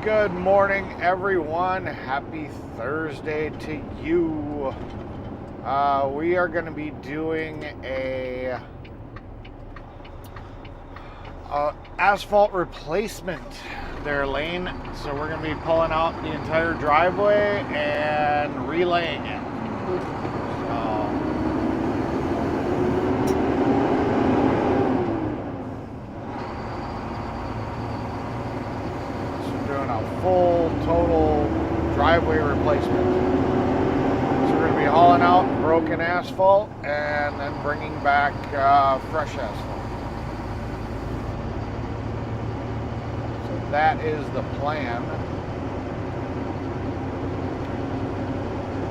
Good morning, everyone. Happy Thursday to you. We are going to be doing a asphalt replacement there, Lane. So we're going to be pulling out the entire driveway and relaying it. Full total driveway replacement. So we're going to be hauling out broken asphalt and then bringing back fresh asphalt. So that is the plan.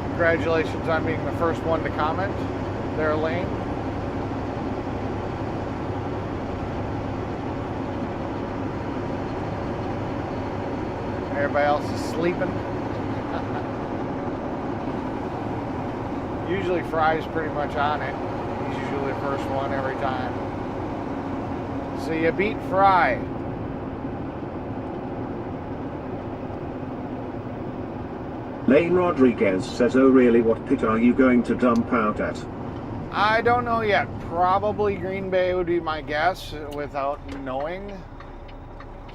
Congratulations on being the first one to comment there, Lane. Everybody else is sleeping. Usually Fry's pretty much on it. He's usually the first one every time. So you beat Fry. Lane Rodriguez says, oh really, what pit are you going to dump out at? I don't know yet. Probably Green Bay would be my guess without knowing.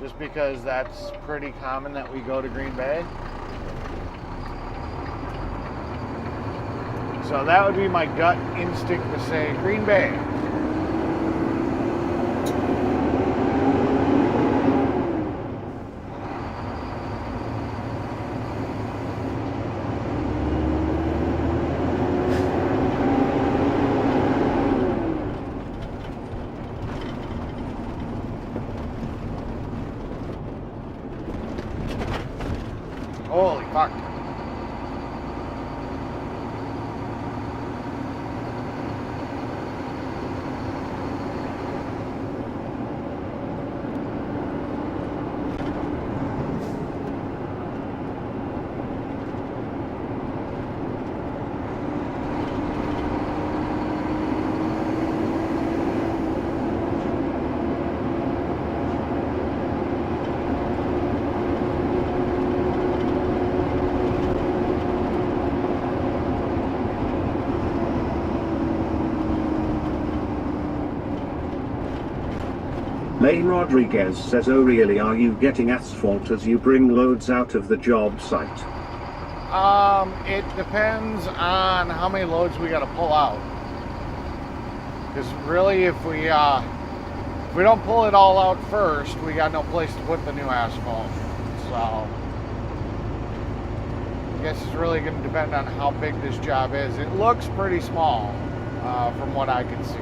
Just because that's pretty common that we go to Green Bay. So that would be my gut instinct to say Green Bay. Holy fuck. Lane Rodriguez says, oh really, are you getting asphalt as you bring loads out of the job site? It depends on how many loads we got to pull out. Because really, if we don't pull it all out first, we got no place to put the new asphalt. So I guess it's really going to depend on how big this job is. It looks pretty small from what I can see.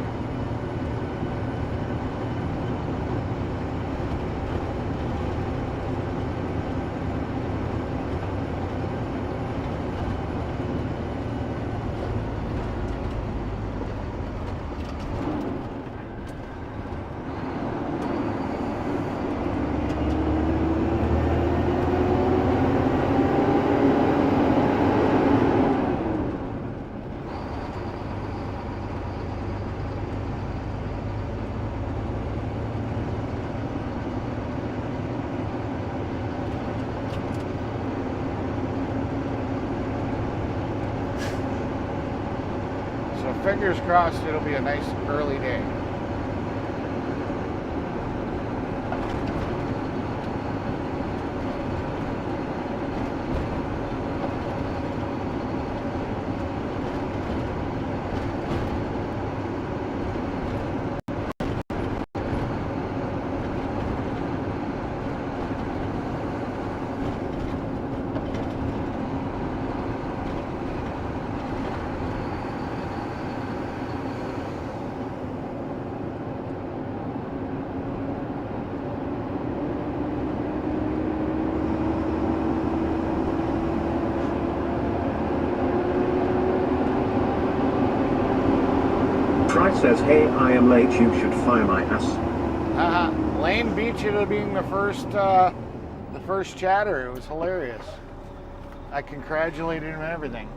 So fingers crossed it'll be a nice early day. Fry says, hey, I am late, you should fire my ass. Lane beat you to being the first chatter. It was hilarious. I congratulated him and everything.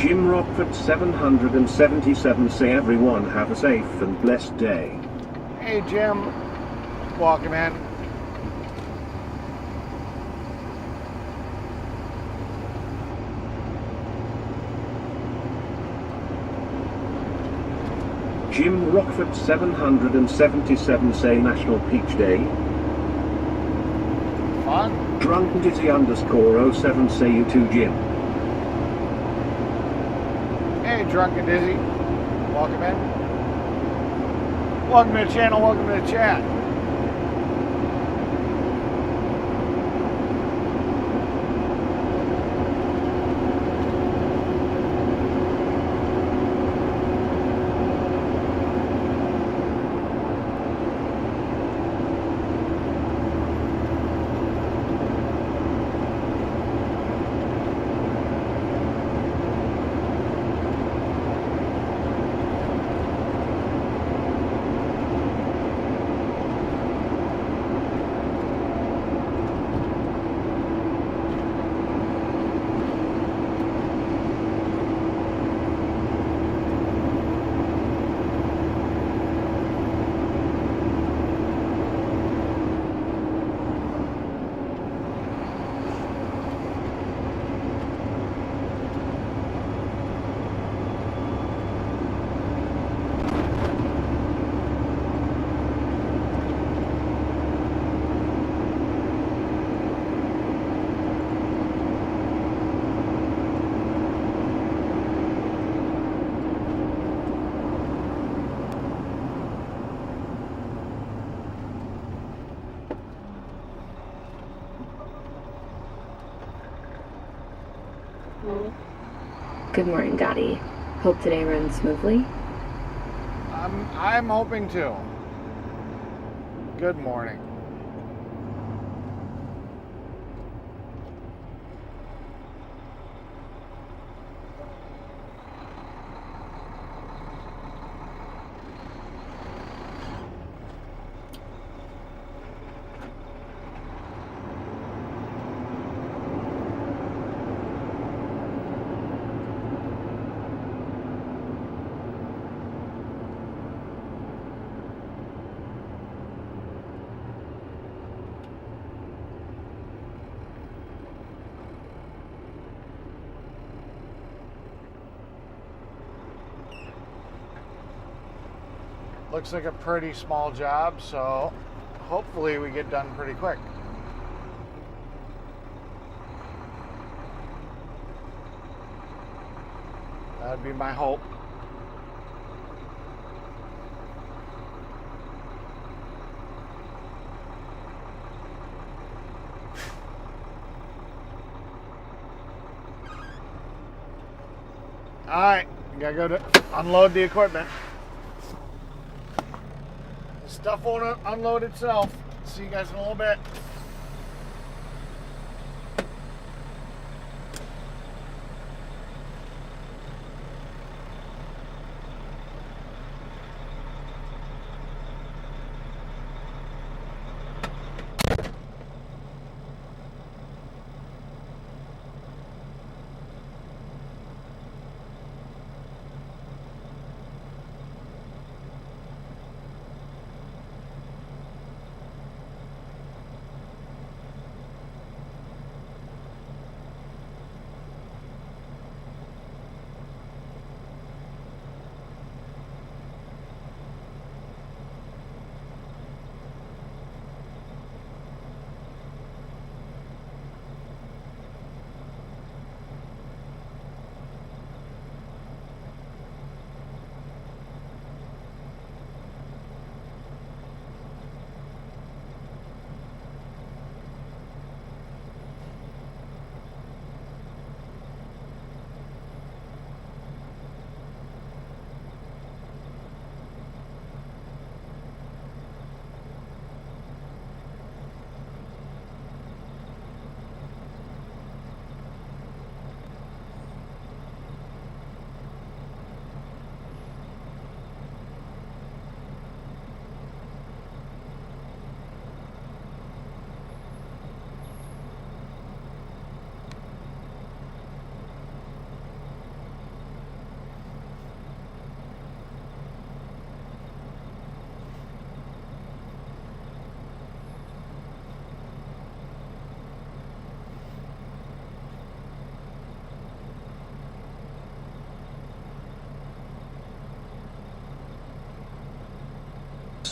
Jim Rockford 777 say everyone have a safe and blessed day. Hey Jim, welcome in. Jim Rockford 777 say National Peach Day. Fun. Drunk Dizzy underscore 07 say you too, Jim. Hey Drunk and Dizzy, welcome in. Welcome to the channel, welcome to the chat. Good morning, Daddy. Hope today runs smoothly. I'm hoping to. Good morning. Looks like a pretty small job, so hopefully we get done pretty quick. That'd be my hope. All right, gotta go to unload the equipment. The stuff won't unload itself. See you guys in a little bit.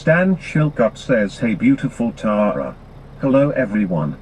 Stan Chilcott says, hey beautiful Tara. Hello everyone.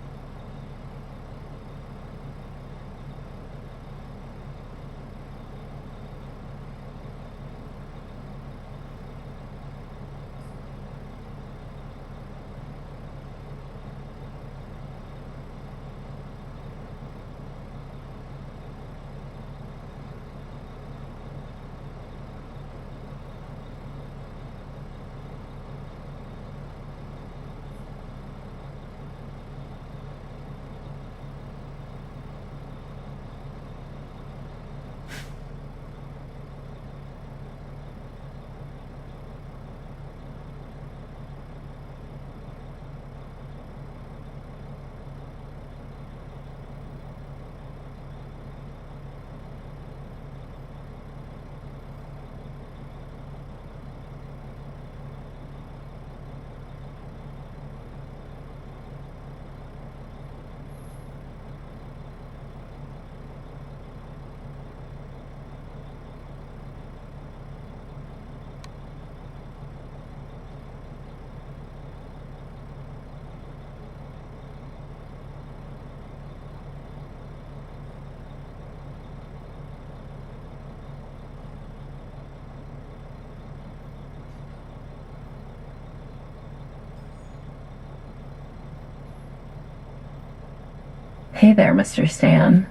Hey there, Mr. Stan.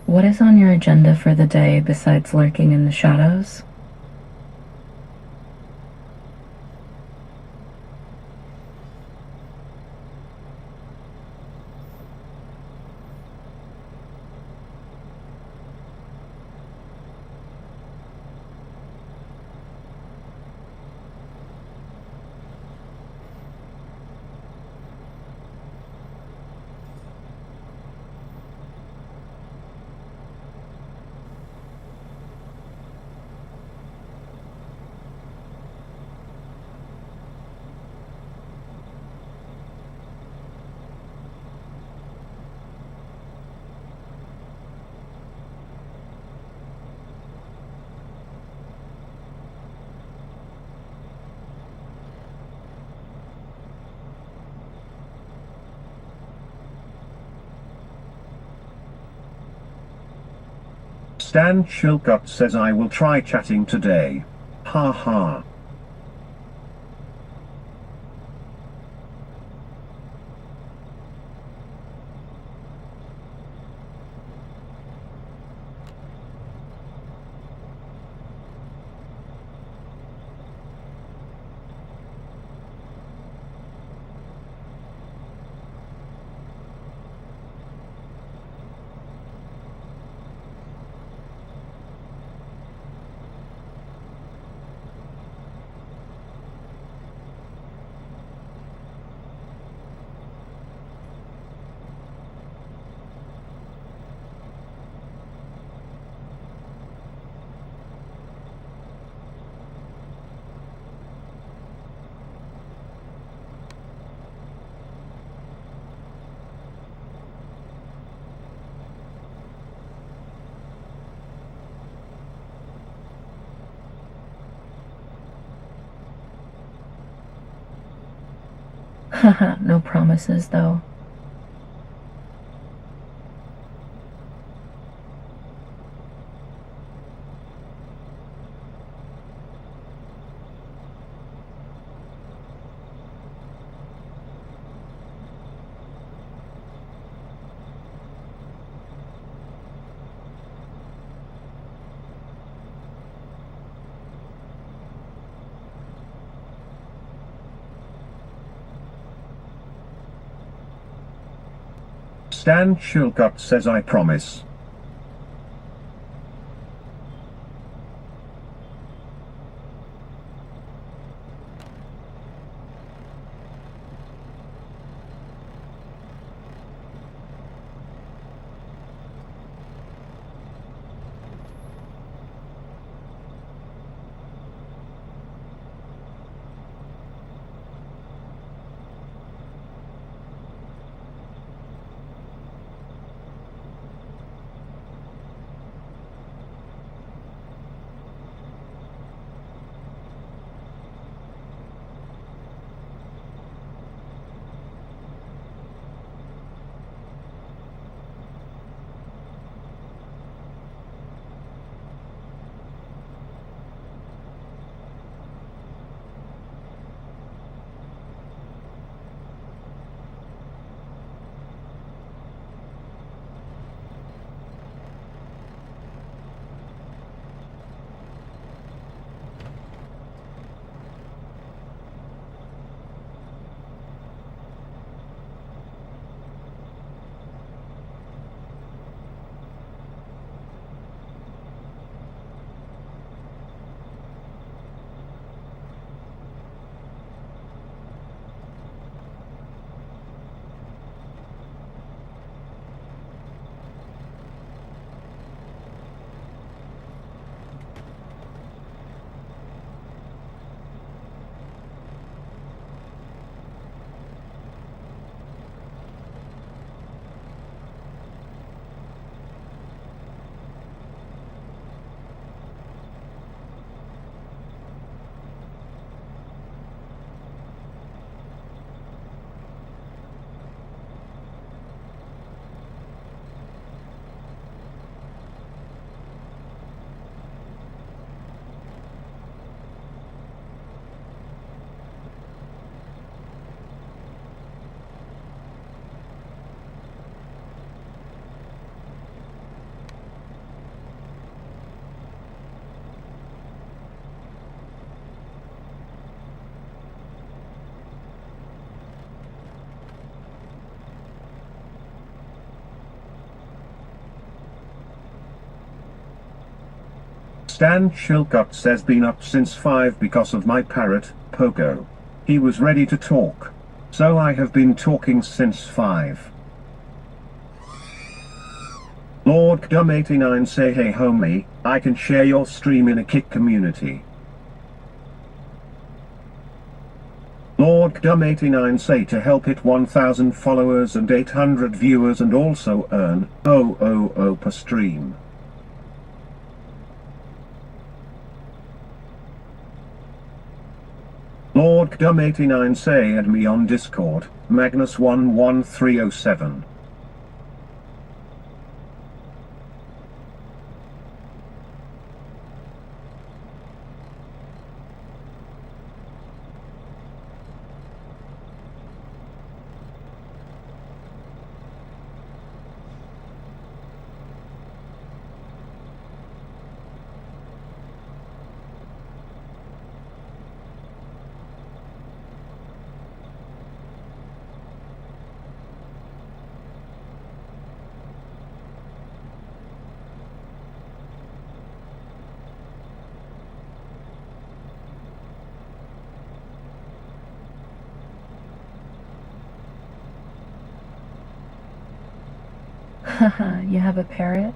What is on your agenda for the day besides lurking in the shadows? Stan Chilcott says, I will try chatting today. Ha ha. Haha, no promises though. Stan Chilcott says, I promise. Stan Chilcott says been up since 5 because of my parrot, Pogo. He was ready to talk. So I have been talking since 5. Lord Gum 89 say hey homie, I can share your stream in a Kick community. Lord Gum 89 say to help hit 1000 followers and 800 viewers and also earn $0.000 per stream. Lord Gum 89 say add me on Discord, Magnus11307. Haha, you have a parrot?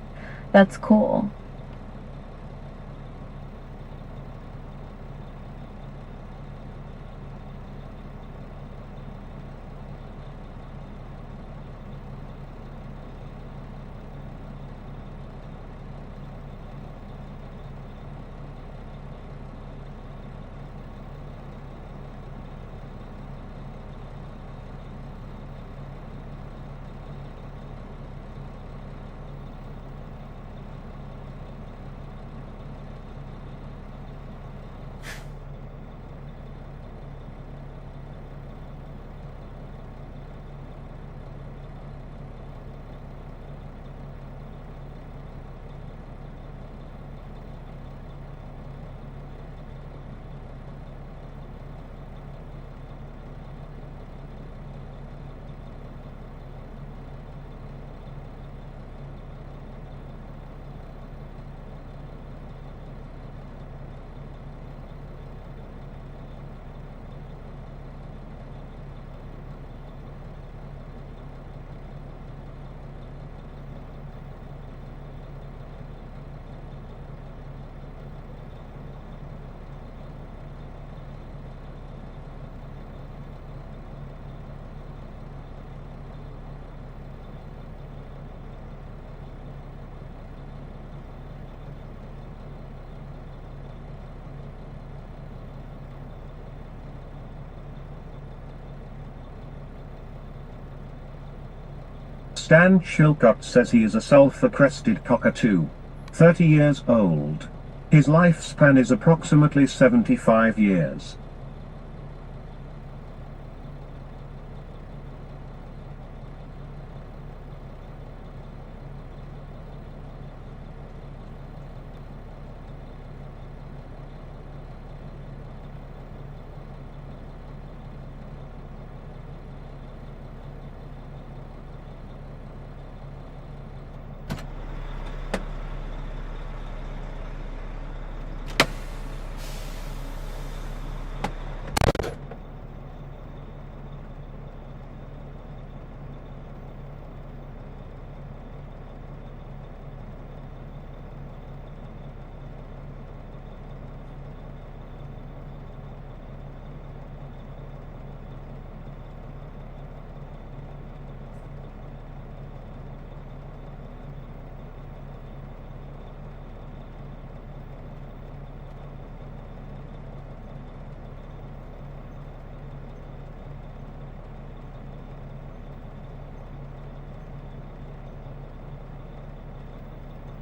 That's cool. Stan Chilcott says he is a sulfur-crested cockatoo. 30 years old. His lifespan is approximately 75 years.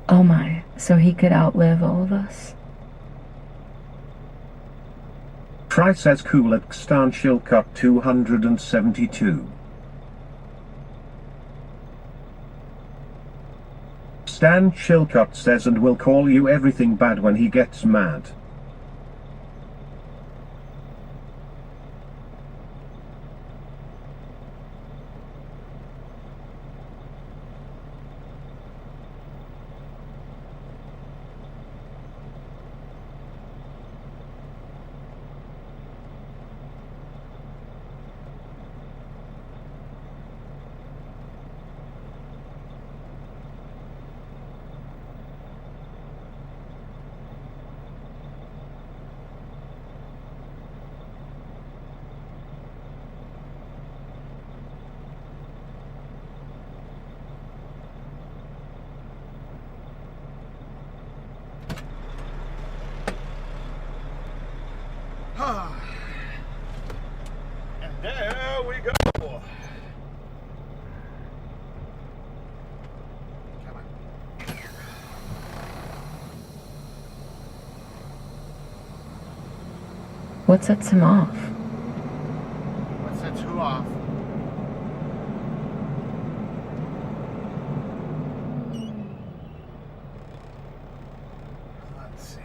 Oh my, so he could outlive all of us? Try says cool at Stan Chilcott 272. Stan Chilcott says and will call you everything bad when he gets mad. What sets him off? What sets who off? Let's see.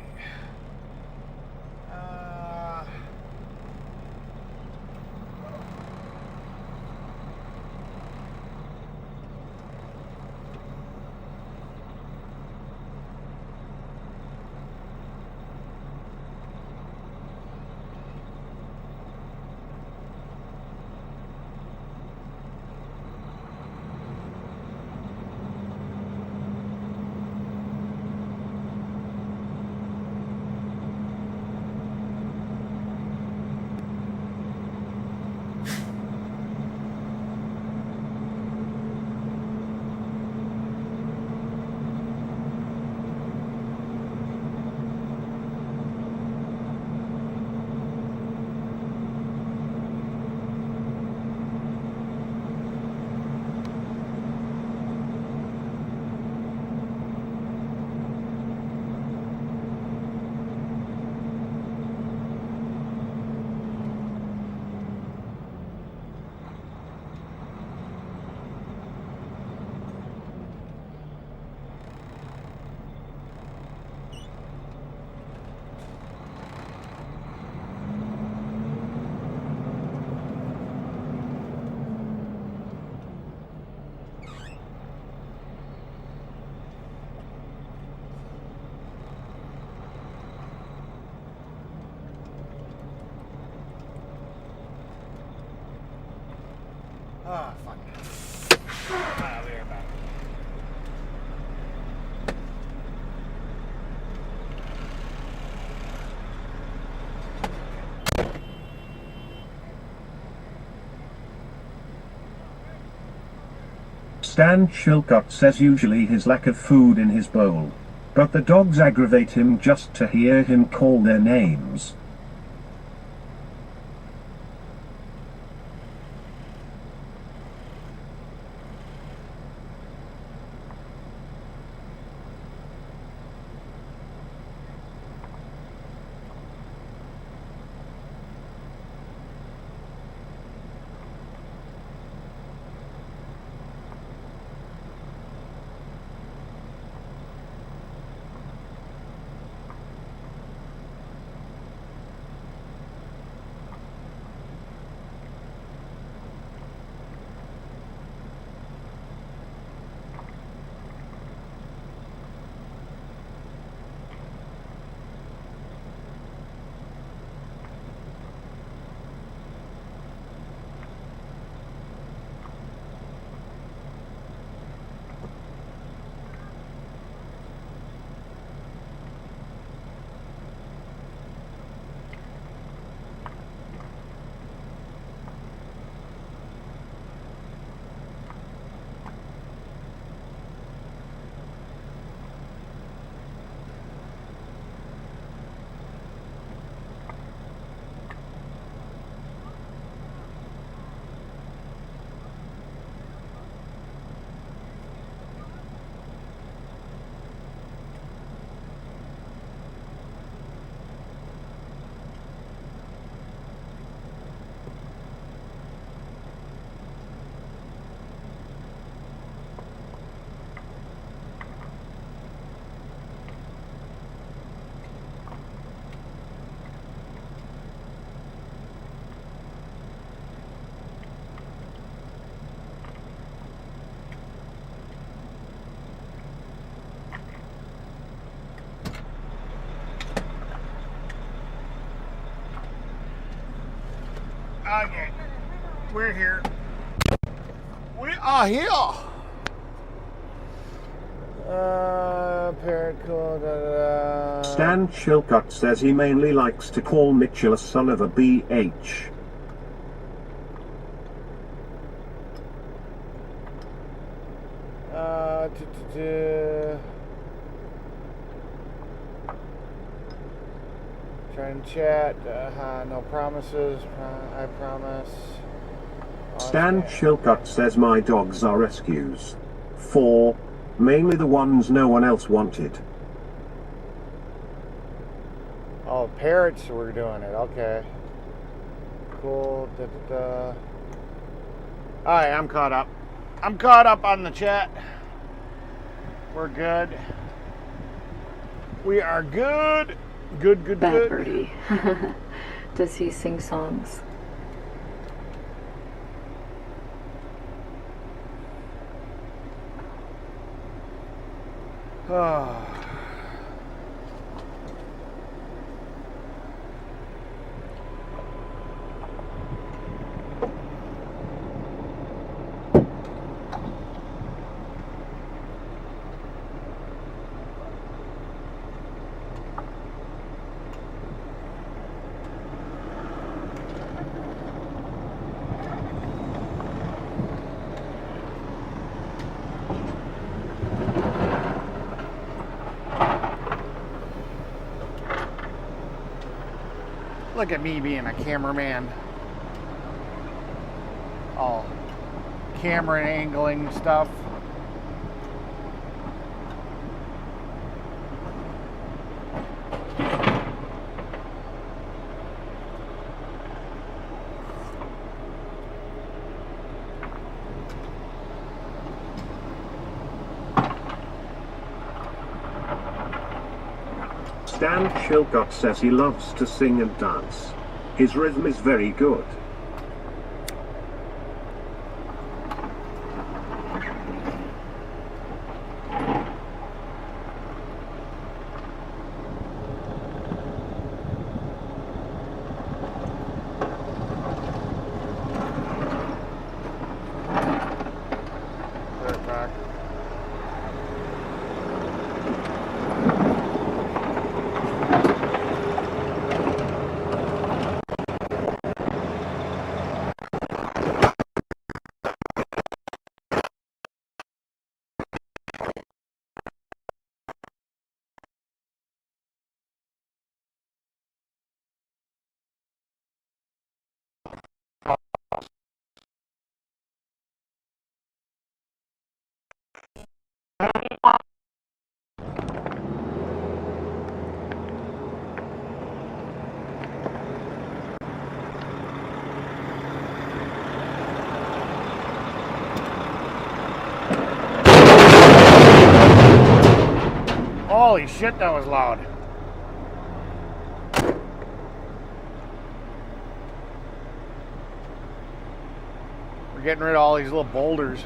Oh, fuck. I'll be right back. Stan Chilcott says usually his lack of food in his bowl. But the dogs aggravate him just to hear him call their names. Okay, we're here. We are here. Parrot cool. Stan Chilcott says he mainly likes to call Mitchell a son of a BH. Trying to chat. No promises. I promise. Stan Chilcott says my dogs are rescues. 4. Mainly the ones no one else wanted. Oh, parrots were doing it. Okay. cool. Da, da, da. Alright, I'm caught up. I'm caught up on the chat. We're good. We are good. Good, good, Bad good. birdie. Does he sing songs? Oh. Look at me being a cameraman. All camera angling stuff. Stan Chilcott says he loves to sing and dance. His rhythm is very good. Right back. Holy shit, that was loud. We're getting rid of all these little boulders.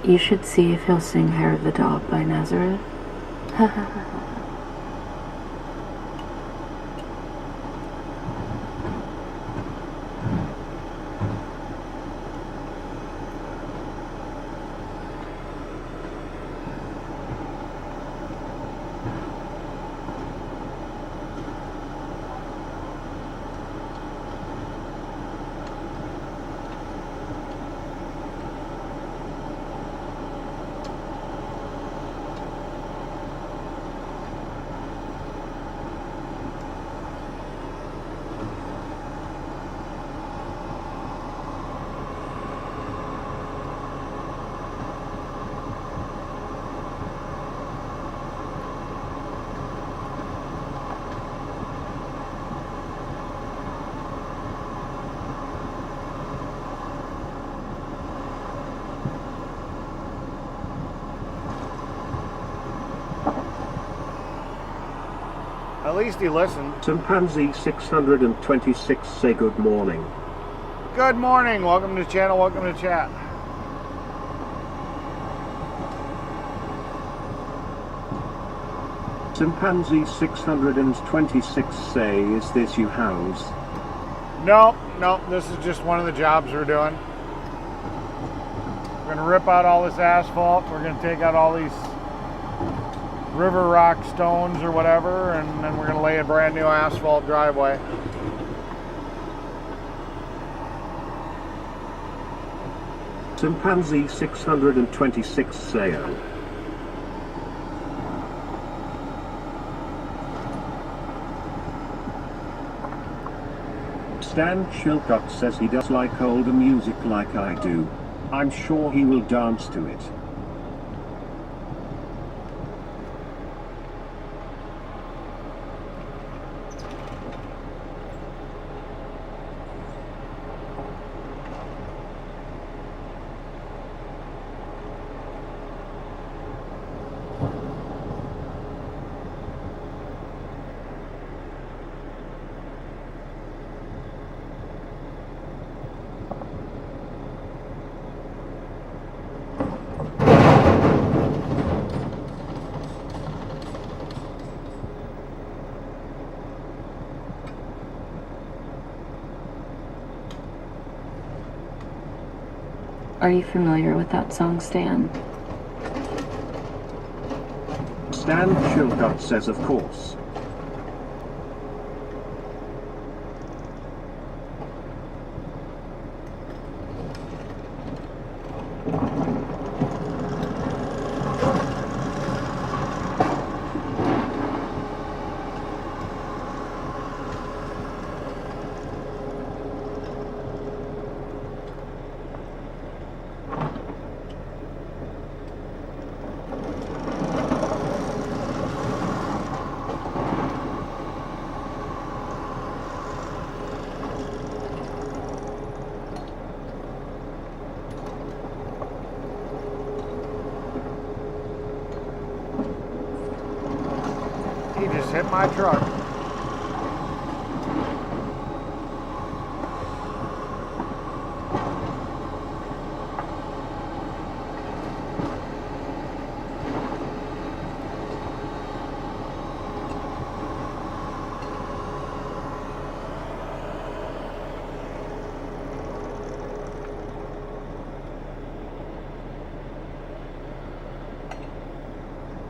You should see if he'll sing Hair of the Dog by Nazareth. At least he listened. Chimpanzee 626 say good morning. Good morning. Welcome to the channel. Welcome to chat. Chimpanzee 626 say, is this you house? Nope, nope. This is just one of the jobs we're doing. We're going to rip out all this asphalt. We're going to take out all these river rock stones or whatever, and then we're going to lay a brand new asphalt driveway. Chimpanzee 626 say. Stan Chilcott says he does like older music like I do. I'm sure he will dance to it. Are you familiar with that song, Stan? Stan Chilcott says of course. He just hit my truck.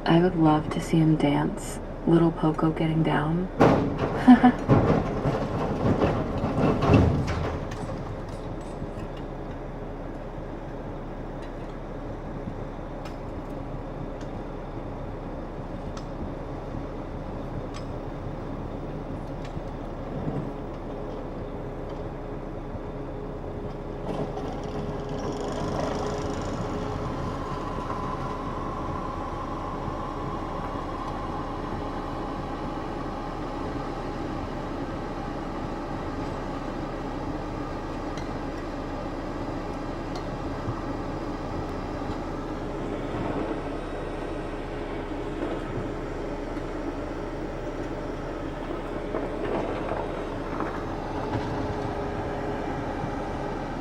I would love to see him dance. Little Poco getting down.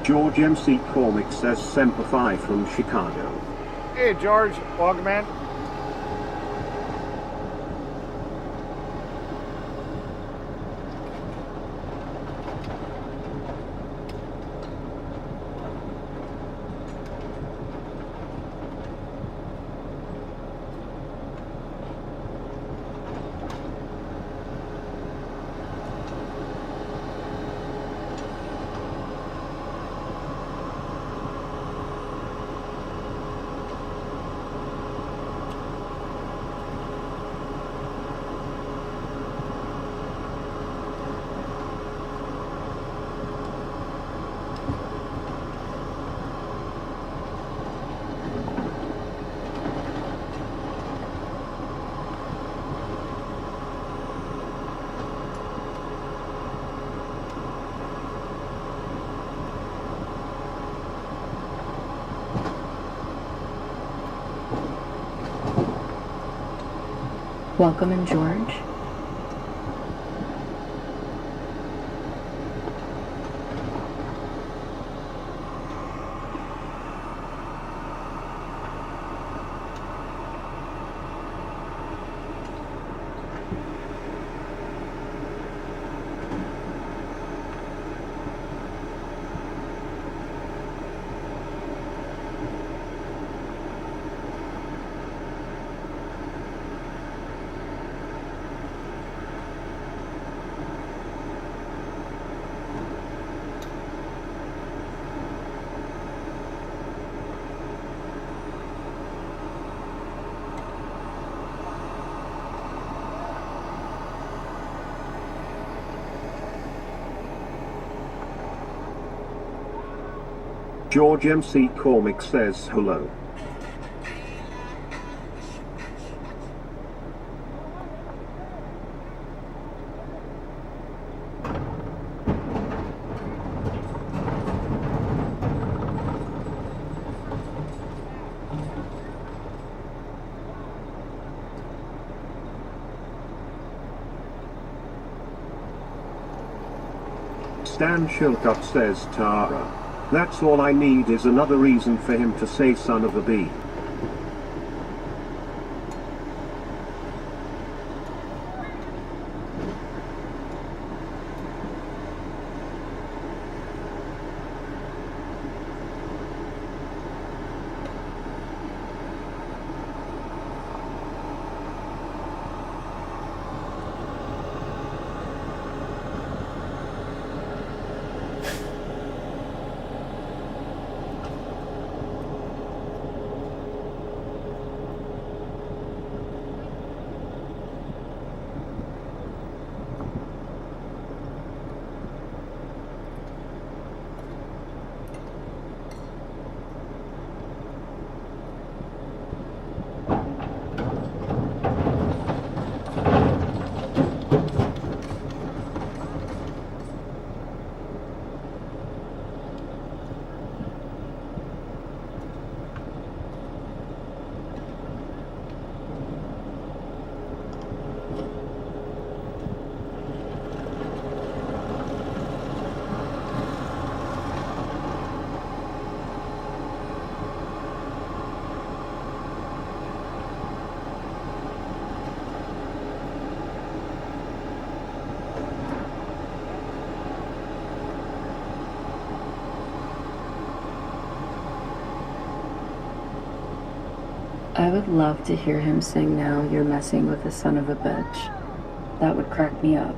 George MC Cormick says Semper Fi from Chicago. Hey, George. Welcome in. Welcome in, George. George MC Cormick says hello. Stan Shilcutt says Tara. That's all I need is another reason for him to say son of a bee. I would love to hear him sing Now You're Messing with a Son of a Bitch. That would crack me up.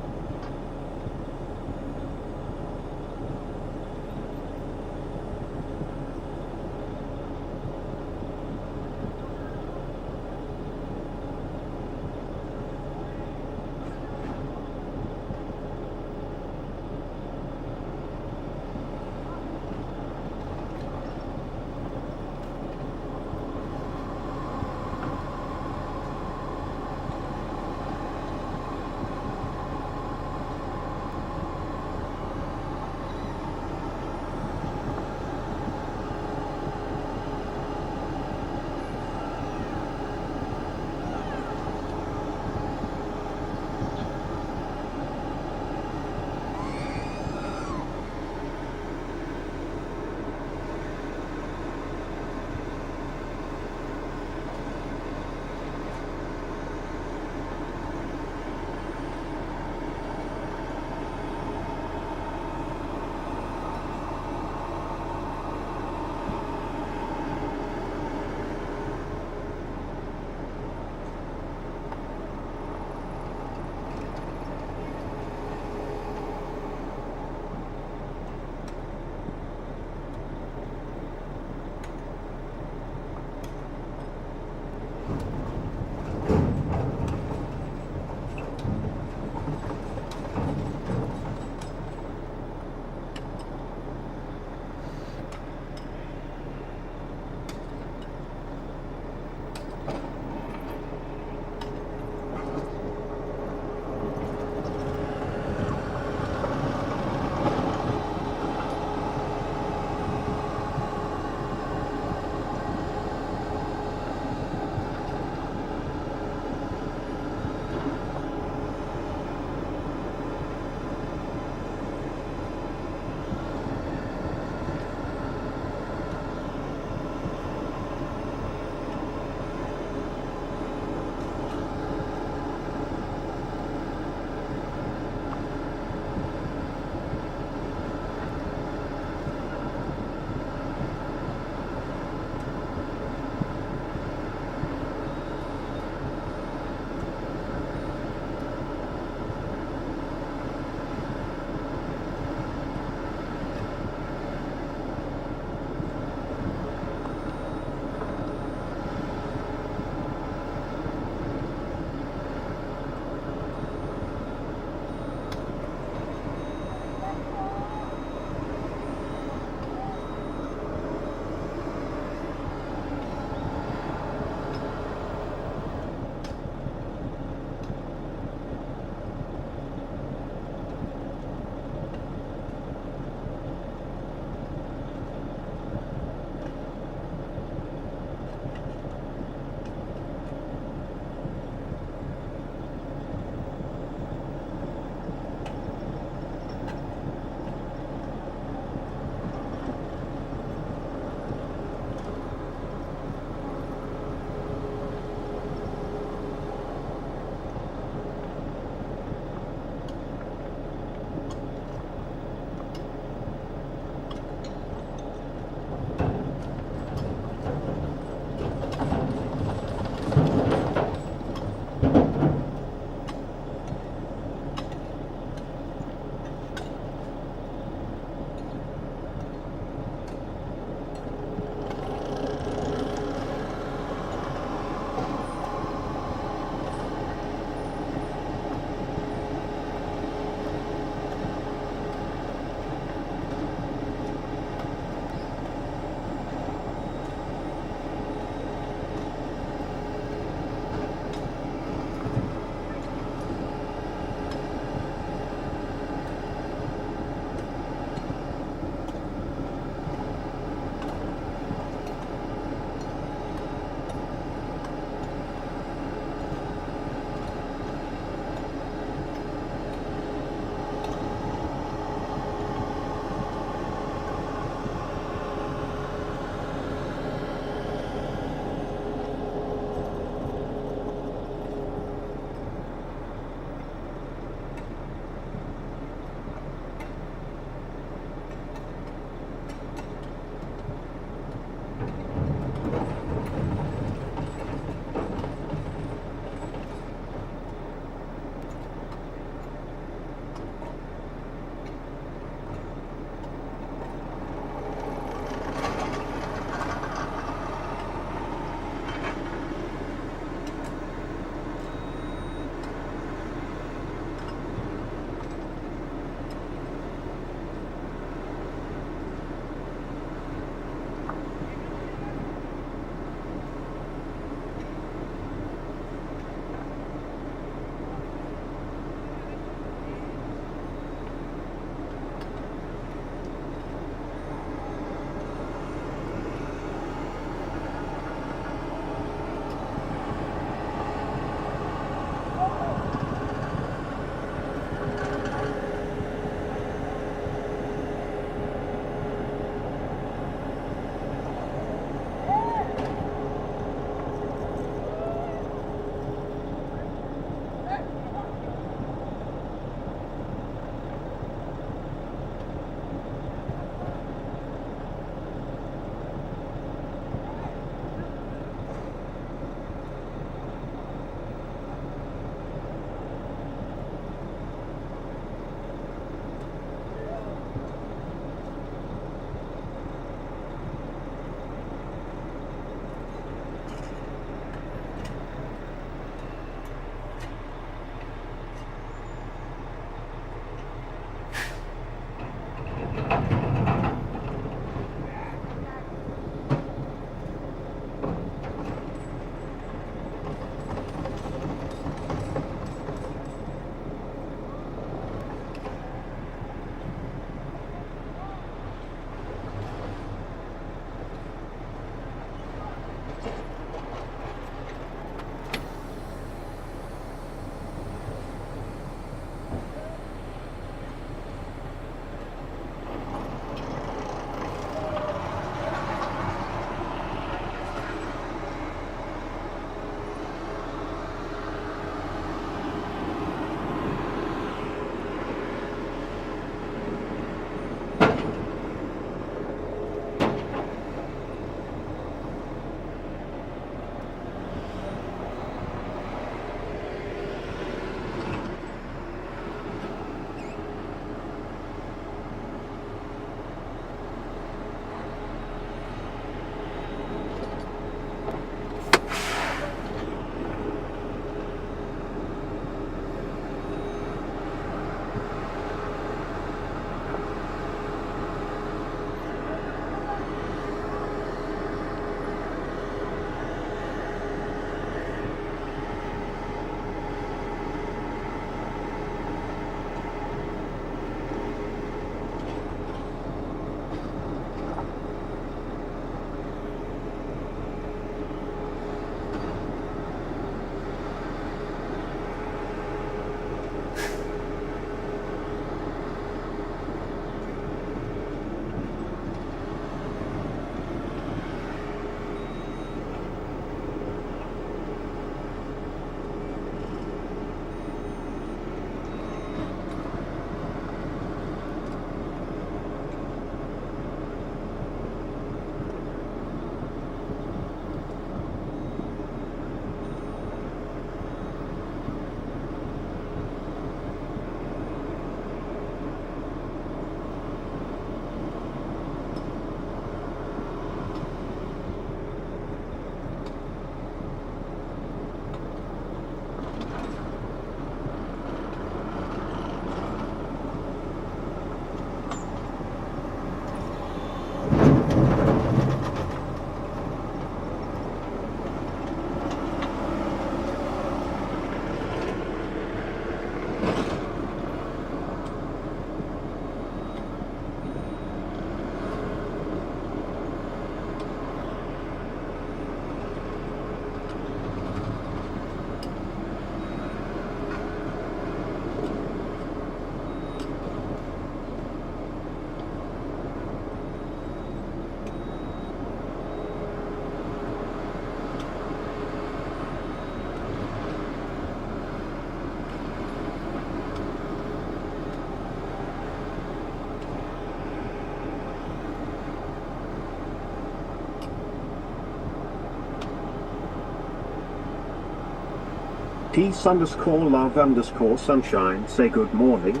Peace_love_sunshine say good morning,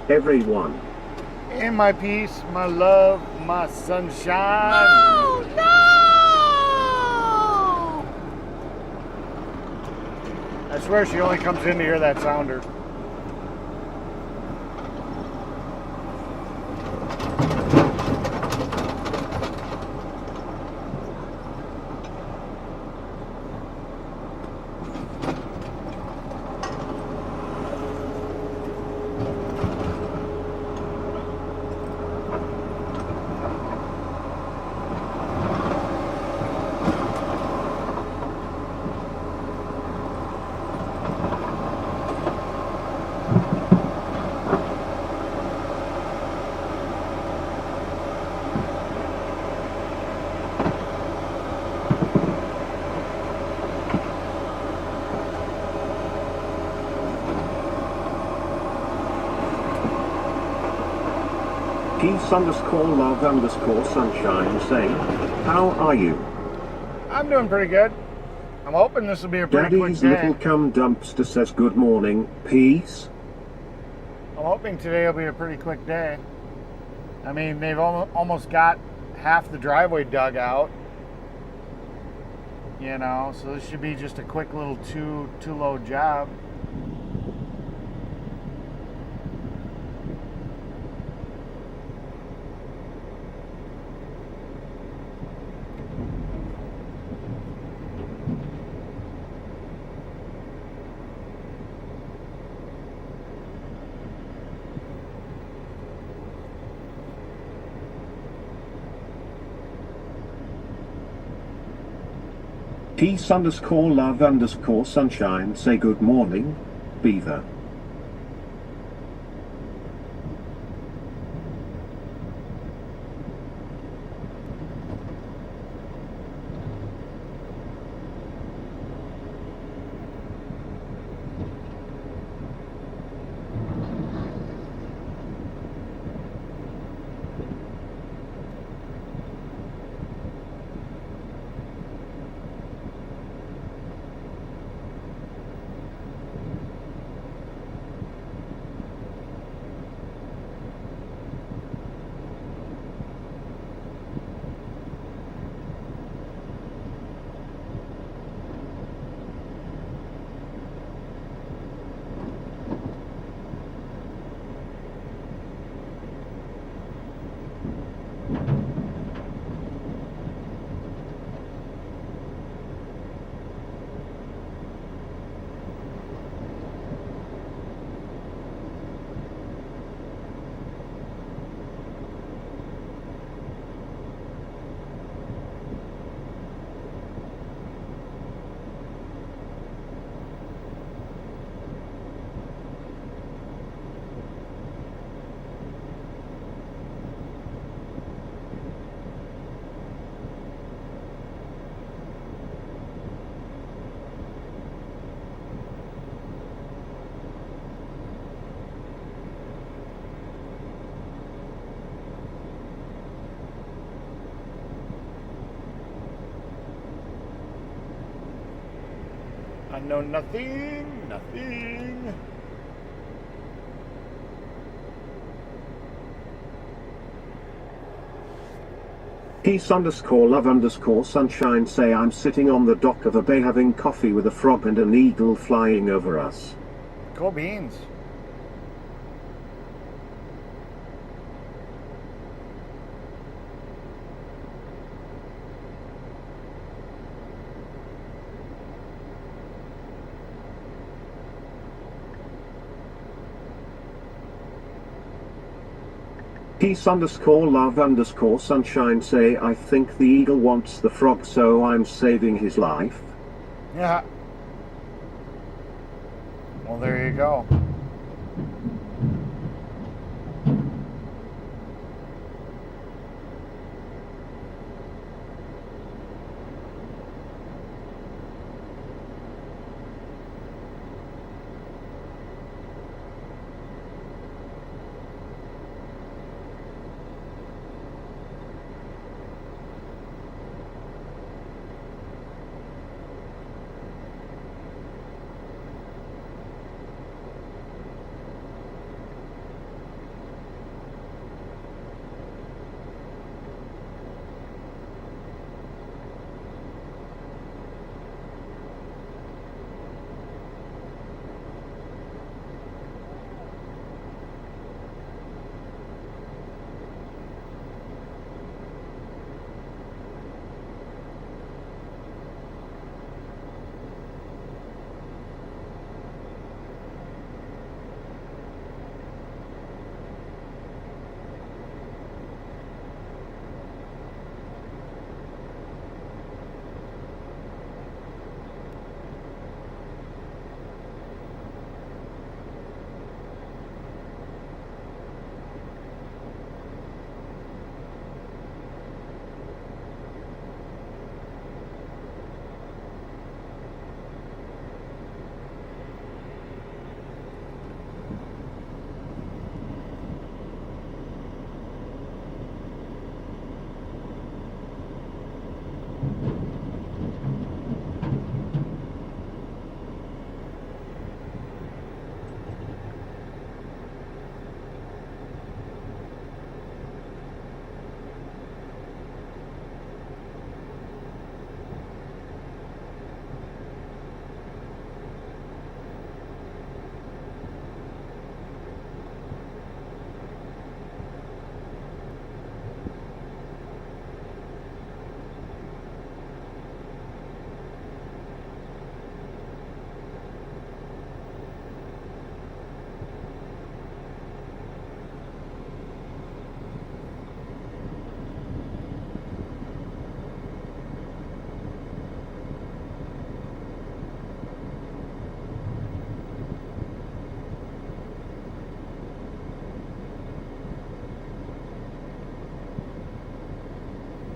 everyone. In my peace, my love, my sunshine. No! No! I swear she only comes in to hear that sounder. Peace_love_sunshine say, how are you? I'm doing pretty good. I'm hoping this will be a pretty quick Daddy's day. little cum dumpster says good morning, peace. I'm hoping today will be a pretty quick day. I mean, they've almost got half the driveway dug out. You know, so this should be just a quick little two-load job. Peace_love_sunshine say good morning, Beaver. I know nothing. Peace_love_sunshine say I'm sitting on the dock of a bay having coffee with a frog and an eagle flying over us. Cool beans. Peace_love_sunshine say I think the eagle wants the frog so I'm saving his life. Yeah. Well, there you go.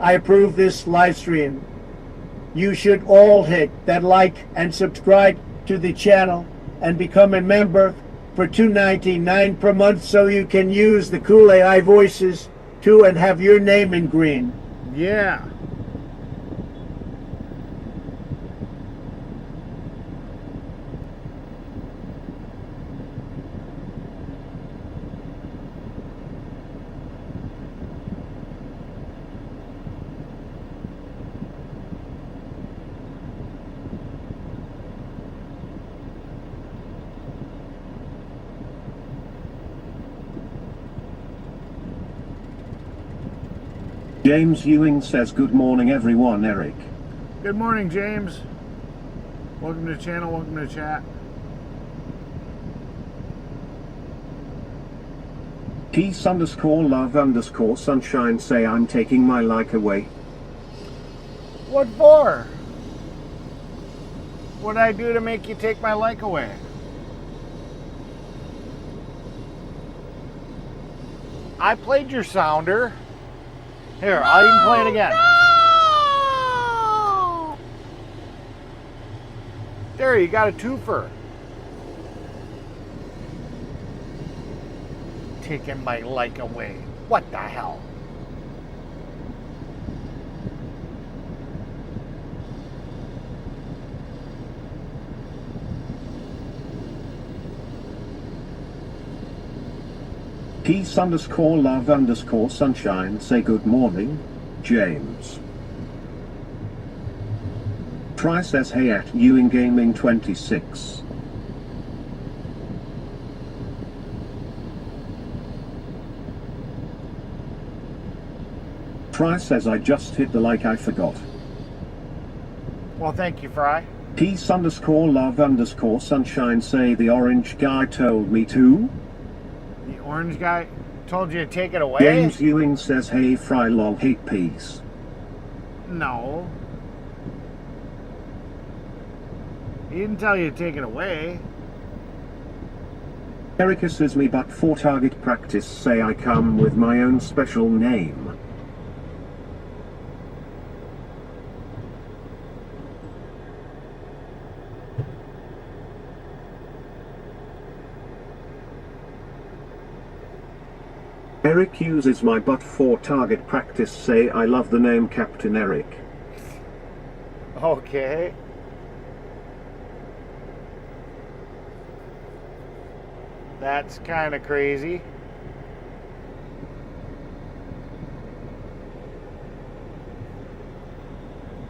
I approve this live stream. You should all hit that like and subscribe to the channel and become a member for $2.99 per month so you can use the cool AI voices too and have your name in green. Yeah. James Ewing says good morning everyone, Eric. Good morning, James. Welcome to the channel, welcome to the chat. Peace_love_sunshine say I'm taking my like away. What for? What'd I do to make you take my like away? I played your sounder. Here, I'll even play it again. No! There, you got a twofer. Taking my like away. What the hell? Peace_love_sunshine say good morning, James. Try says hey at Ewing Gaming 26. Try says I just hit the like I forgot. Well, thank you, Fry. Peace_love_sunshine say the orange guy told me to. The orange guy told you to take it away? James Ewing says hey fry lol hate peace. No. He didn't tell you to take it away. Erica says me but for target practice say I come with my own special name. Eric uses my butt for target practice say I love the name Captain Eric. Okay. That's kind of crazy.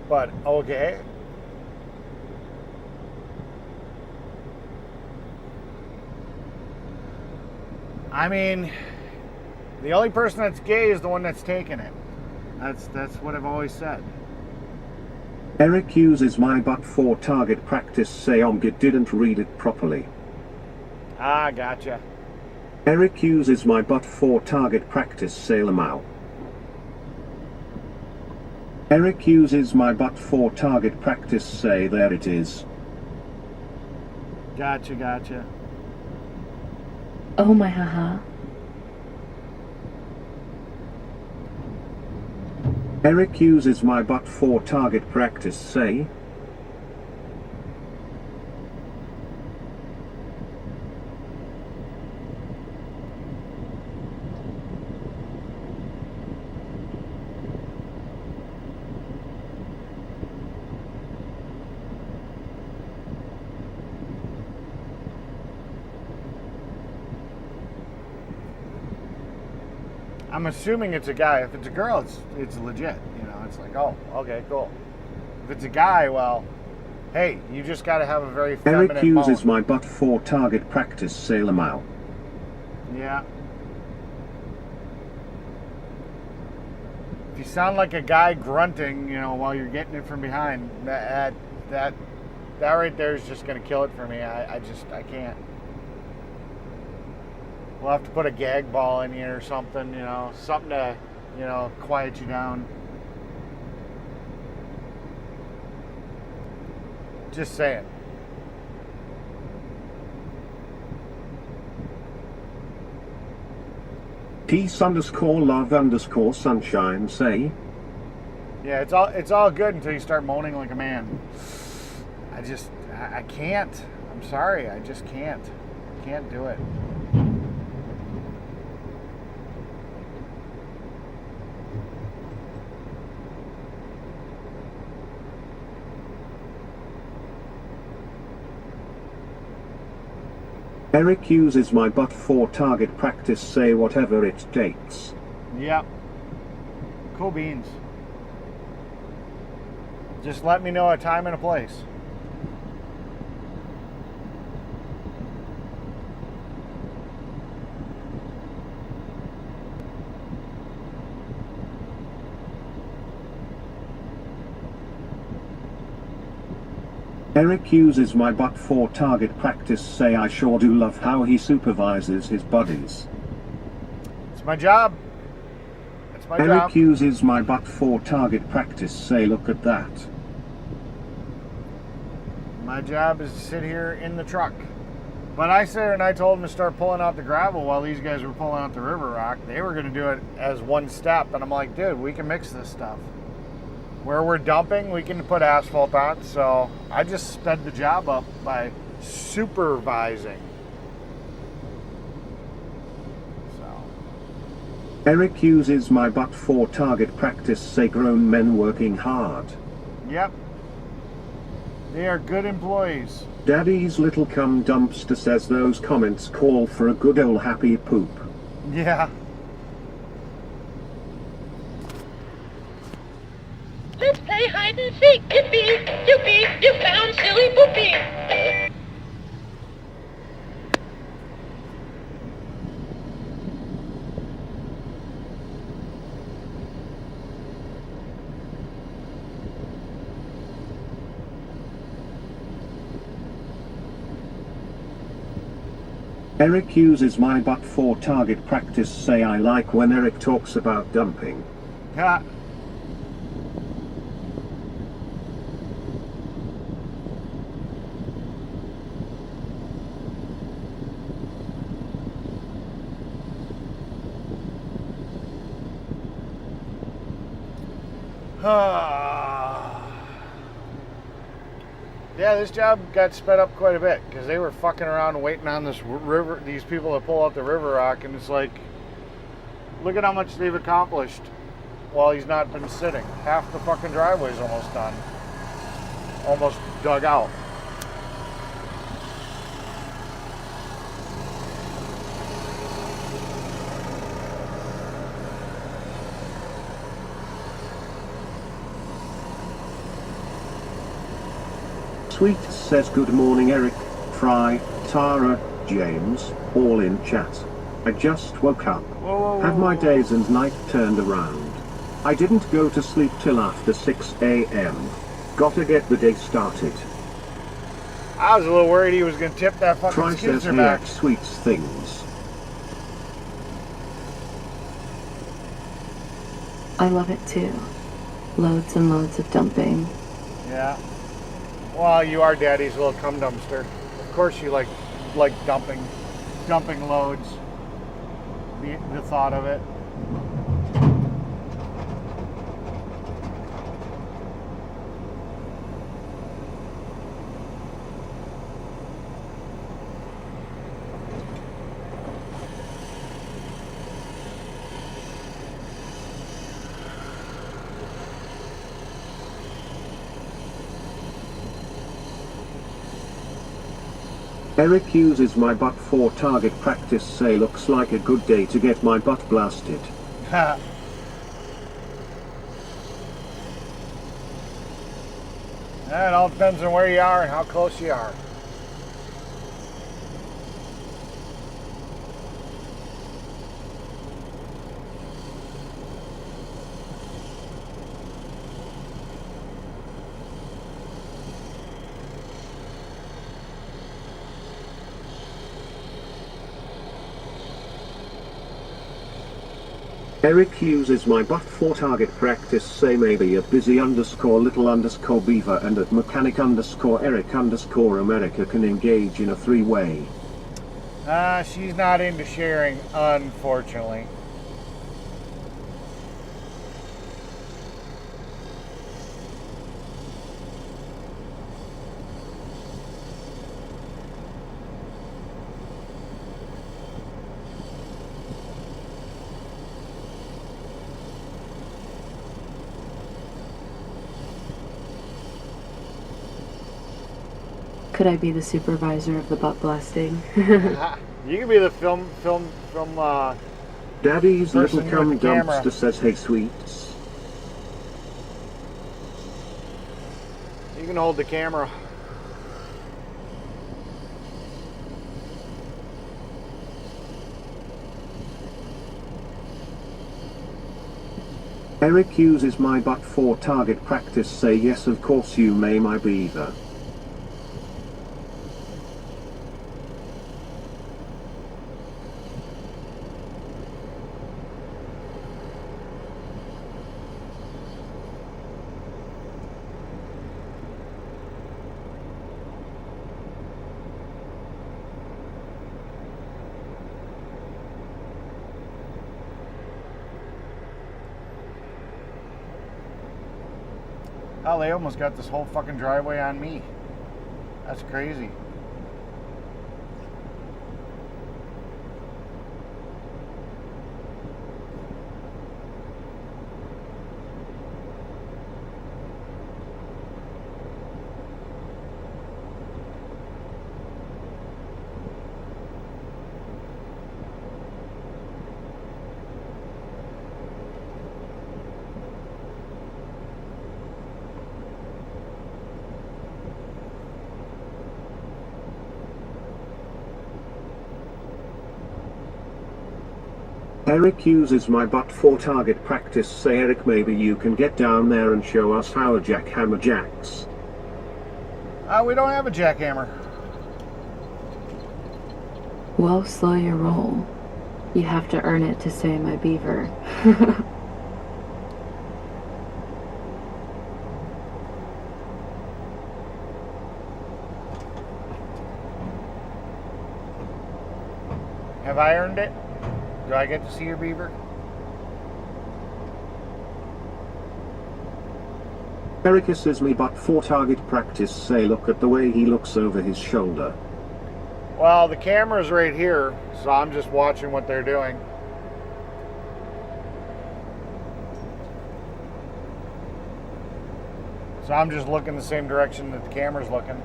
But okay. I mean, the only person that's gay is the one that's taking it. That's what I've always said. Eric uses my butt for target practice say Omgit didn't read it properly. Ah, gotcha. Eric uses my butt for target practice say Lamau. Eric uses my butt for target practice say there it is. Gotcha, gotcha. Oh my haha. Eric uses my butt for target practice say. I'm assuming it's a guy. If it's a girl, it's legit. You know, it's like, oh, okay, cool. If it's a guy, well, hey, you just got to have a very feminine Eric uses moan. my butt for target practice say Lamau. Yeah. If you sound like a guy grunting, you know, while you're getting it from behind, that right there is just going to kill it for me. I can't. We'll have to put a gag ball in here or something, you know, something to, you know, quiet you down. Just saying. Peace_love_sunshine say. Yeah, it's all good until you start moaning like a man. I can't. I'm sorry, I just can't. Can't do it. Eric uses my butt for target practice, say whatever it takes. Yep. Cool beans. Just let me know a time and a place. Eric uses my butt for target practice, say I sure do love how he supervises his buddies. It's my job. It's my Eric job. uses my butt for target practice, say look at that. My job is to sit here in the truck. But I said, and I told him to start pulling out the gravel while these guys were pulling out the river rock. They were going to do it as one step. And I'm like, dude, we can mix this stuff. Where we're dumping, we can put asphalt on. So I just sped the job up by supervising. So. Eric uses my butt for target practice, say grown men working hard. Yep. They are good employees. Daddy's little cum dumpster says those comments call for a good old happy poop. Yeah. Let's play hide and seek. Yippee, yippee, you found silly poopy. Eric uses my butt for target practice, say I like when Eric talks about dumping. Yeah. Yeah, this job got sped up quite a bit because they were fucking around waiting on this river, these people to pull out the river rock, and it's like, look at how much they've accomplished while he's not been sitting. Half the fucking driveway's almost done. Almost dug out. Sweet says good morning Eric, Fry, Tara, James, all in chat. I just woke up. Had my days and night turned around. I didn't go to sleep till after 6 a.m. Gotta get the day started. I was a little worried he was going to tip that fucking Fry says skizzer he back. likes sweets things. I love it too. Loads and loads of dumping. Yeah. Well, you are daddy's little cum dumpster. Of course you like dumping loads. The thought of it. Eric uses my butt for target practice, say looks like a good day to get my butt blasted. Ha. It all depends on where you are and how close you are. Eric uses my butt for target practice, say maybe at busy underscore little underscore beaver and at mechanic underscore Eric underscore America can engage in a three-way. She's not into sharing, unfortunately. Could I be the supervisor of the butt blasting? You can be the film Daddy's little person cum with the camera. dumpster says, hey sweets. You can hold the camera. Eric uses my butt for target practice. Say yes, of course you may, my beaver. Oh, they almost got this whole fucking driveway on me. That's crazy. Eric uses my butt for target practice. Say Eric, maybe you can get down there and show us how a jackhammer jacks. We don't have a jackhammer. Whoa, slow your roll. You have to earn it to say my beaver. Have I earned it? Do I get to see your beaver? Eric says me butt for target practice. Say look at the way he looks over his shoulder. Well, the camera's right here, so I'm just watching what they're doing. So I'm just looking the same direction that the camera's looking.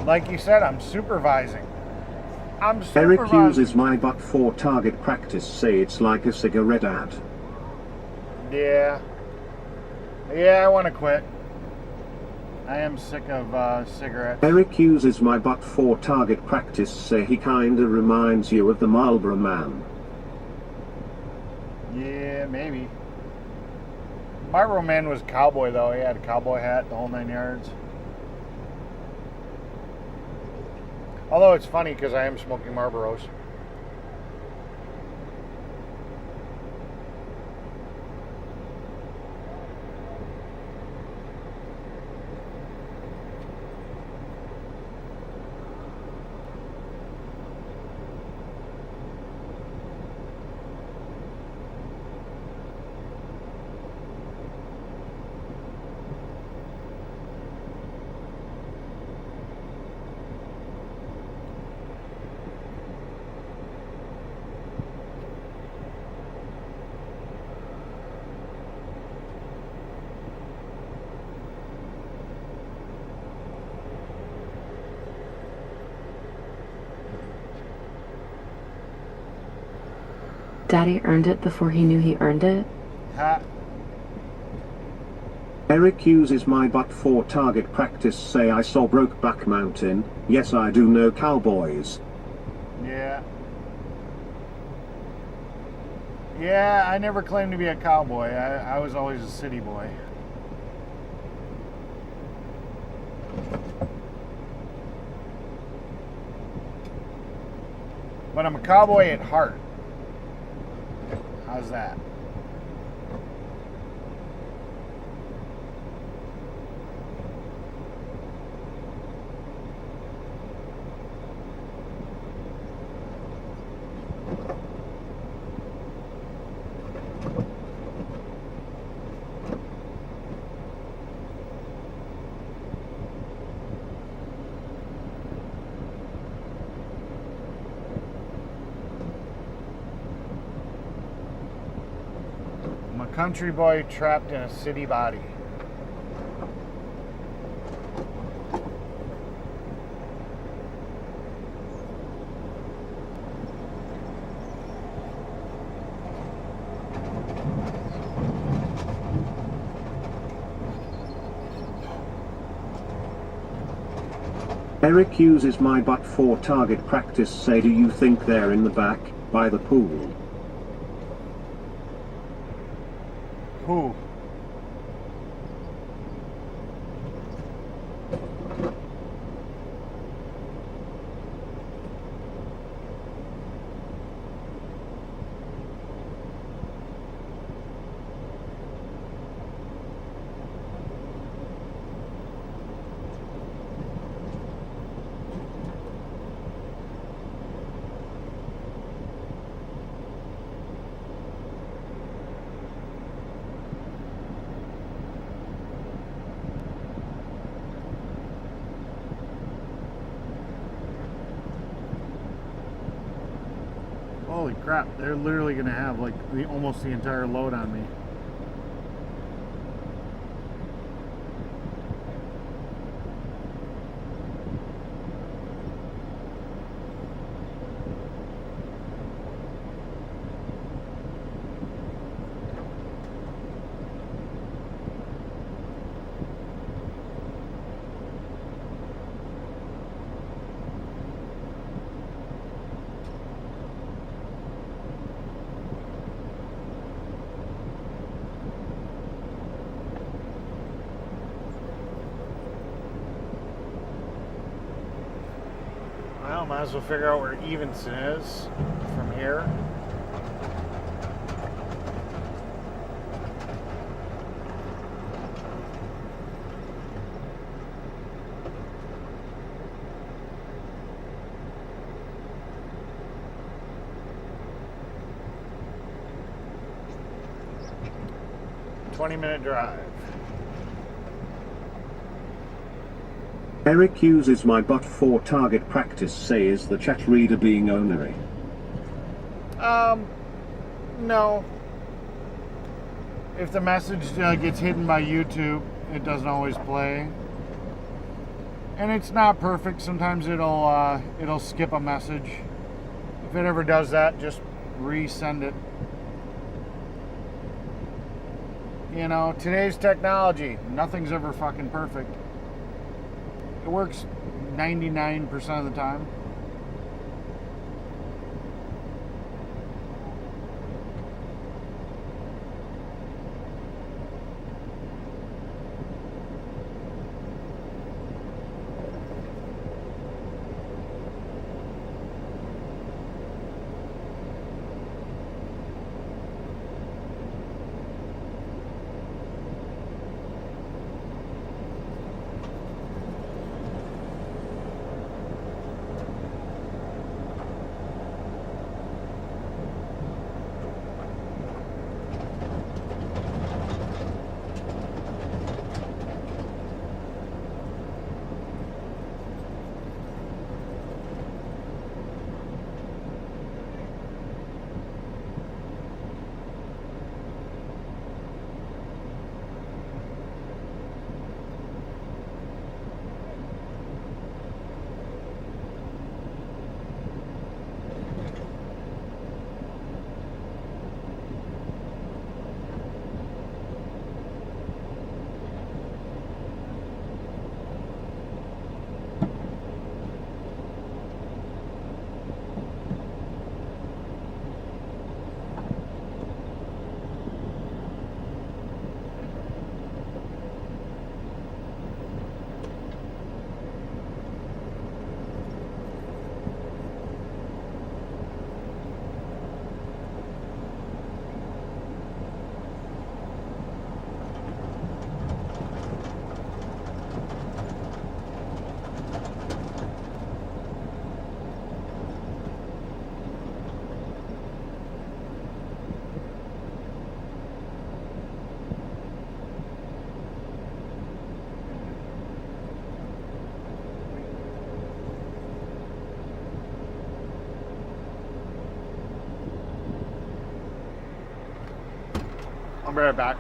Like you said, I'm supervising. Eric uses my butt for target practice. Say it's like a cigarette ad. Yeah. Yeah, I want to quit. I am sick of cigarettes. Eric uses my butt for target practice. Say he kinda reminds you of the Marlboro Man. Yeah, maybe. Marlboro Man was a cowboy, though. He had a cowboy hat, the whole 9 yards. Although it's funny because I am smoking Marlboros. Daddy earned it before he knew he earned it? Ha. Eric uses my butt for target practice. Say I saw Brokeback Mountain. Yes, I do know cowboys. Yeah. Yeah, I never claimed to be a cowboy. I was always a city boy. But I'm a cowboy at heart. How's that? I'm a country boy trapped in a city body. Eric uses my butt for target practice. Say, do you think they're in the back, by the pool? Who? Holy crap, they're literally going to have like almost the entire load on me. Well, might as well figure out where Evanston is from here. A 20-minute drive. Eric uses my butt for target practice. Say, is the chat reader being onery? No. If the message gets hidden by YouTube, it doesn't always play. And it's not perfect. Sometimes it'll skip a message. If it ever does that, just resend it. You know, today's technology, nothing's ever fucking perfect. It works 99% of the time. I'll be right back.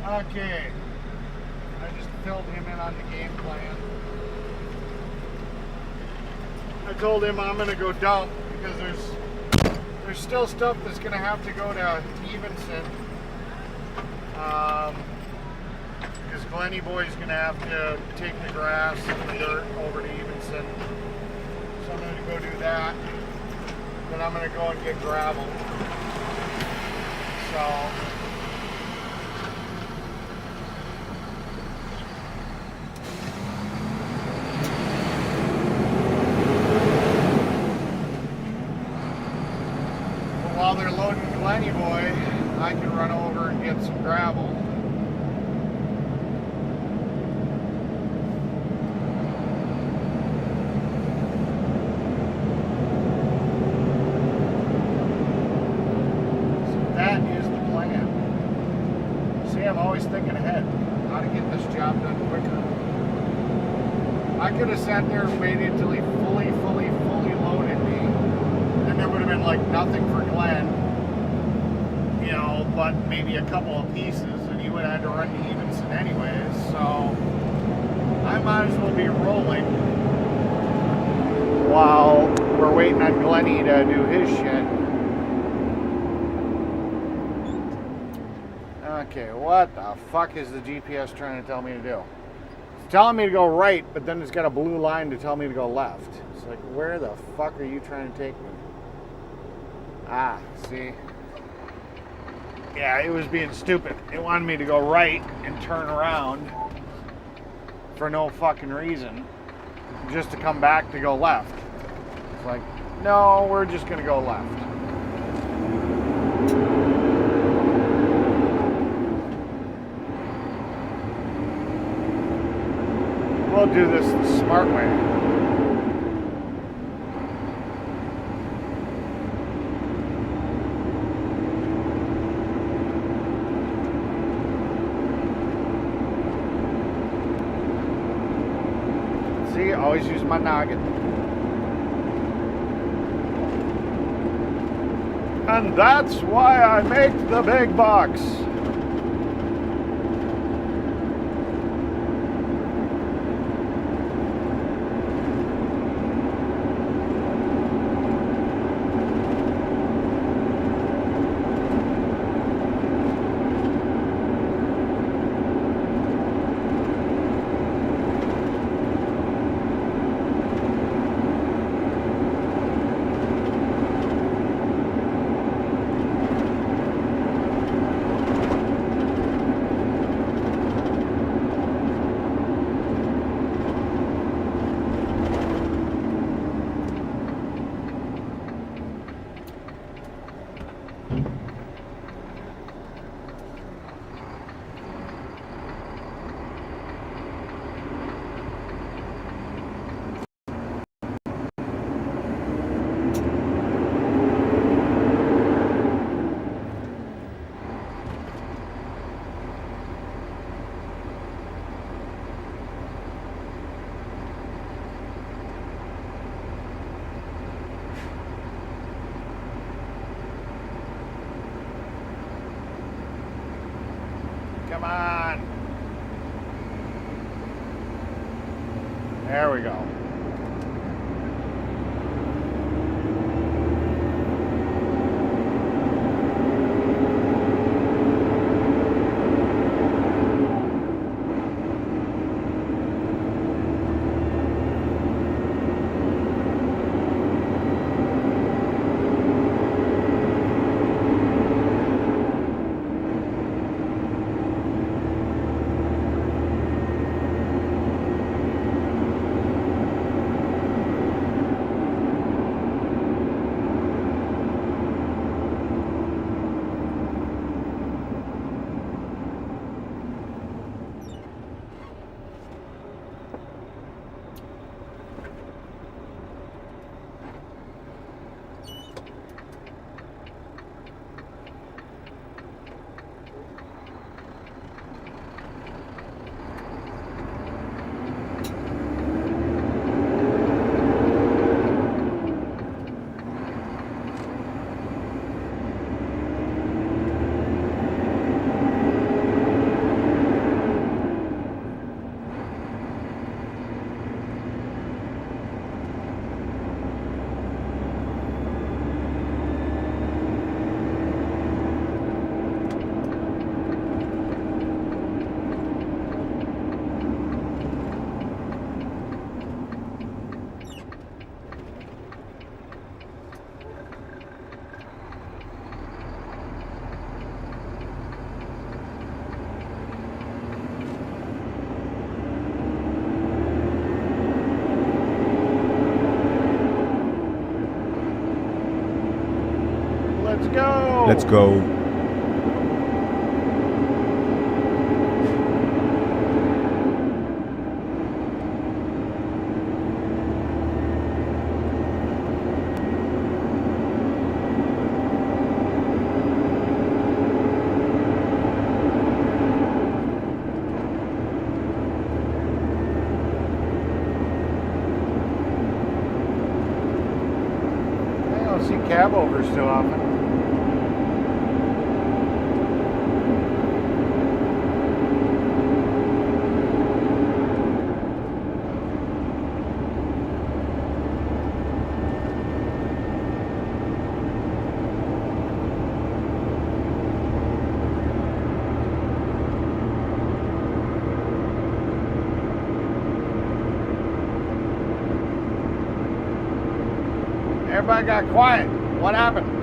Okay, I just filled him in on the game plan. I told him I'm gonna go dump because there's still stuff that's gonna have to go to Evenson. Because Glenny Boy's gonna have to take the grass and the dirt over to Evenson. So I'm gonna go do that. Then I'm gonna go and get gravel. So while they're loading Glenny Boy, I can run over and get some gravel. So that is the plan. See, I'm always thinking ahead, how to get this job done quicker. I could have sat there and waited till he fully loaded me. And there would have been like nothing for Glenn, you know, but maybe a couple of pieces, and he would have had to run to Evenson anyways, so I might as well be rolling while we're waiting on Glenny to do his shit. Okay, what the fuck is the GPS trying to tell me to do? It's telling me to go right, but then it's got a blue line to tell me to go left. It's like, where the fuck are you trying to take me? Ah, see? Yeah, it was being stupid. It wanted me to go right and turn around for no fucking reason, just to come back to go left. It's like, no, we're just gonna go left. We'll do this the smart way. See, always use my noggin. And that's why I make the big bucks. Come on. There we go. go. Let's go. I don't see cab overs too often. Everybody got quiet. What happened?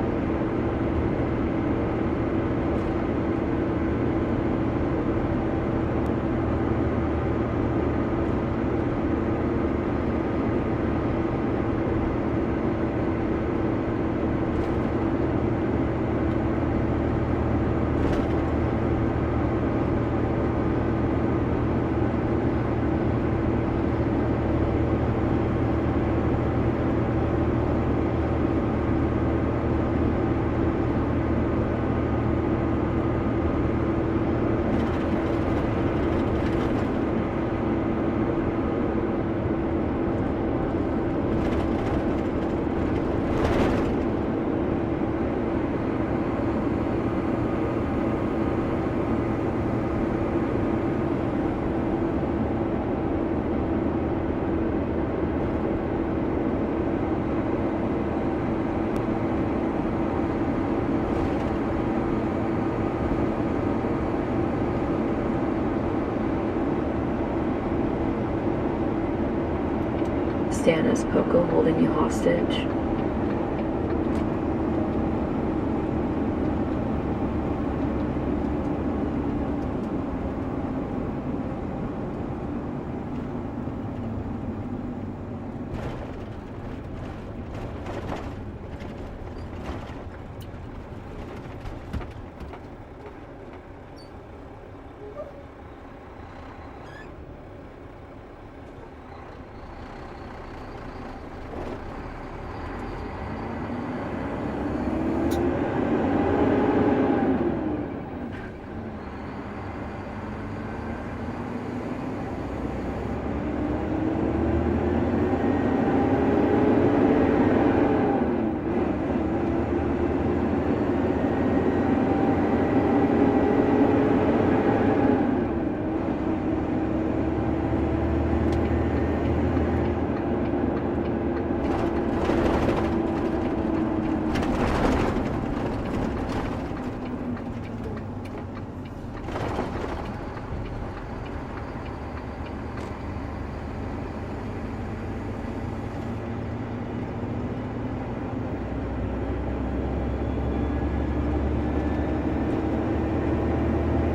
Stan, is Poco holding you hostage?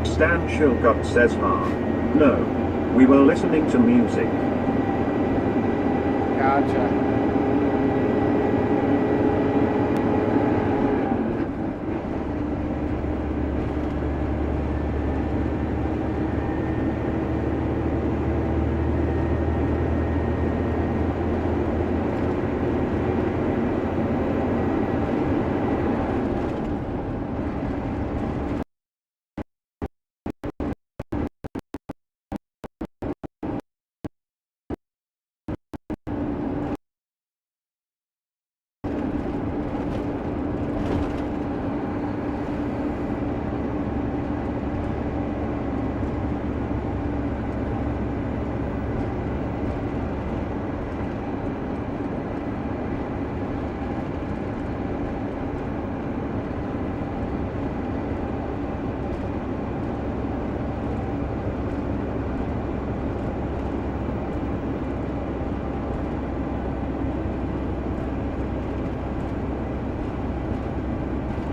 Stan Shilcup says no. We were listening to music. Gotcha.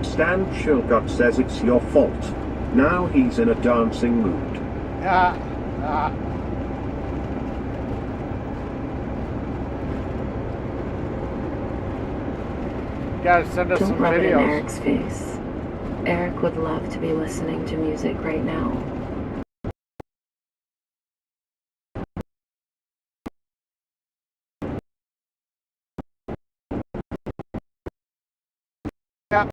Stan Shilcup says it's your fault. Now he's in a dancing mood. Gotta send us Don't some rub it in videos. Eric's face. Eric would love to be listening to music right now. Yeah.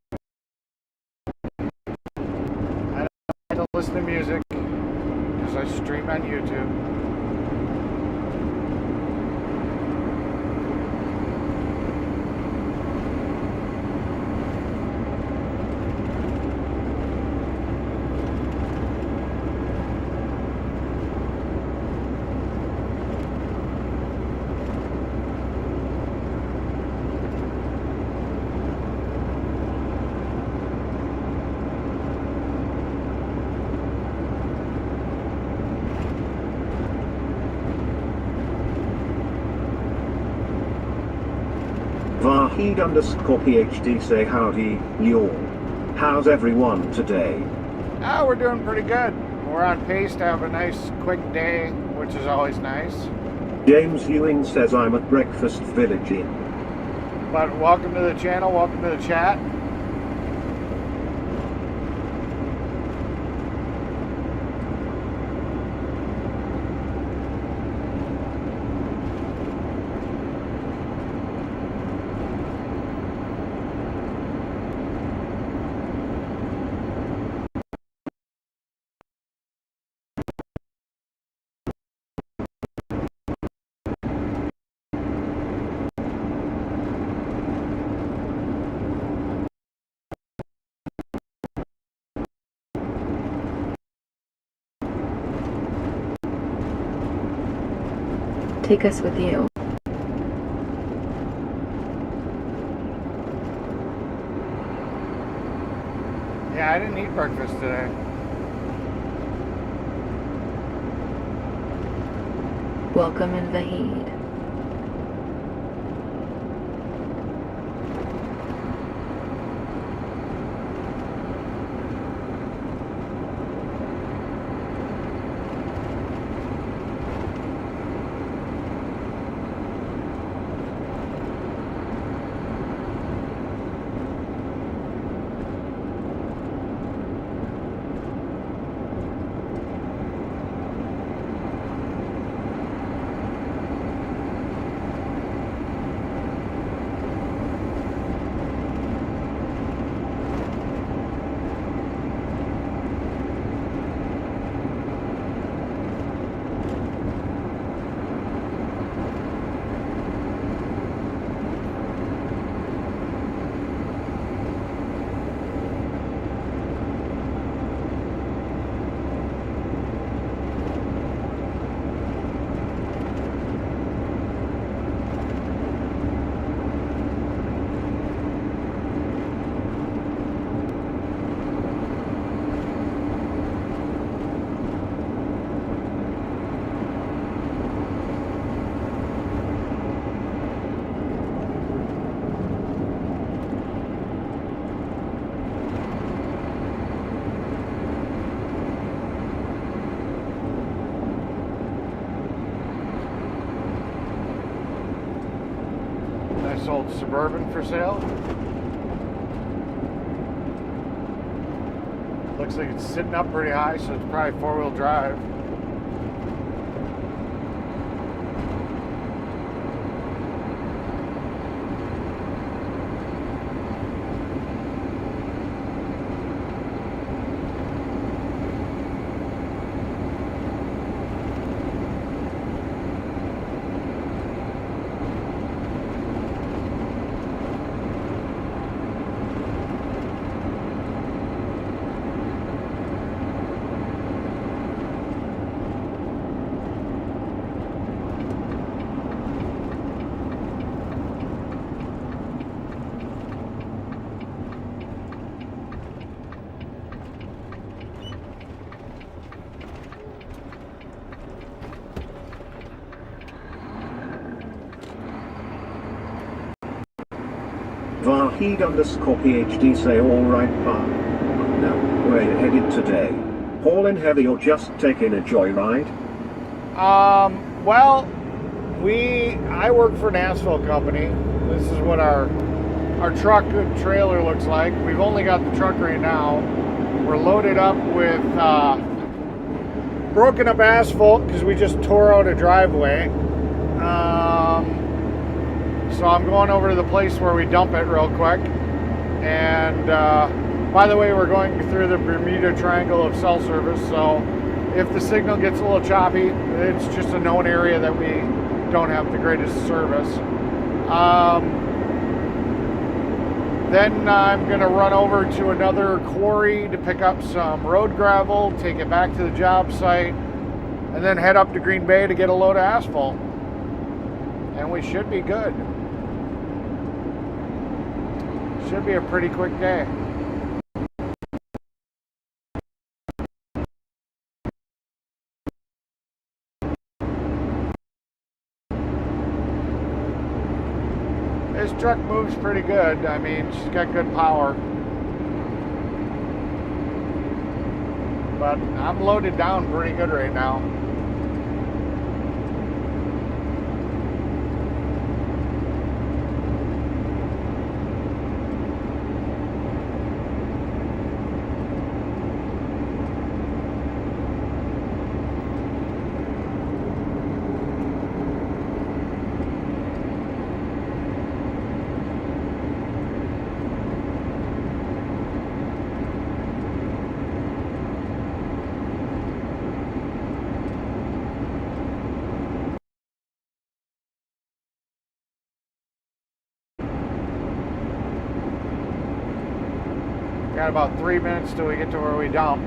I don't listen to music because I stream on YouTube. Vahid underscore PhD say howdy, y'all. How's everyone today? We're doing pretty good. We're on pace to have a nice quick day, which is always nice. James Ewing says I'm at Breakfast Village Inn. But welcome to the channel, welcome to the chat. Take us with you. Yeah, I didn't eat breakfast today. Welcome in Vahid. Nice old Suburban for sale. Looks like it's sitting up pretty high, so it's probably four-wheel drive. Vahid underscore PhD say alright pa. No, where you headed today? Hauling heavy or just taking a joyride? Well, I work for an asphalt company. This is what our our truck and trailer looks like. We've only got the truck right now. We're loaded up with broken up asphalt because we just tore out a driveway. So I'm going over to the place where we dump it real quick. And by the way, we're going through the Bermuda Triangle of cell service, so if the signal gets a little choppy, it's just a known area that we don't have the greatest service. Then I'm going to run over to another quarry to pick up some road gravel, take it back to the job site, and then head up to Green Bay to get a load of asphalt. And we should be good. Should be a pretty quick day. This truck moves pretty good. I mean, she's got good power. But I'm loaded down pretty good right now. Got about 3 minutes till we get to where we dump.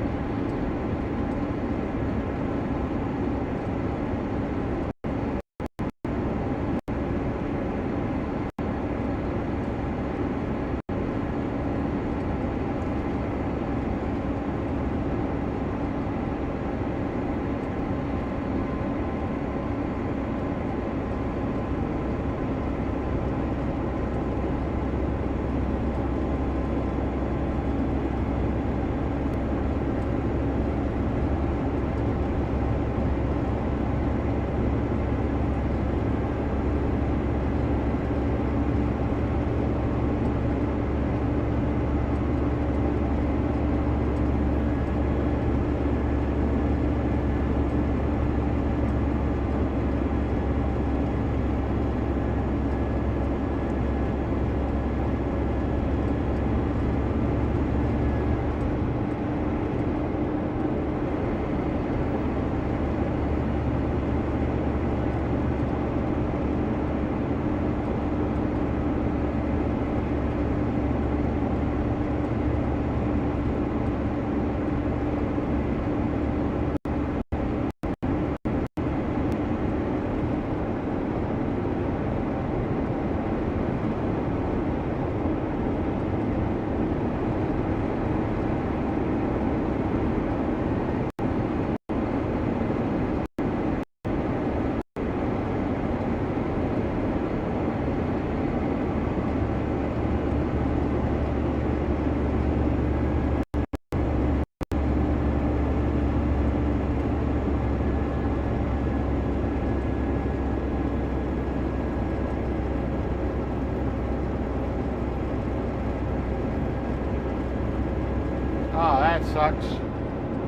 Oh, that sucks.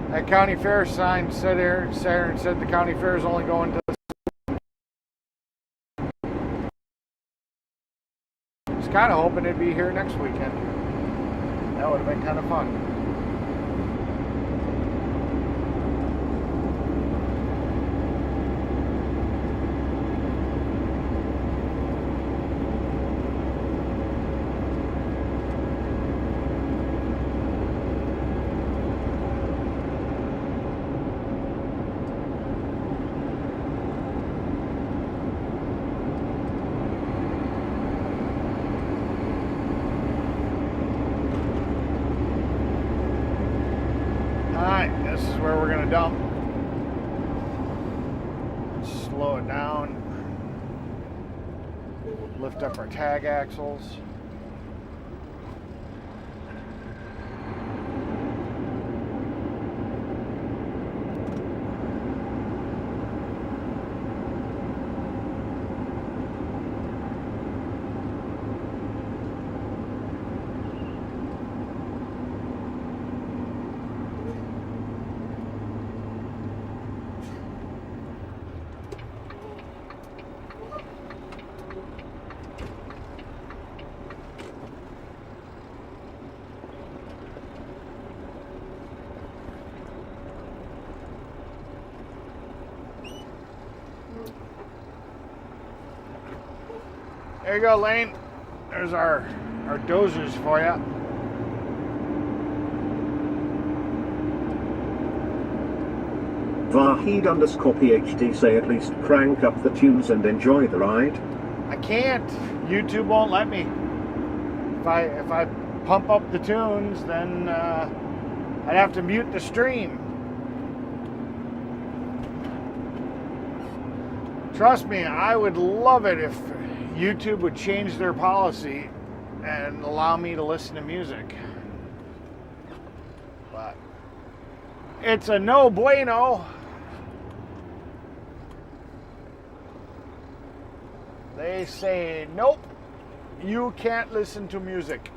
That county fair sign said the county fair is only going to. I was kind of hoping it'd be here next weekend. That would have been kind of fun. This is where we're going to dump. Slow it down. Lift up our tag axles. There you go, Lane. There's our dozers for you. Vahid underscore PhD say at least crank up the tunes and enjoy the ride. I can't. YouTube won't let me. If I pump up the tunes, then I'd have to mute the stream. Trust me, I would love it if YouTube would change their policy and allow me to listen to music. But it's a no bueno. They say, nope, you can't listen to music.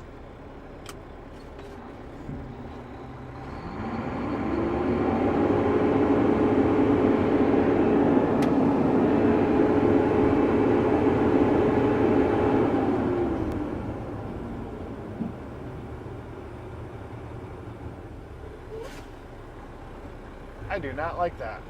I do not like that.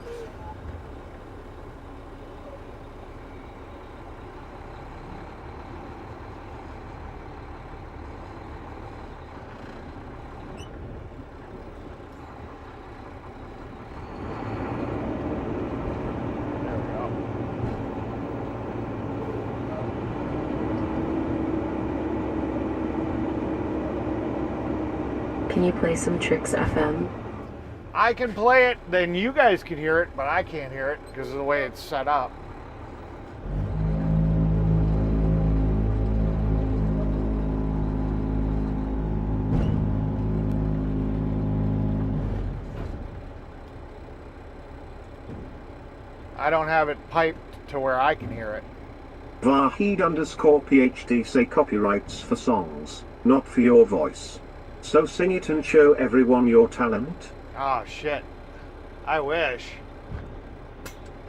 Can you play some Tricks FM? I can play it, then you guys can hear it, but I can't hear it because of the way it's set up. I don't have it piped to where I can hear it. Vahid underscore PhD say copyrights for songs, not for your voice. So sing it and show everyone your talent. Oh, shit. I wish.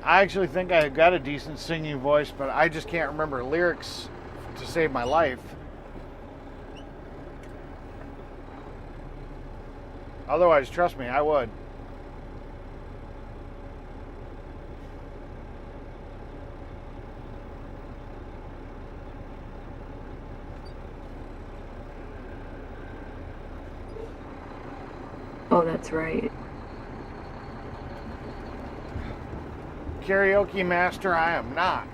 I actually think I got a decent singing voice, but I just can't remember lyrics to save my life. Otherwise, trust me, I would. Oh, that's right. Karaoke master, I am not.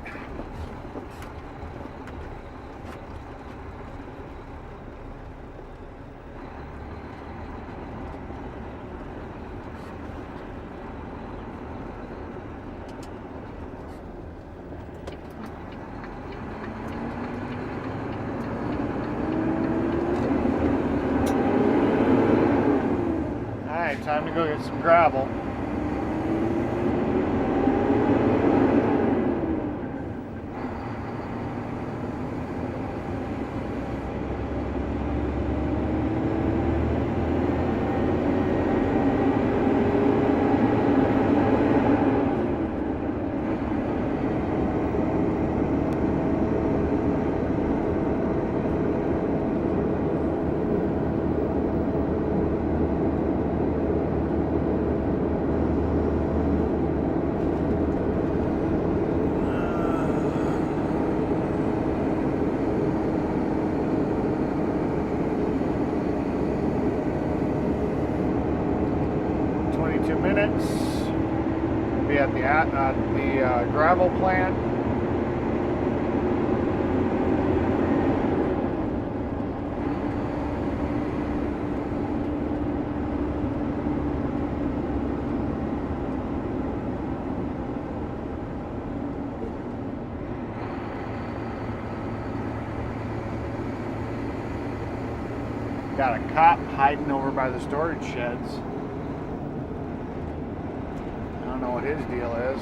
Alright, time to go get some gravel. Minutes. Be at the gravel plant. Got a cop hiding over by the storage sheds. I don't know what his deal is.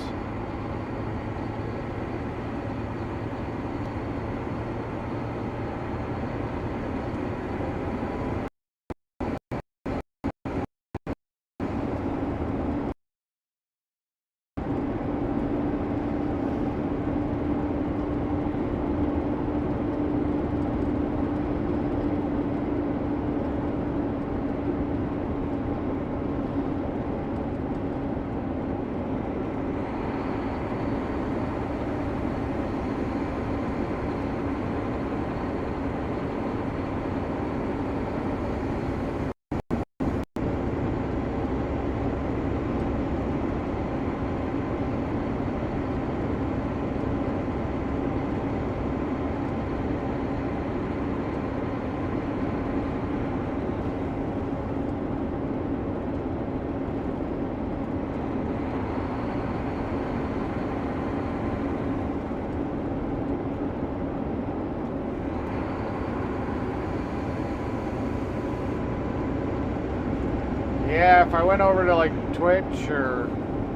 Yeah, if I went over to like Twitch or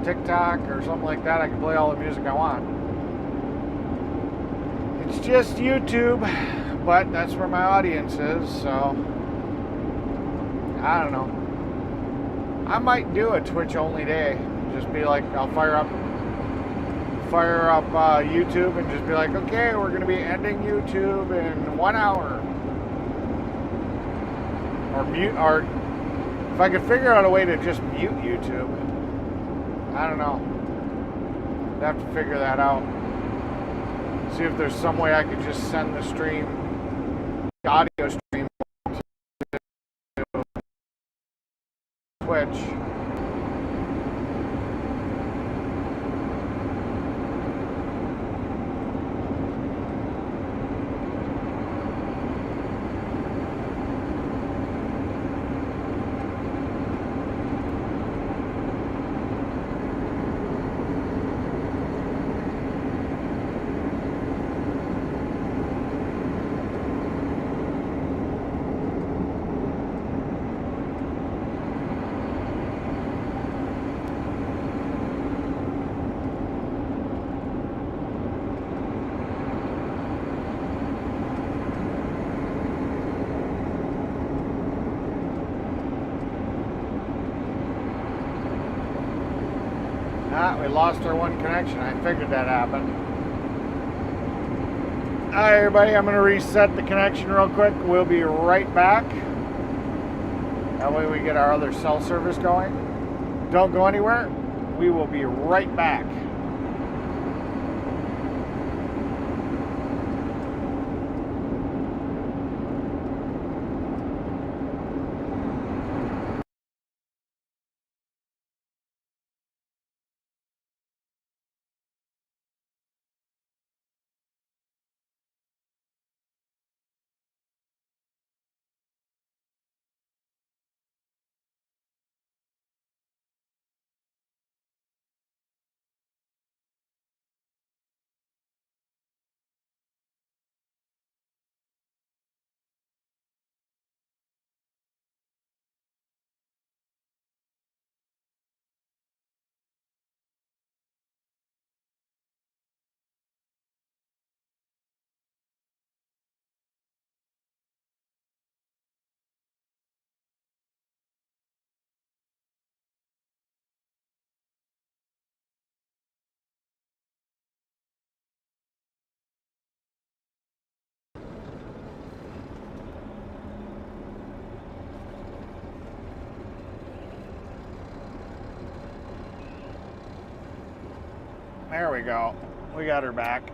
TikTok or something like that, I could play all the music I want. It's just YouTube, but that's where my audience is, so I don't know. I might do a Twitch only day. Just be like, I'll fire up YouTube and just be like, okay, we're going to be ending YouTube in 1 hour. Or if I could figure out a way to just mute YouTube. I don't know. I'd have to figure that out. See if there's some way I could just send the stream, the audio stream to Twitch. We lost our one connection. I figured that happened. Alright, everybody, I'm going to reset the connection real quick. We'll be right back. That way we get our other cell service going. Don't go anywhere. We will be right back. There we go. We got her back.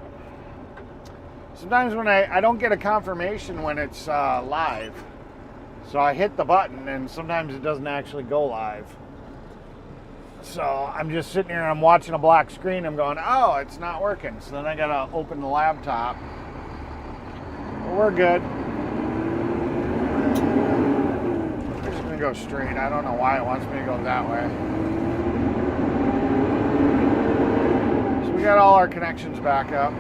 Sometimes when I don't get a confirmation when it's live. So I hit the button and sometimes it doesn't actually go live. So I'm just sitting here and I'm watching a black screen. I'm going, oh, it's not working. So then I got to open the laptop. But we're good. I'm just going to go straight. I don't know why it wants me to go that way. We got all our connections back up.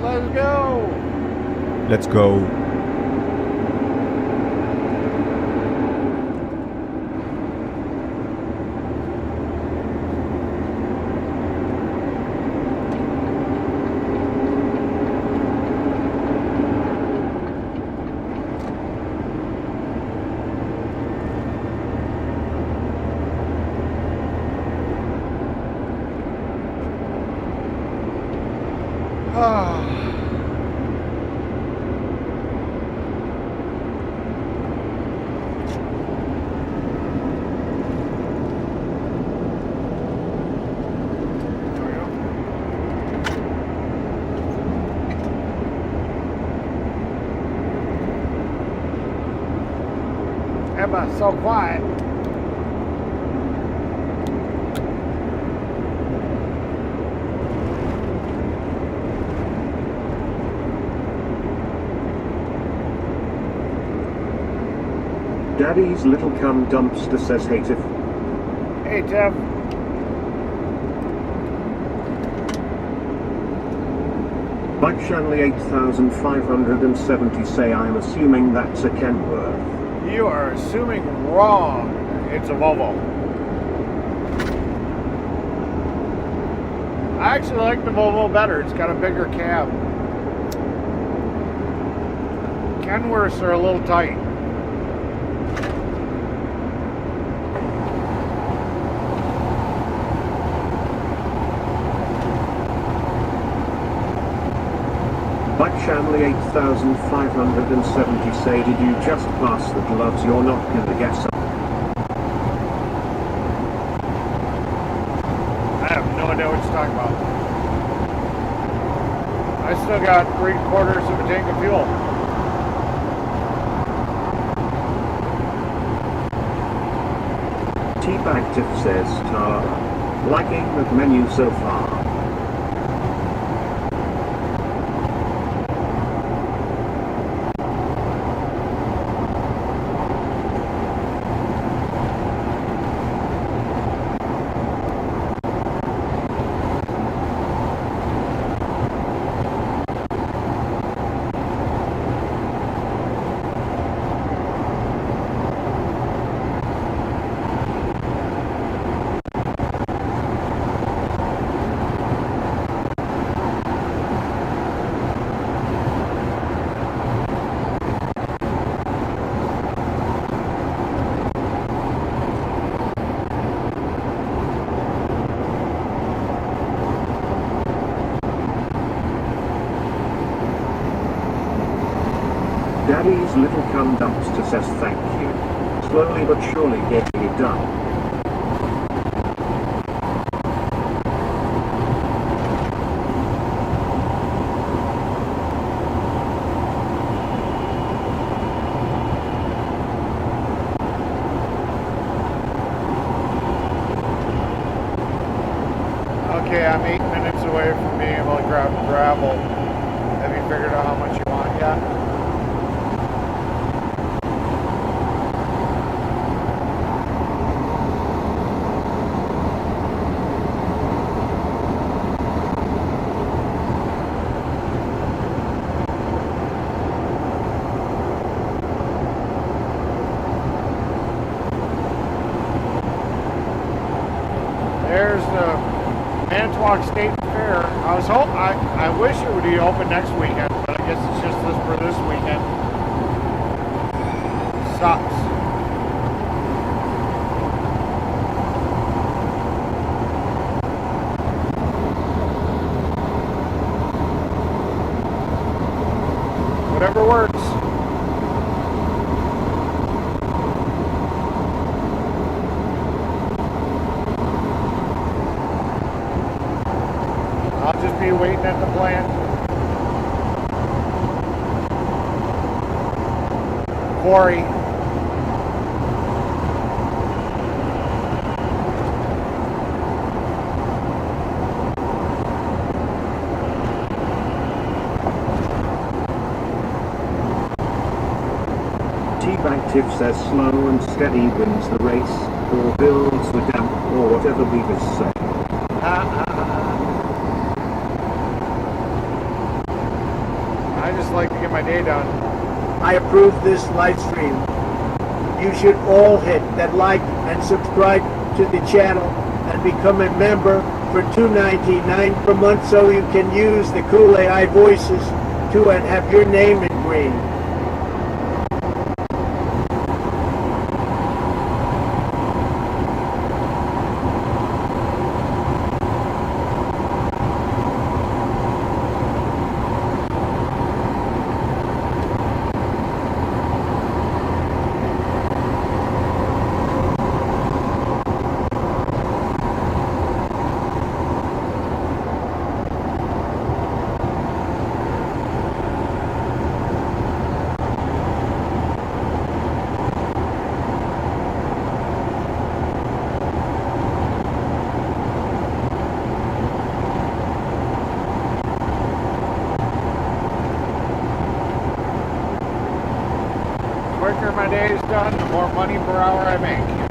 Let's go. Let's go. Emma, so quiet. Daddy's little cum dumpster says hey Tiff. Hey, Jeff. Mike Shanley 8570 say I'm assuming that's a Kenworth. You are assuming wrong. It's a Volvo. I actually like the Volvo better. It's got a bigger cab. Kenworths are a little tight. Mike Shanley 8570 say did you just pass the gloves? You're not gonna guess. I have no idea what you're talking about. I still got 3/4 of a tank of fuel. T-Bag Tiff says Tara. Liking the menu so far. Daddy's little cum dumpster says thank you. Slowly but surely getting it done. Okay, I'm 8 minutes away from being able to grab gravel. Have you figured out how much you want yet? There's the Manitowoc State Fair. I wish it would be open next weekend, but I guess it's just for this weekend. Sucks. Whatever works. I'll just be waiting at the plant. Quarry. T-Bag Tiff says slow and steady wins the race, or builds the dam, or whatever beavers say. like to get my day done. I approve this live stream. You should all hit that like and subscribe to the channel and become a member for $2.99 per month so you can use the cool AI voices to and have your name in green. The quicker my day is done, the more money per hour I make.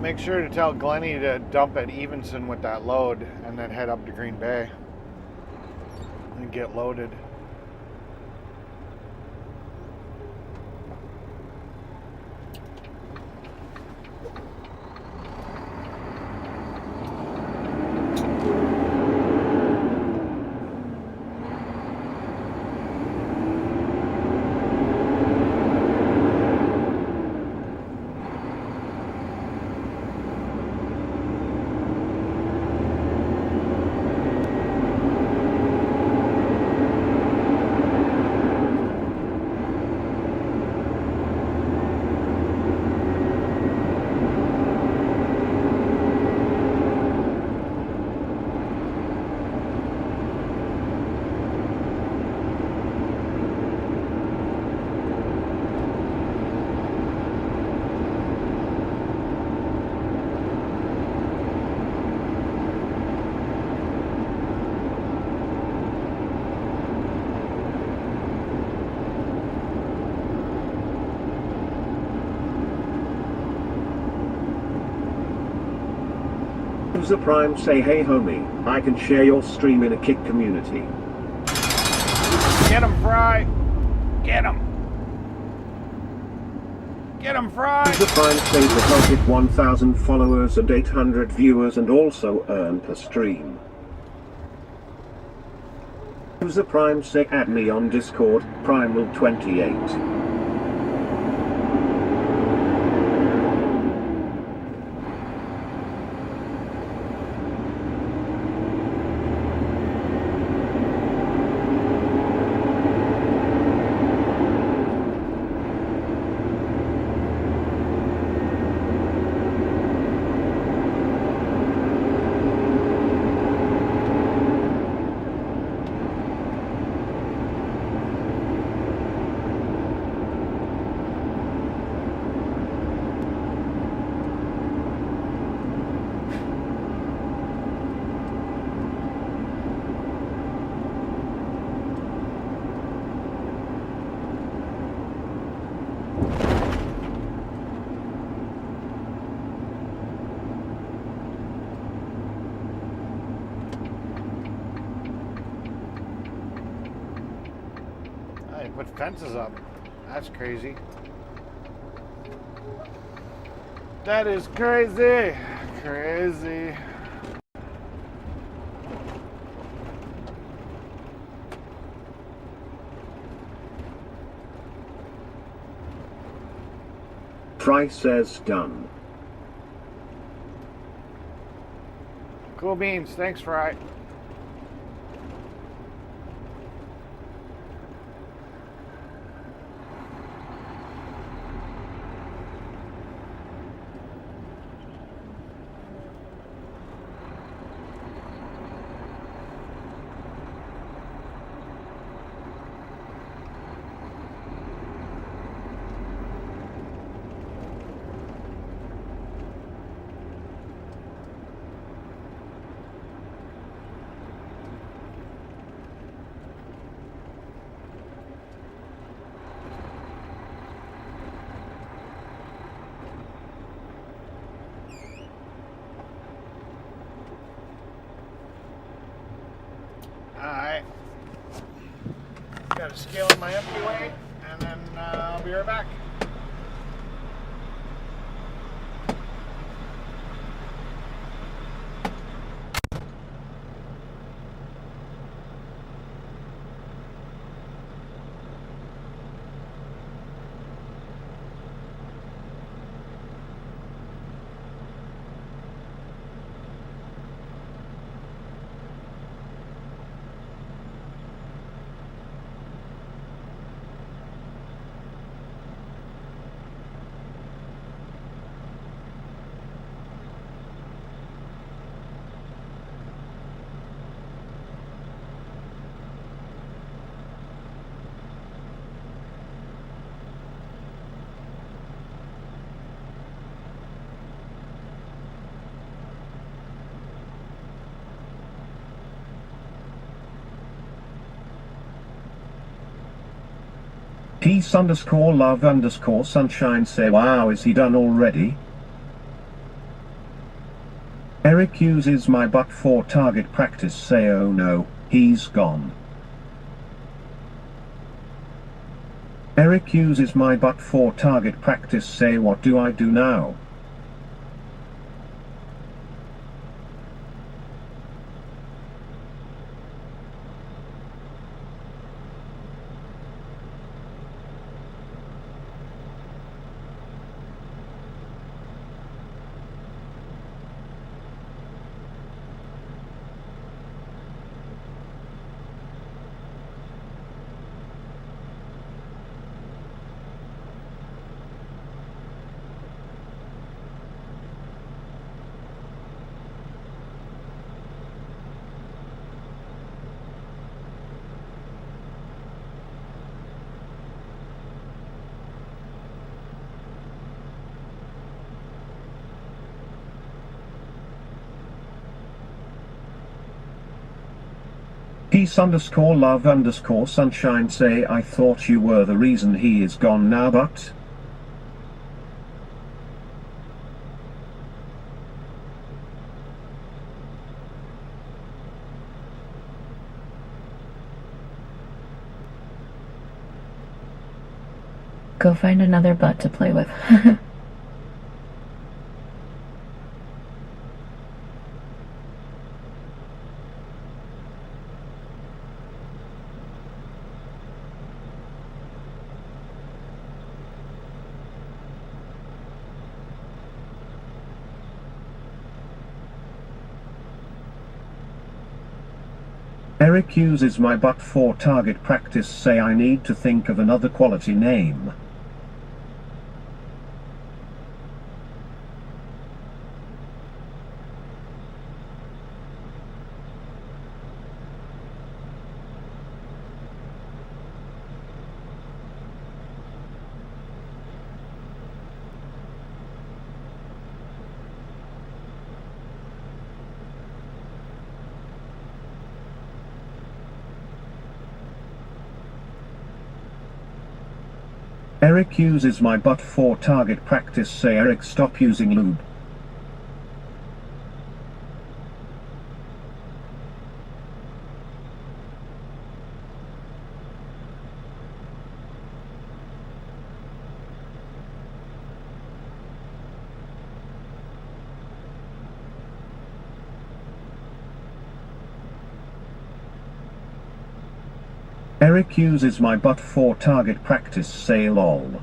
Make sure to tell Glennie to dump at Evenson with that load and then head up to Green Bay and get loaded. User Prime say hey homie, I can share your stream in a Kick community. Get him, Fry! Get him! Get him, Fry! User Prime say the target 1000 followers and 800 viewers and also earn per stream. User Prime say add me on Discord, Primal28. They put fences up. That's crazy. That is crazy. Crazy. Fry says done. Cool beans. Thanks, Fry. Alright. Got to scale in my empty weight, and then I'll be right back. Peace_love_sunshine say wow, is he done already? Eric uses my butt for target practice say oh no, he's gone. Eric uses my butt for target practice say what do I do now? Peace_love_sunshine say I thought you were the reason he is gone now but... Go find another butt to play with. Eric uses my but for target practice. Say I need to think of another quality name. Eric uses my but for target practice. Say Eric stop using lube. Eric uses my but for target practice. Say lol.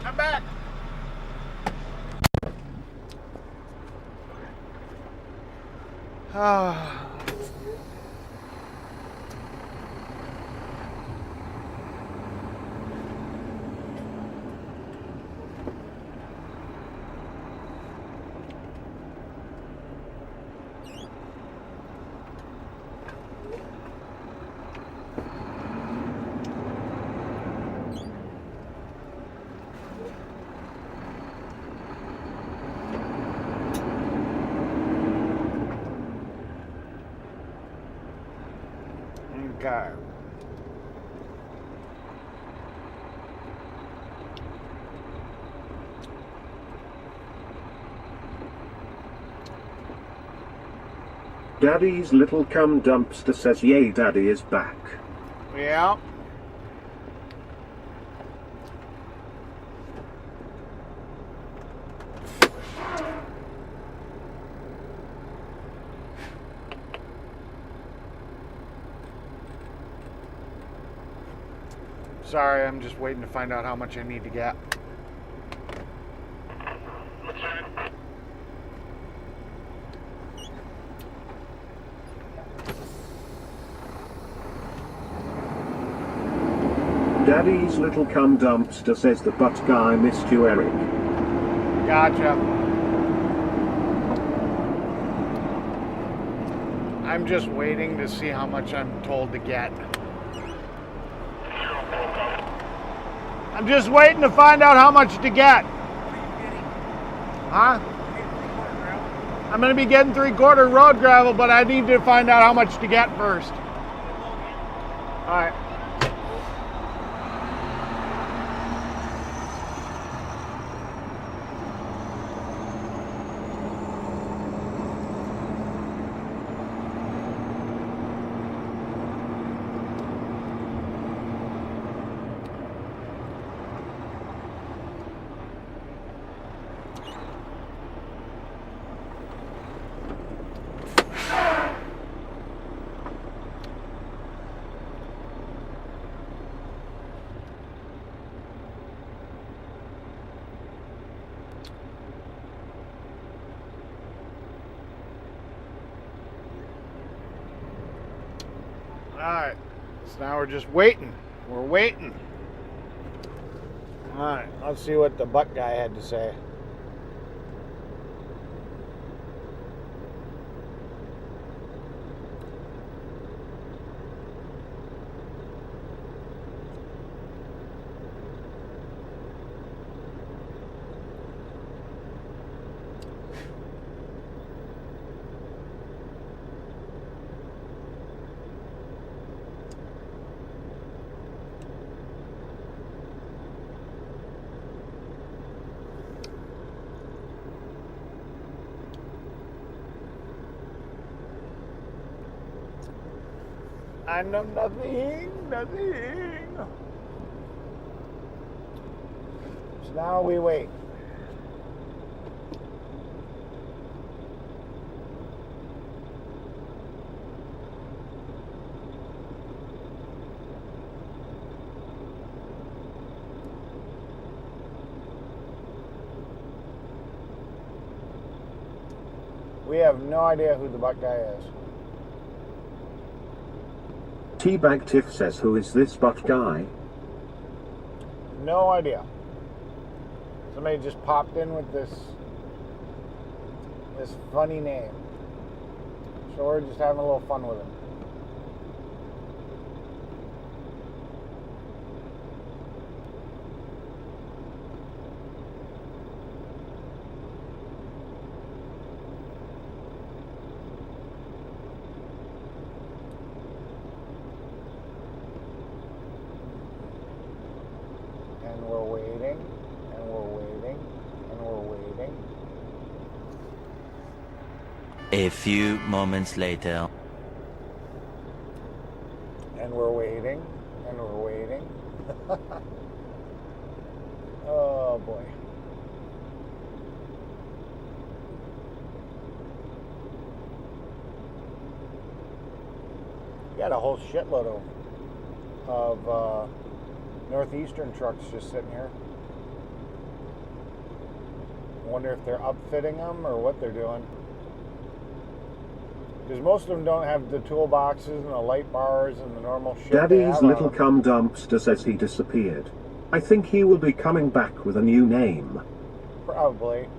I'm back. Okay. Daddy's little cum dumpster says yay, Daddy is back. Yeah. Sorry, I'm just waiting to find out how much I need to get. Daddy's little cum dumpster says the butt guy missed you, Eric. Gotcha. I'm just waiting to see how much I'm told to get. I'm just waiting to find out how much to get. Huh? I'm going to be getting 3/4 road gravel, but I need to find out how much to get first. All right. Alright, so now we're just waiting. We're waiting. Alright, let's see what the butt guy had to say. I know nothing. So now we wait. We have no idea who the butt guy is. Teabag Tiff says, who is this butt guy? No idea. Somebody just popped in with this funny name. So we're just having a little fun with him. And we're waiting, and we're waiting, and we're waiting. A few moments later. And we're waiting, and we're waiting. Oh boy. Got a whole shitload of Northeastern trucks just sitting here. I wonder if they're upfitting them or what they're doing. Because most of them don't have the toolboxes and the light bars and the normal shit. Daddy's little cum dumpster says he disappeared. I think he will be coming back with a new name. Probably.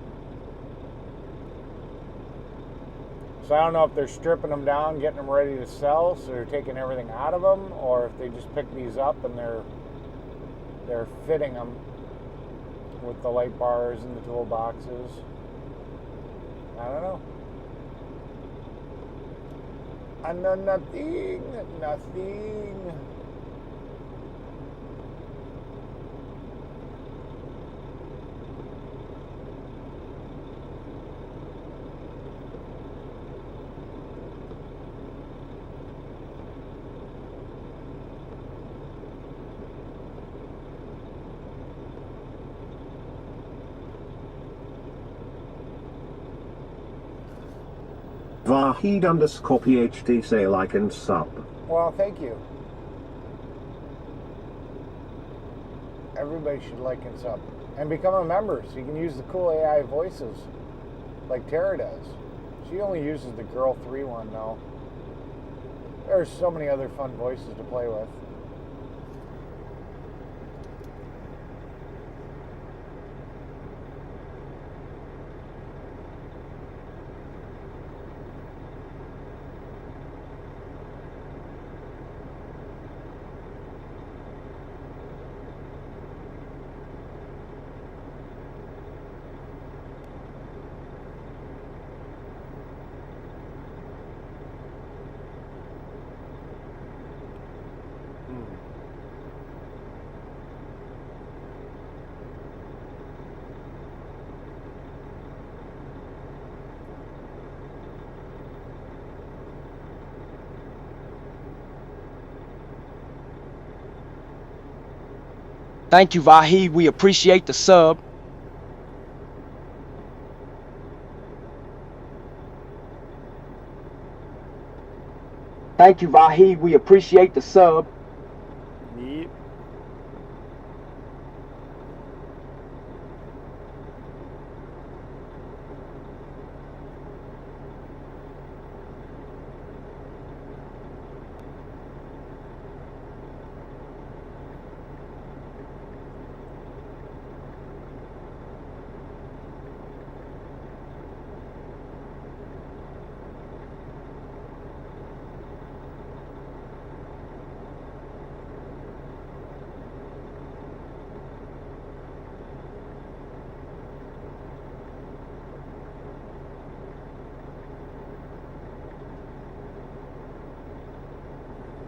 So I don't know if they're stripping them down, getting them ready to sell, so they're taking everything out of them, or if they just pick these up and they're fitting them with the light bars and the toolboxes. I don't know. I know nothing. Vahid _ PhD say like and sub. Well, thank you. Everybody should like and sub. And become a member so you can use the cool AI voices like Tara does. She only uses the Girl 3 one though. There's so many other fun voices to play with. Thank you, Vahid. We appreciate the sub. Thank you, Vahid. We appreciate the sub. Yep.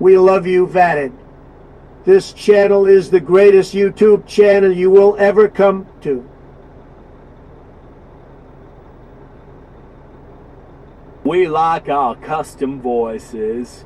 We love you, Vatted. This channel is the greatest YouTube channel you will ever come to. We like our custom voices.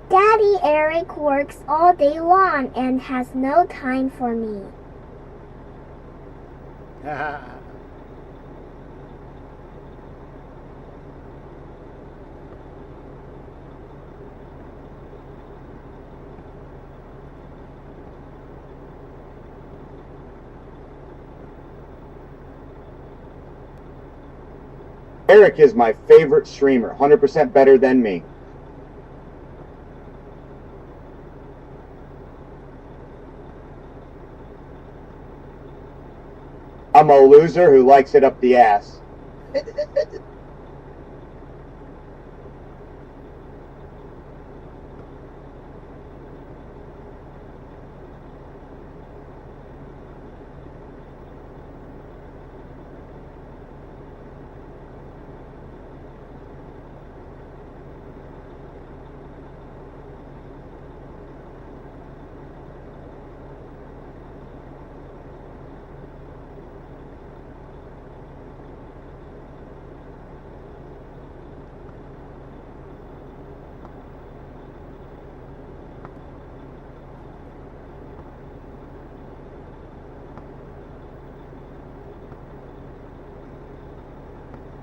Daddy Eric works all day long and has no time for me. Eric is my favorite streamer, 100% better than me. I'm a loser who likes it up the ass.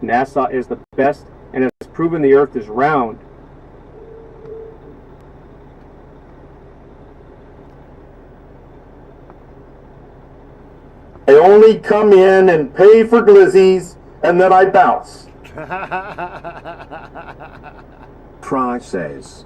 NASA is the best and has proven the Earth is round. I only come in and pay for glizzies, and then I bounce. Fry says.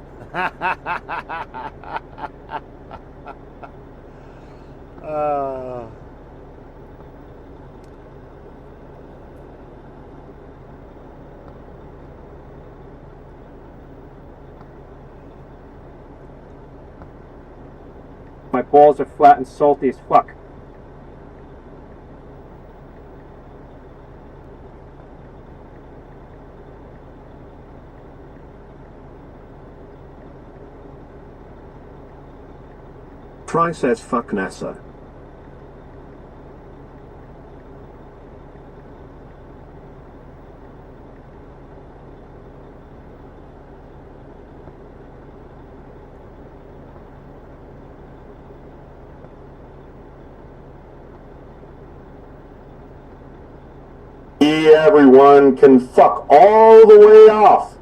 My balls are flat and salty as fuck. Fry says fuck NASA. Everyone can fuck all the way off.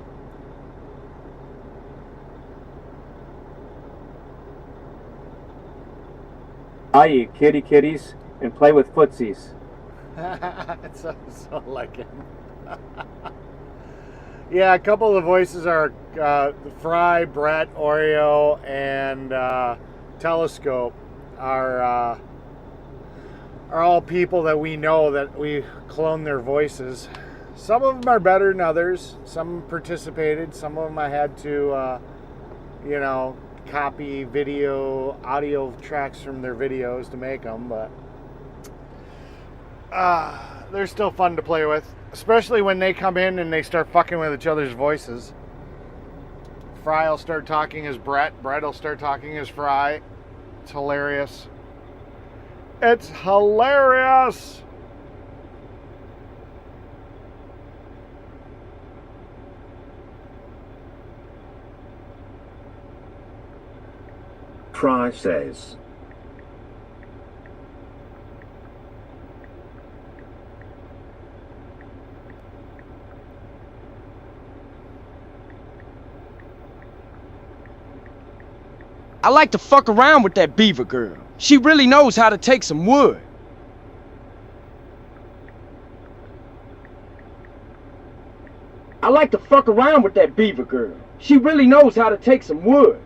I eat kitty kitties and play with footsies. It's so like him. Yeah, a couple of the voices are Fry, Brett, Oreo, and Telescope are all people that we know that we clone their voices. Some of them are better than others. Some participated. Some of them I had to, copy audio tracks from their videos to make them. But they're still fun to play with, especially when they come in and they start fucking with each other's voices. Fry will start talking as Brett. Brett will start talking as Fry. It's hilarious. It's hilarious! Fry says. I like to fuck around with that beaver girl. She really knows how to take some wood. I like to fuck around with that beaver girl. She really knows how to take some wood.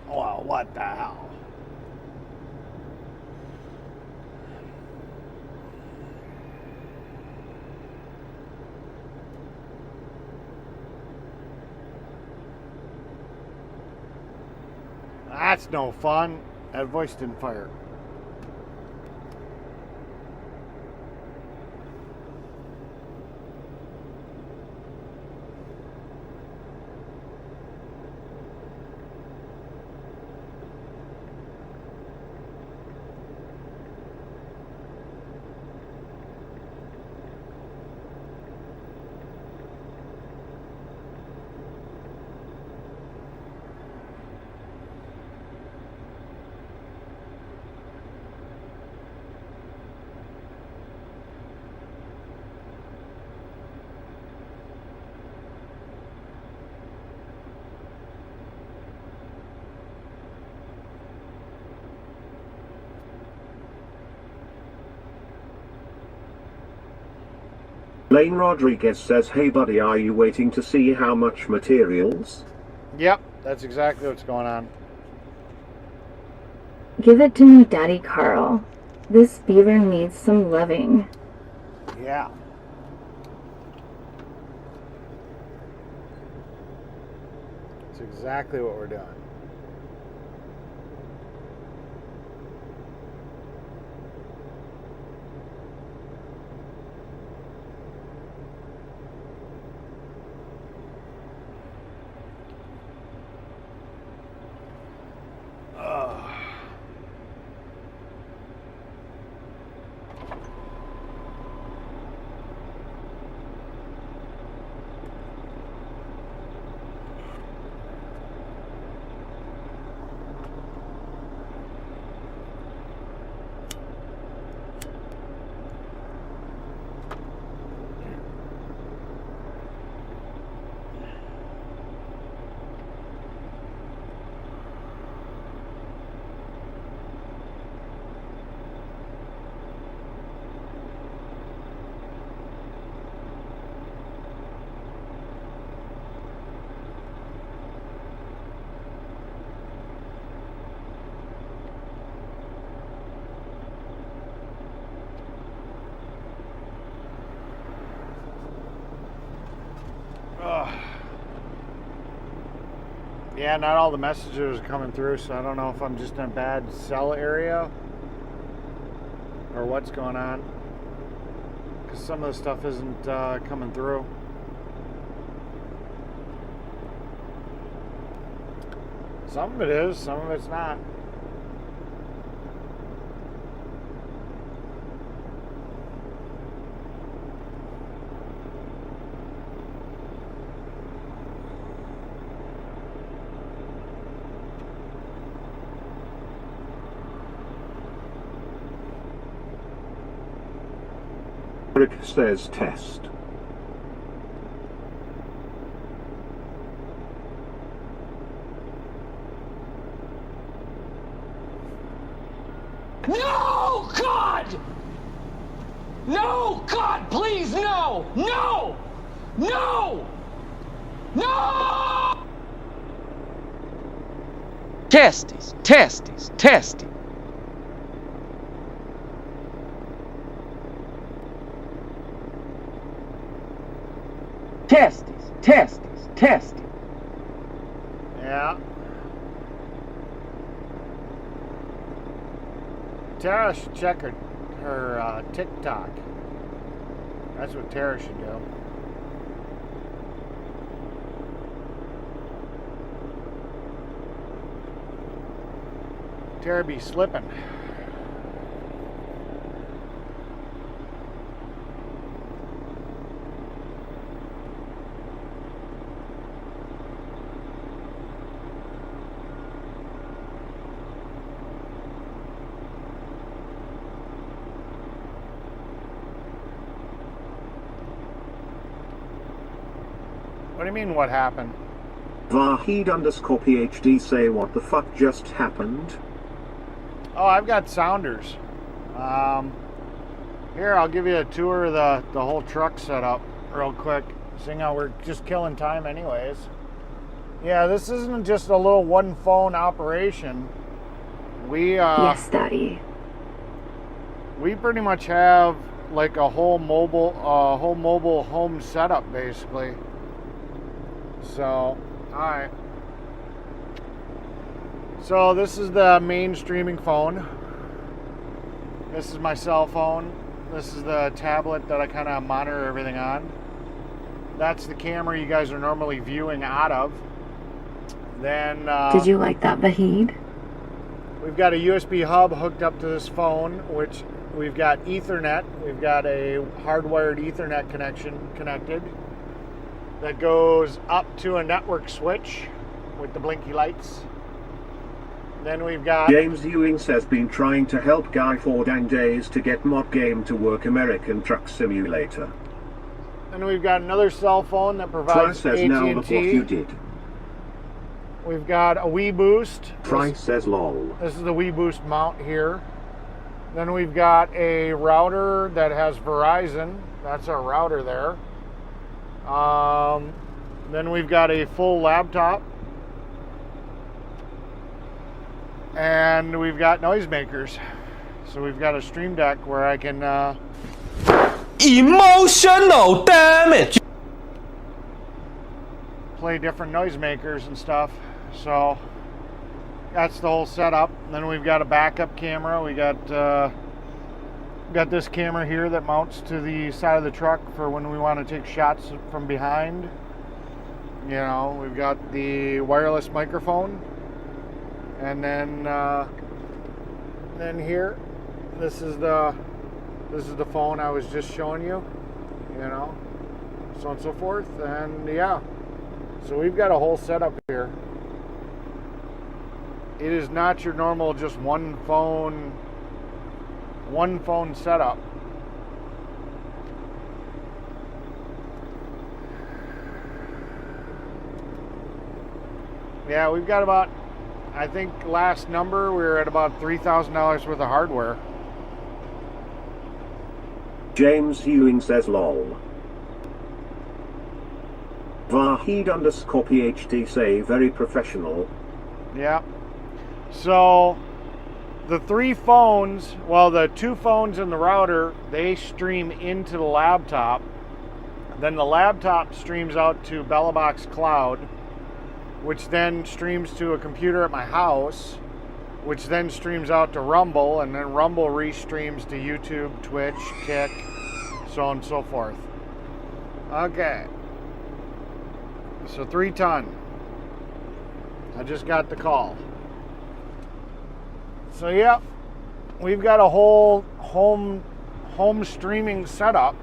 Well, what the hell? That's no fun. That voice didn't fire. Lane Rodriguez says, hey buddy, are you waiting to see how much materials? Yep, that's exactly what's going on. Give it to me, Daddy Carl. This beaver needs some loving. Yeah. That's exactly what we're doing. Yeah, not all the messages are coming through, so I don't know if I'm just in a bad cell area or what's going on, because some of the stuff isn't coming through. Some of it is, some of it's not. Eric says test. No, God! No, God, please, no! No! No! No! Testes, testes, testes. Testes, testes, testes. Yeah. Tara should check her TikTok. That's what Tara should do. Tara be slipping. What do you mean, what happened? Vahid_PhD say what the fuck just happened? Oh, I've got sounders. Here, I'll give you a tour of the whole truck setup real quick, seeing how we're just killing time anyways. Yeah, this isn't just a little one phone operation. We Yes, Daddy. We pretty much have like a whole mobile home setup basically. So, alright. So this is the main streaming phone. This is my cell phone. This is the tablet that I kind of monitor everything on. That's the camera you guys are normally viewing out of. Then Did you like that, Vahid? we've got a USB hub hooked up to this phone, which we've got Ethernet. We've got a hardwired Ethernet connection connected that goes up to a network switch with the blinky lights. Then we've got James Ewing says been trying to help Guy for dang days to get mod game to work American Truck Simulator. and we've got another cell phone that Fry provides says now look what you AT&T. did. We've got a Wii Boost. Fry says lol. This is the Wii Boost mount here. Then we've got a router that has Verizon. That's our router there. Then we've got a full laptop. And we've got noisemakers. So we've got a Stream Deck where I can Emotional damage! play different noisemakers and stuff. So that's the whole setup. And then we've got a backup camera. We got this camera here that mounts to the side of the truck for when we want to take shots from behind. You know, we've got the wireless microphone. And then here, this is the phone I was just showing you, you know, so on and so forth. And yeah, so we've got a whole setup here. It is not your normal just one phone setup. Yeah, we've got about, I think last number we were at about $3,000 worth of hardware. James Ewing says lol. Vahid_PhD say very professional. Yeah. So the three phones, well, the two phones and the router, they stream into the laptop. Then the laptop streams out to BellaBox Cloud, which then streams to a computer at my house, which then streams out to Rumble, and then Rumble restreams to YouTube, Twitch, Kick, so on and so forth. Okay. So 3 ton. I just got the call. So yeah, we've got a whole home streaming setup,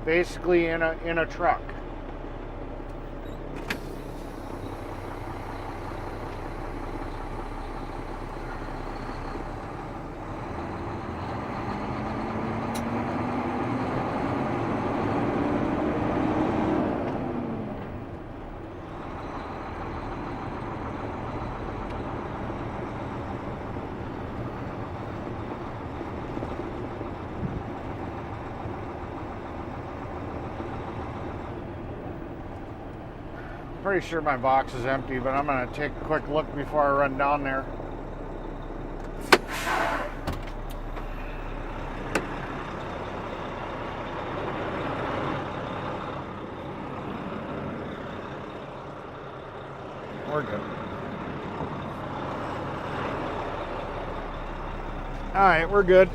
basically in a truck. Pretty sure my box is empty, but I'm going to take a quick look before I run down there. We're good. All right, we're good.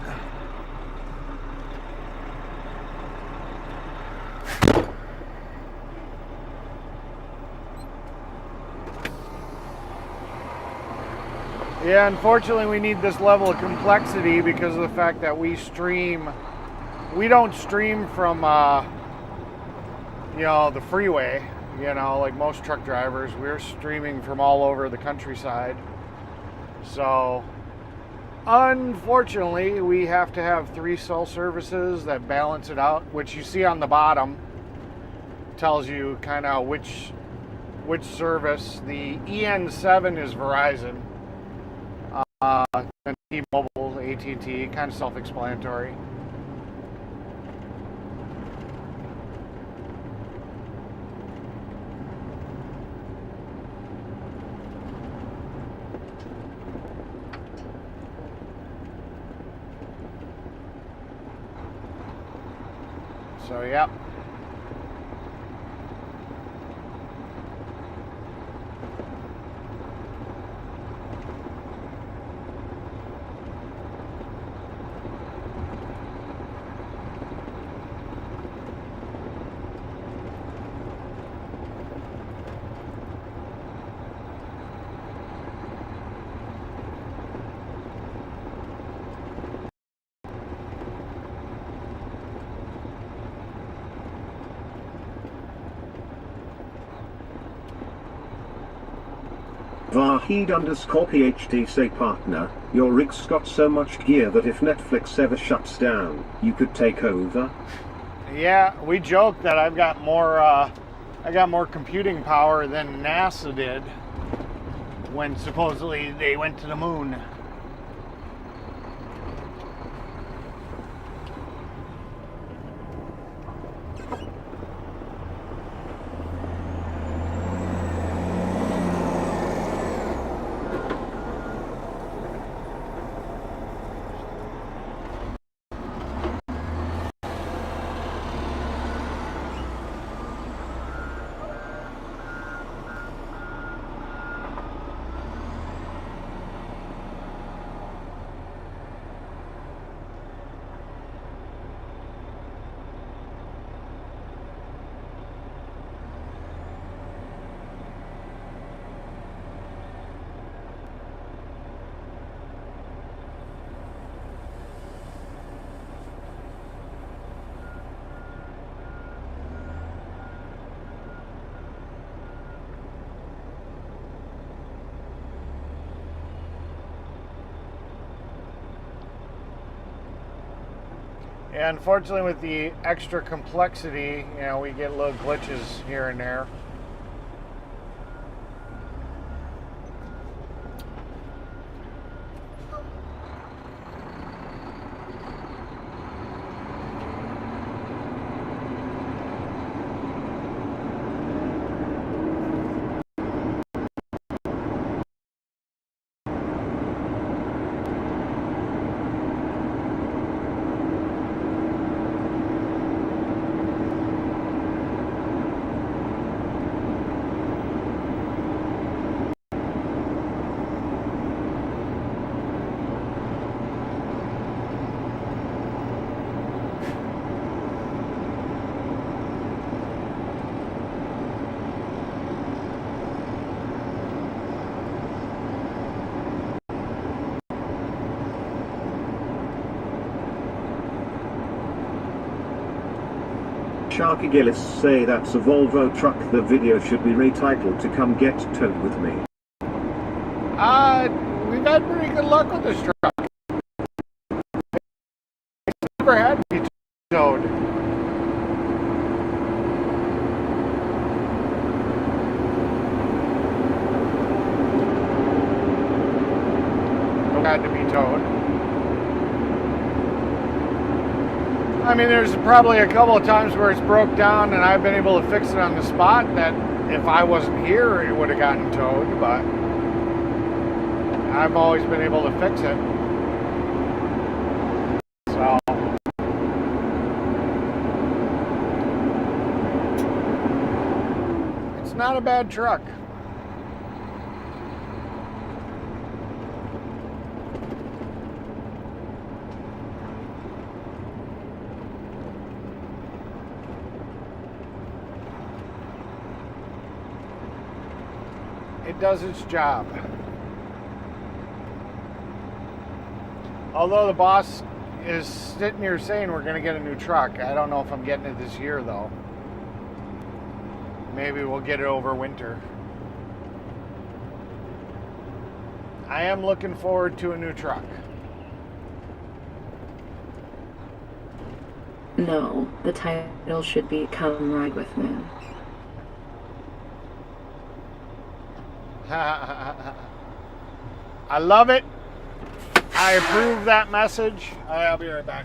Yeah, unfortunately we need this level of complexity because of the fact that we don't stream from, the freeway, like most truck drivers. We're streaming from all over the countryside. So, unfortunately, we have to have 3 cell services that balance it out, which you see on the bottom tells you kind of which service. The EN7 is Verizon. And T-Mobile, AT&T, kind of self-explanatory. So, yep. Vahid_PhD say partner, your rig's got so much gear that if Netflix ever shuts down, you could take over. Yeah, we joke that I got more computing power than NASA did when supposedly they went to the moon. Yeah, unfortunately with the extra complexity, we get little glitches here and there. Sharky Gillis say that's a Volvo truck. The video should be retitled to Come Get Towed With Me. We've had pretty good luck with this truck. It's never had to be towed. Had to be towed. I mean, there's probably a couple of times where it's broke down and I've been able to fix it on the spot that if I wasn't here it would have gotten towed, but I've always been able to fix it. So it's not a bad truck. It does its job. Although the boss is sitting here saying we're going to get a new truck. I don't know if I'm getting it this year though. Maybe we'll get it over winter. I am looking forward to a new truck. No, the title should be Come Ride With Me. I love it. I approve that message. I'll be right back.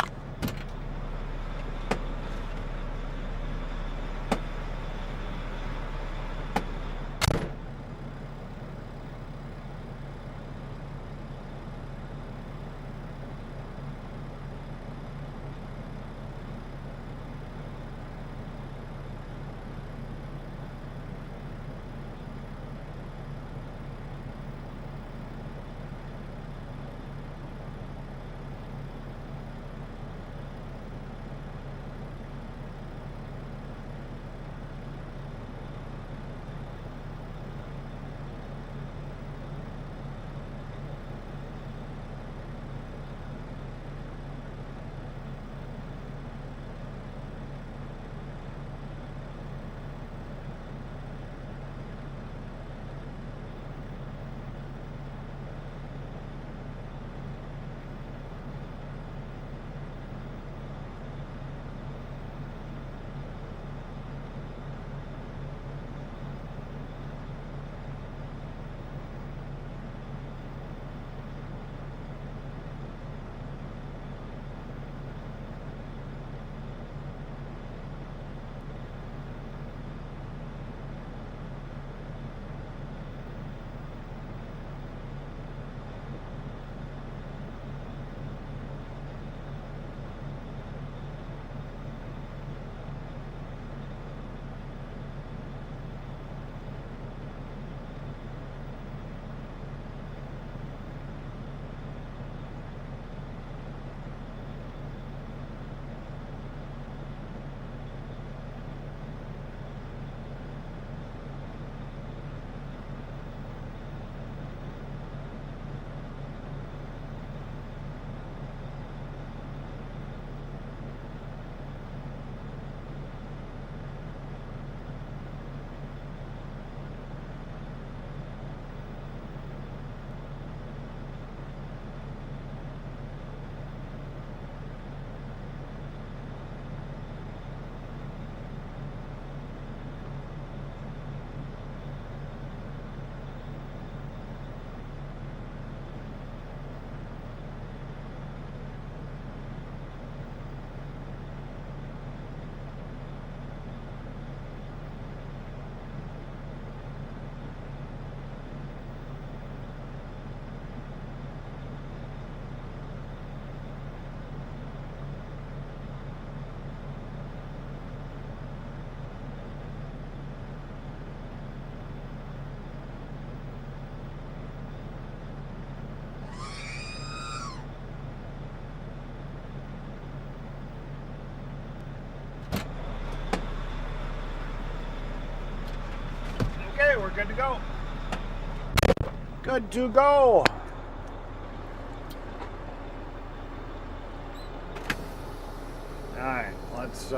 Okay, we're good to go. Good to go. All right, let's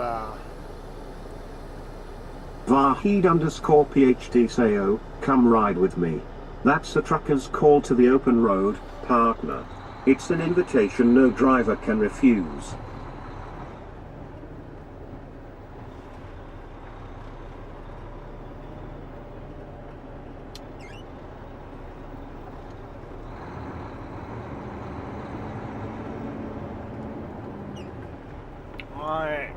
Vahid_PhD Sayo, come ride with me. That's a trucker's call to the open road, partner. It's an invitation no driver can refuse. Alright,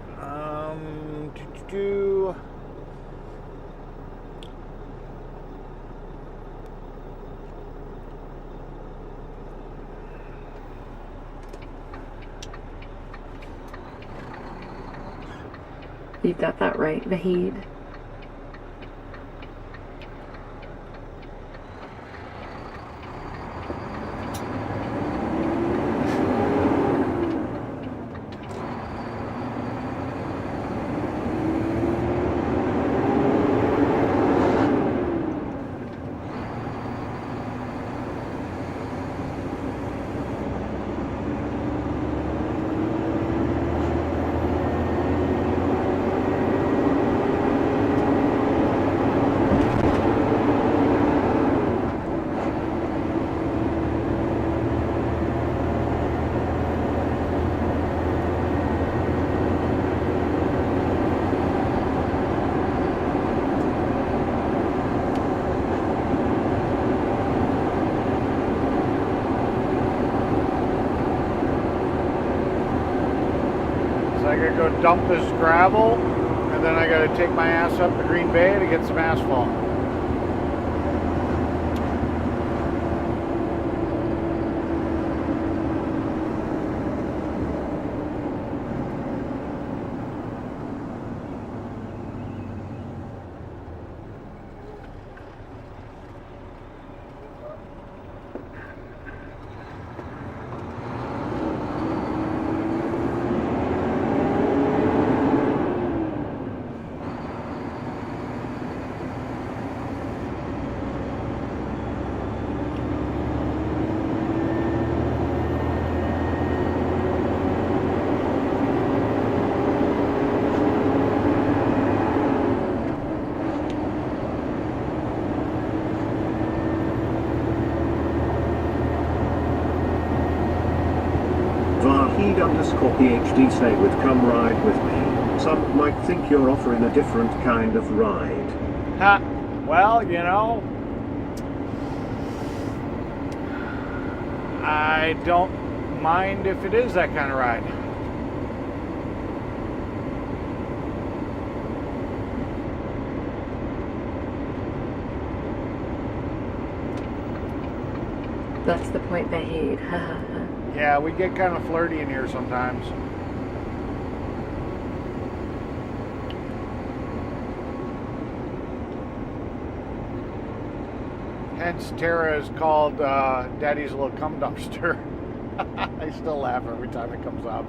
You got that right, Vahid. I gotta go dump this gravel, and then I gotta take my ass up to Green Bay to get some asphalt. Vahid_PhD say would come ride with me. Some might think you're offering a different kind of ride. Ha! Well, you know, I don't mind if it is that kind of ride. That's the point, Vahid. Yeah, we get kind of flirty in here sometimes. Hence, Tara is called Daddy's little cum dumpster. I still laugh every time it comes up.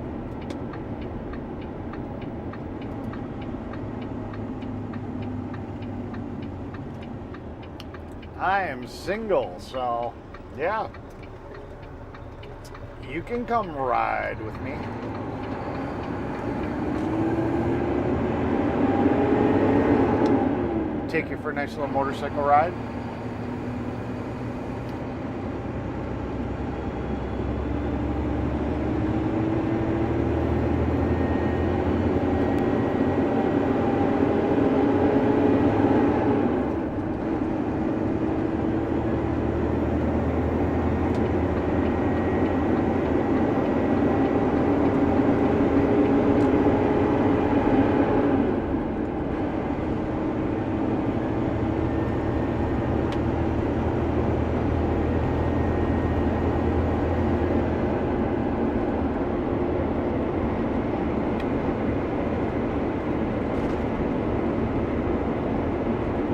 I am single, so yeah. You can come ride with me. Take you for a nice little motorcycle ride.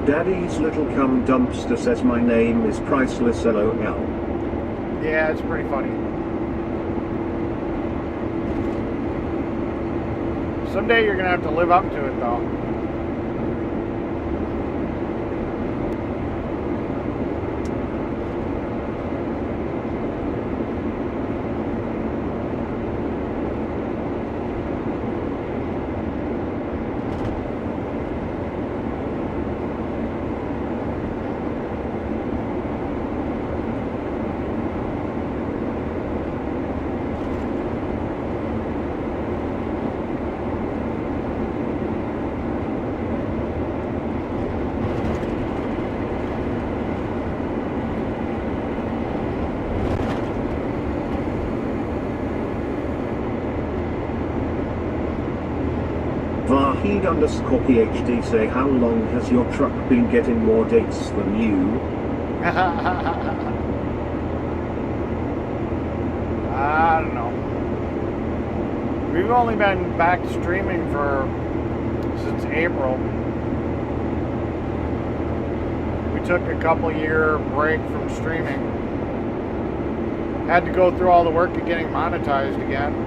Daddy's little cum dumpster says my name is priceless LOL. Yeah, it's pretty funny. Someday you're gonna have to live up to it though. Vahid_PhD say how long has your truck been getting more dates than you? I don't know. We've only been back streaming since April. We took a couple-year break from streaming. Had to go through all the work of getting monetized again.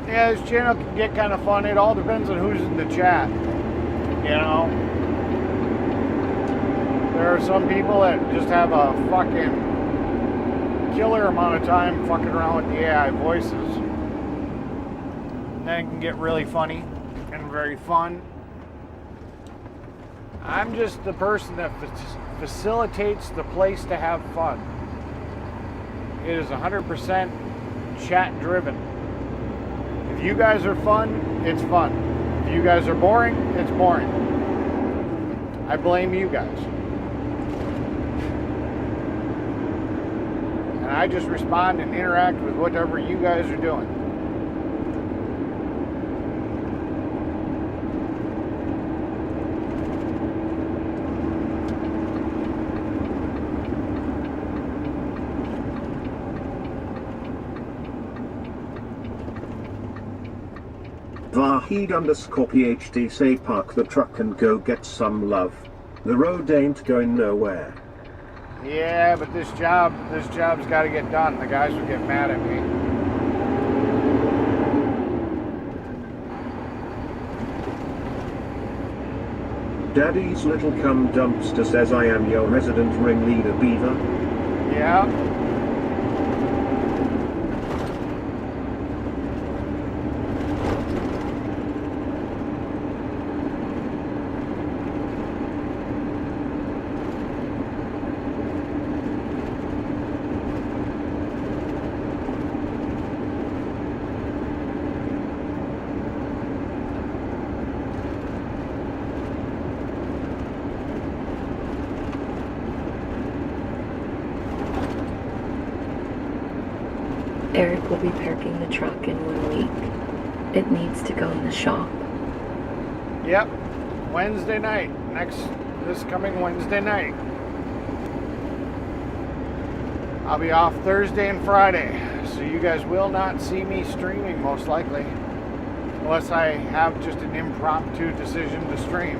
Yeah, this channel can get kind of fun. It all depends on who's in the chat. You know? There are some people that just have a fucking killer amount of time fucking around with the AI voices. And then it can get really funny and very fun. I'm just the person that facilitates the place to have fun. It is 100% chat driven. If you guys are fun, it's fun. If you guys are boring, it's boring. I blame you guys. And I just respond and interact with whatever you guys are doing. Vahid_PhD say park the truck and go get some love. The road ain't going nowhere. Yeah, but this job's got to get done. The guys will get mad at me. Daddy's little cum dumpster says I am your resident ringleader beaver. Yeah. Eric will be parking the truck in 1 week. It needs to go in the shop. Yep. Wednesday night. This coming Wednesday night. I'll be off Thursday and Friday. So you guys will not see me streaming most likely. Unless I have just an impromptu decision to stream.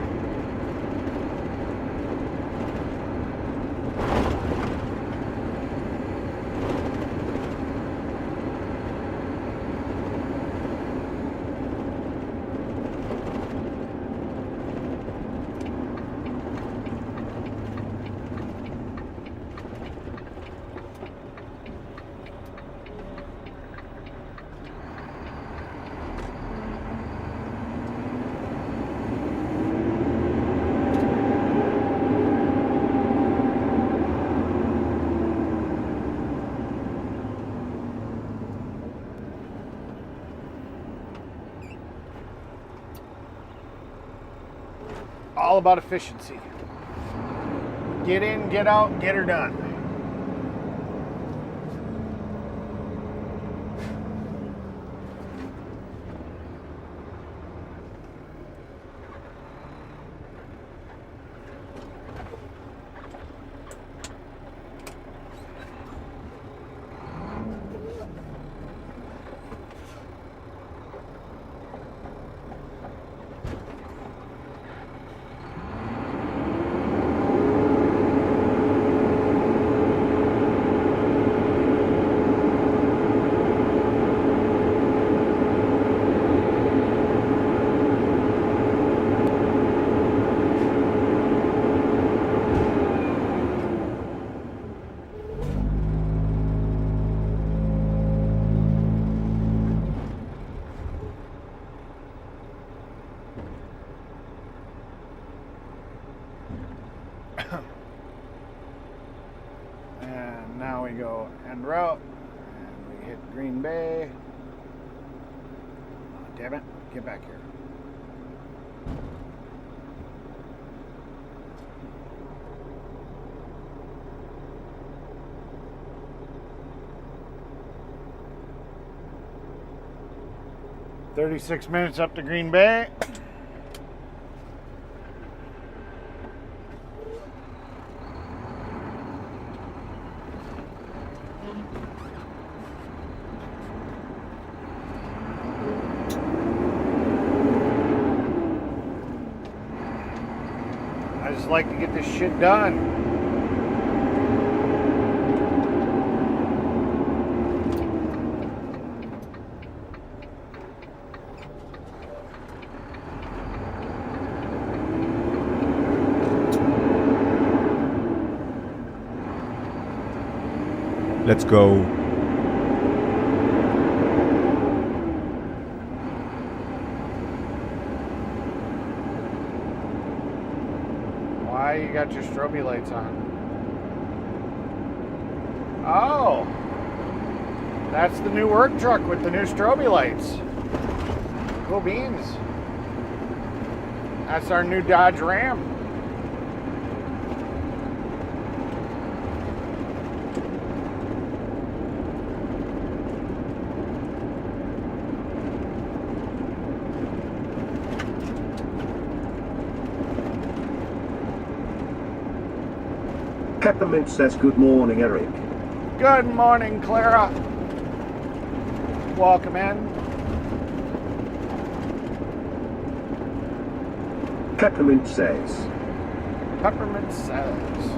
All about efficiency. Get in, get out, get her done. Now we go en route, and we hit Green Bay. Oh, damn it, get back here. "36 minutes up to Green Bay." I just like to get this shit done. Let's go. Why you got your strobe lights on? Oh, that's the new work truck with the new strobe lights. Cool beans. That's our new Dodge Ram. Peppermint says good morning, Eric. Good morning, Clara. Welcome in. Peppermint says. Peppermint says.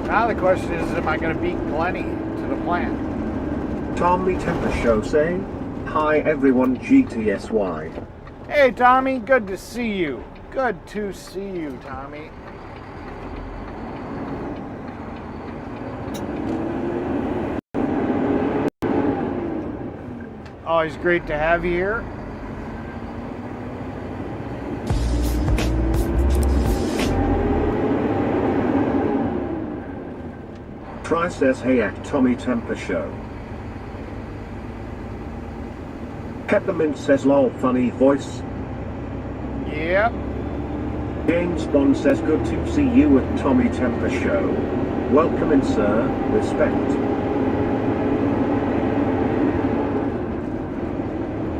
Now the question is, am I going to beat Glenny to the plant? Tommy Temper Show say, hi everyone GTSY. Hey Tommy, good to see you. Good to see you, Tommy. Always great to have you here. Try says hey at Tommy Temper Show. Peppermint says lol funny voice. Yep. James Bond says good to see you at Tommy Temper Show. Welcome in sir, respect.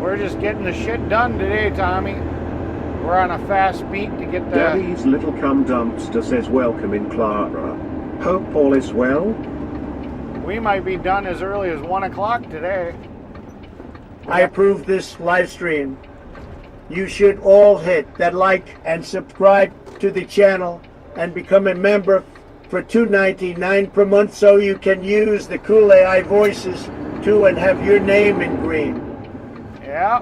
We're just getting the shit done today, Tommy. We're on a fast beat to get the... Daddy's little cum dumpster says welcome in Clara. Hope all is well. We might be done as early as 1 o'clock today. I approve this live stream. You should all hit that like and subscribe to the channel and become a member for $2.99 per month so you can use the cool AI voices too and have your name in green. Yeah.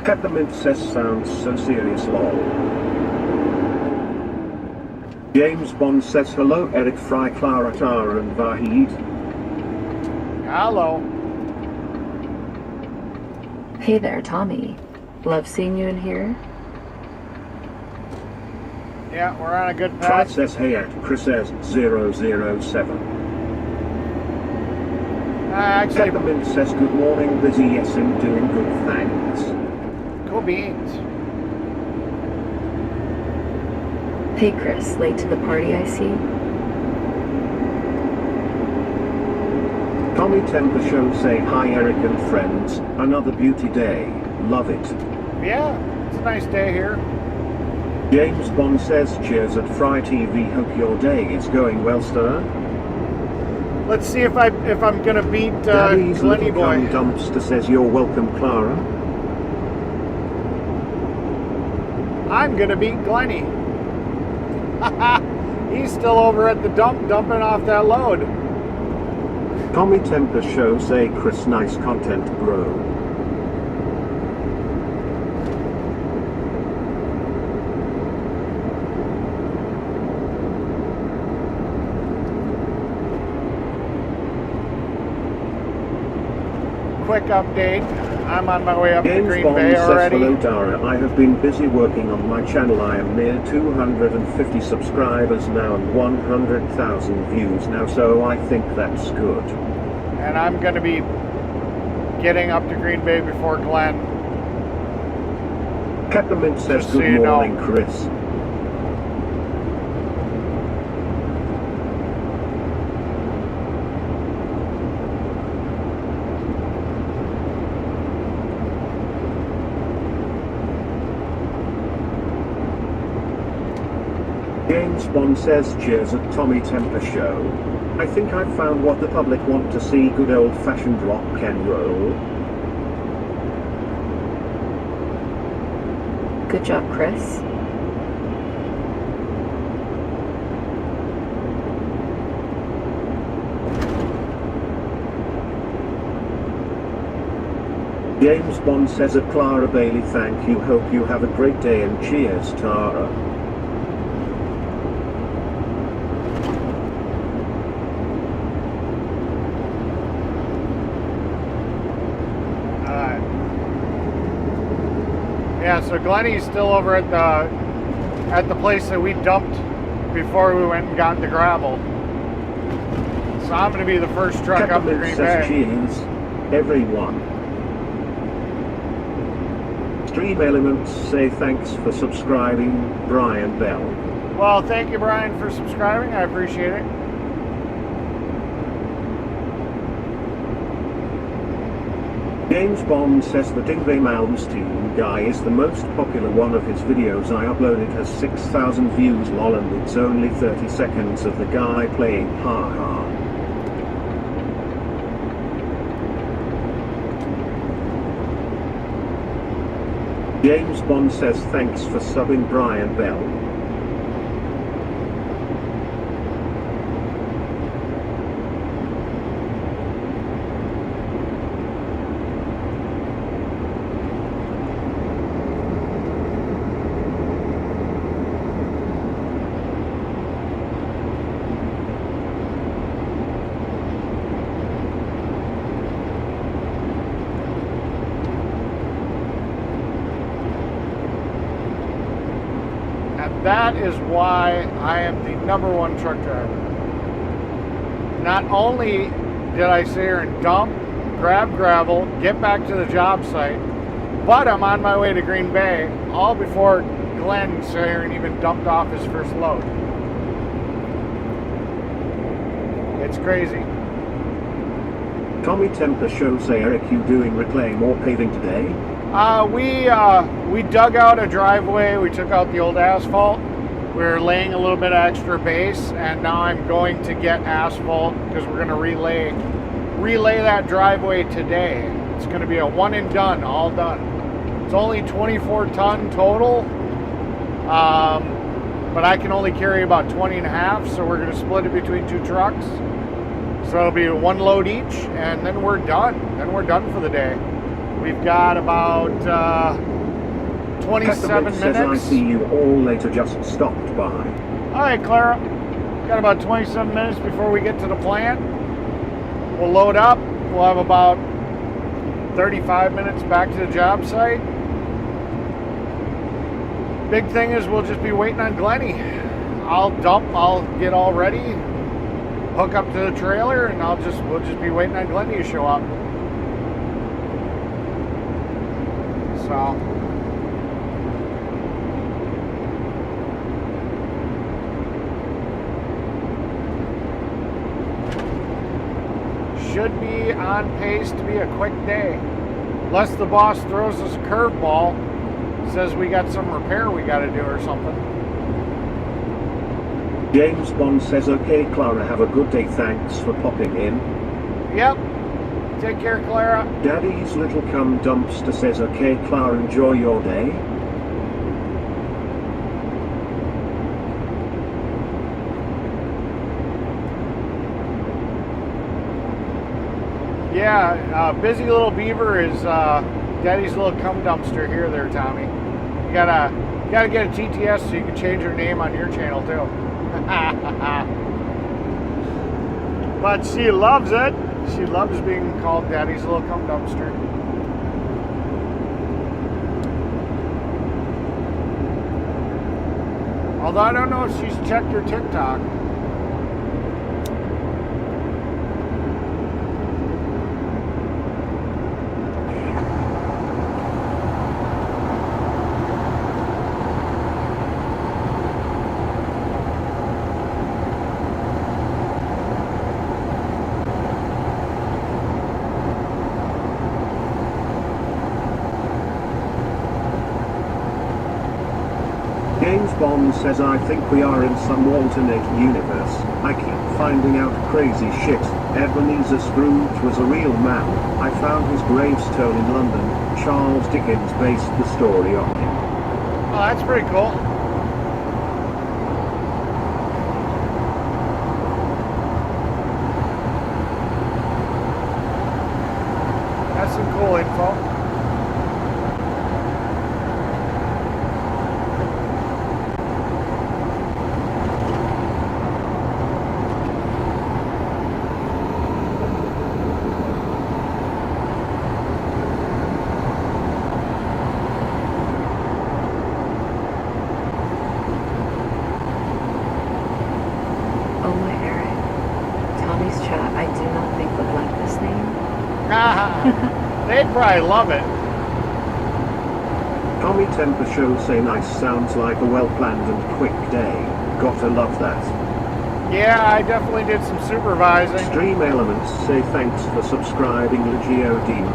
Peppermint says sounds so serious lol. James Bond says hello Eric Fry Clara Tara and Vahid. Hello. Hey there, Tommy. Love seeing you in here. Yeah, we're on a good Try path. says hey at Chris says 007. Actually, Peppermint says good morning Lizzie, yes I'm doing good thanks. cool beans. Hey, Chris. Late to the party, I see. Tommy Temper Show say hi Eric and friends. Another beauty day. Love it. Yeah, it's a nice day here. James Bond says cheers at Fry TV. Hope your day is going well, sir. Let's see if I'm gonna beat Daddy's Glenny little boy. cum dumpster says you're welcome, Clara. I'm gonna beat Glenny. He's still over at the dump dumping off that load. Tommy Temper Show say Chris nice content bro. update. I'm on my way up to James Green Bond Bay says, already. hello Dara, I have been busy working on my channel. I am near 250 subscribers now and 100,000 views now, so I think that's good. And I'm going to be getting up to Green Bay before Glenn. Peppermint says, Just so good you know. morning, Chris. James Bond says, cheers at Tommy Temper Show. I think I've found what the public want to see, good old-fashioned rock and roll. Good job, Chris. James Bond says, at Clara Bailey, thank you, hope you have a great day and cheers, Tara. Yeah, so Glenny's still over at the place that we dumped before we went and got the gravel. So I'm going to be the first truck up to Green Bay. Cheers, everyone. Stream Elements say thanks for subscribing, Brian Bell. Well, thank you, Brian, for subscribing. I appreciate it. James Bond says the Dingby Malmsteen guy is the most popular one of his videos I uploaded has 6,000 views lol, and it's only 30 seconds of the guy playing ha-ha. James Bond says thanks for subbing, Brian Bell. That is why I am the #1 truck driver. Not only did I sit here and dump, grab gravel, get back to the job site, but I'm on my way to Green Bay, all before Glenn sat here and even dumped off his first load. It's crazy. Tommy Temper Show say, Eric, you doing reclaim or paving today? We dug out a driveway. We took out the old asphalt. We're laying a little bit of extra base, and now I'm going to get asphalt because we're going to relay that driveway today. It's going to be a one and done, all done. It's only 24 ton total, but I can only carry about 20 and a half, so we're going to split it between 2 trucks. So it'll be 1 load each, and then we're done. Then we're done for the day. We've got about 27 minutes. Says, I see you all later, just stopped by. All right, Clara. Got about 27 minutes before we get to the plant. We'll load up. We'll have about 35 minutes back to the job site. Big thing is we'll just be waiting on Glenny. I'll dump, I'll get all ready, hook up to the trailer, and we'll just be waiting on Glenny to show up. So should be on pace to be a quick day. Unless the boss throws us a curveball, says we got some repair we got to do or something. James Bond says, okay, Clara, have a good day. Thanks for popping in. Yep. Take care, Clara. Daddy's little cum dumpster says, okay, Clara, enjoy your day. Yeah, Busy Little Beaver is Daddy's little cum dumpster here there, Tommy. You gotta get a TTS so you can change your name on your channel too. But she loves it. She loves being called Daddy's little cum dumpster. Although I don't know if she's checked her TikTok. James Bond says I think we are in some alternate universe. I keep finding out crazy shit. Ebenezer Scrooge was a real man. I found his gravestone in London. Charles Dickens based the story on him. Oh, that's pretty cool. That's some cool info. Oh my Eric. Tommy's chat I do not think would like this name. They'd probably love it. Tommy Temper Show say nice sounds like a well-planned and quick day. Gotta love that. Yeah, I definitely did some supervising. Stream Elements say thanks for subscribing Legio Demon.